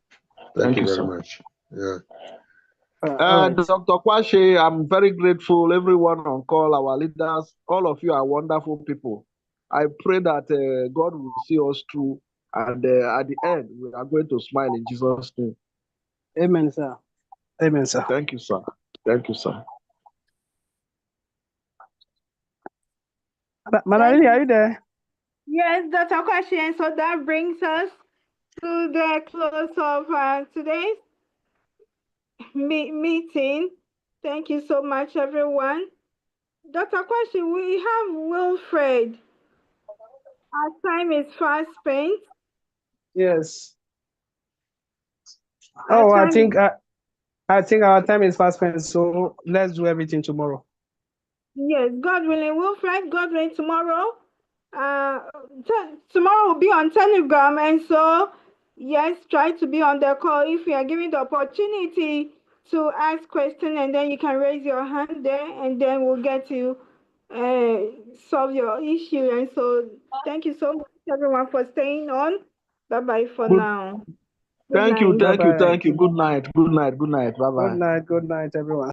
Thank you you, very sir. much. Yeah. All right. Dr. Kwashe, I'm very grateful. Everyone on call, our leaders, all of you are wonderful people. I pray that God will see us through, and at the end, we are going to smile in Jesus' name. Amen, sir. Amen, sir. Thank you, sir. Thank you, sir. Madam Lily, are you there? Yes, Dr. Kwashe. So that brings us to the close of today's meeting. Thank you so much, everyone. Dr. Kwashe, we have Wilfred. Our time is fast spent. Yes. Oh, I think our time is fast spent, so let's do everything tomorrow. Yes, God willing, Wilfred, God willing, tomorrow. Tomorrow will be on Telegram, and so yes, try to be on the call if you are given the opportunity to ask questions, and then you can raise your hand there, and then we'll get to solve your issue. And so, thank you so much, everyone, for staying on. Bye bye for now. Good Thank you, night. thank you, Bye-bye. thank you. Good night, good night, good night. Bye bye. Good night, everyone.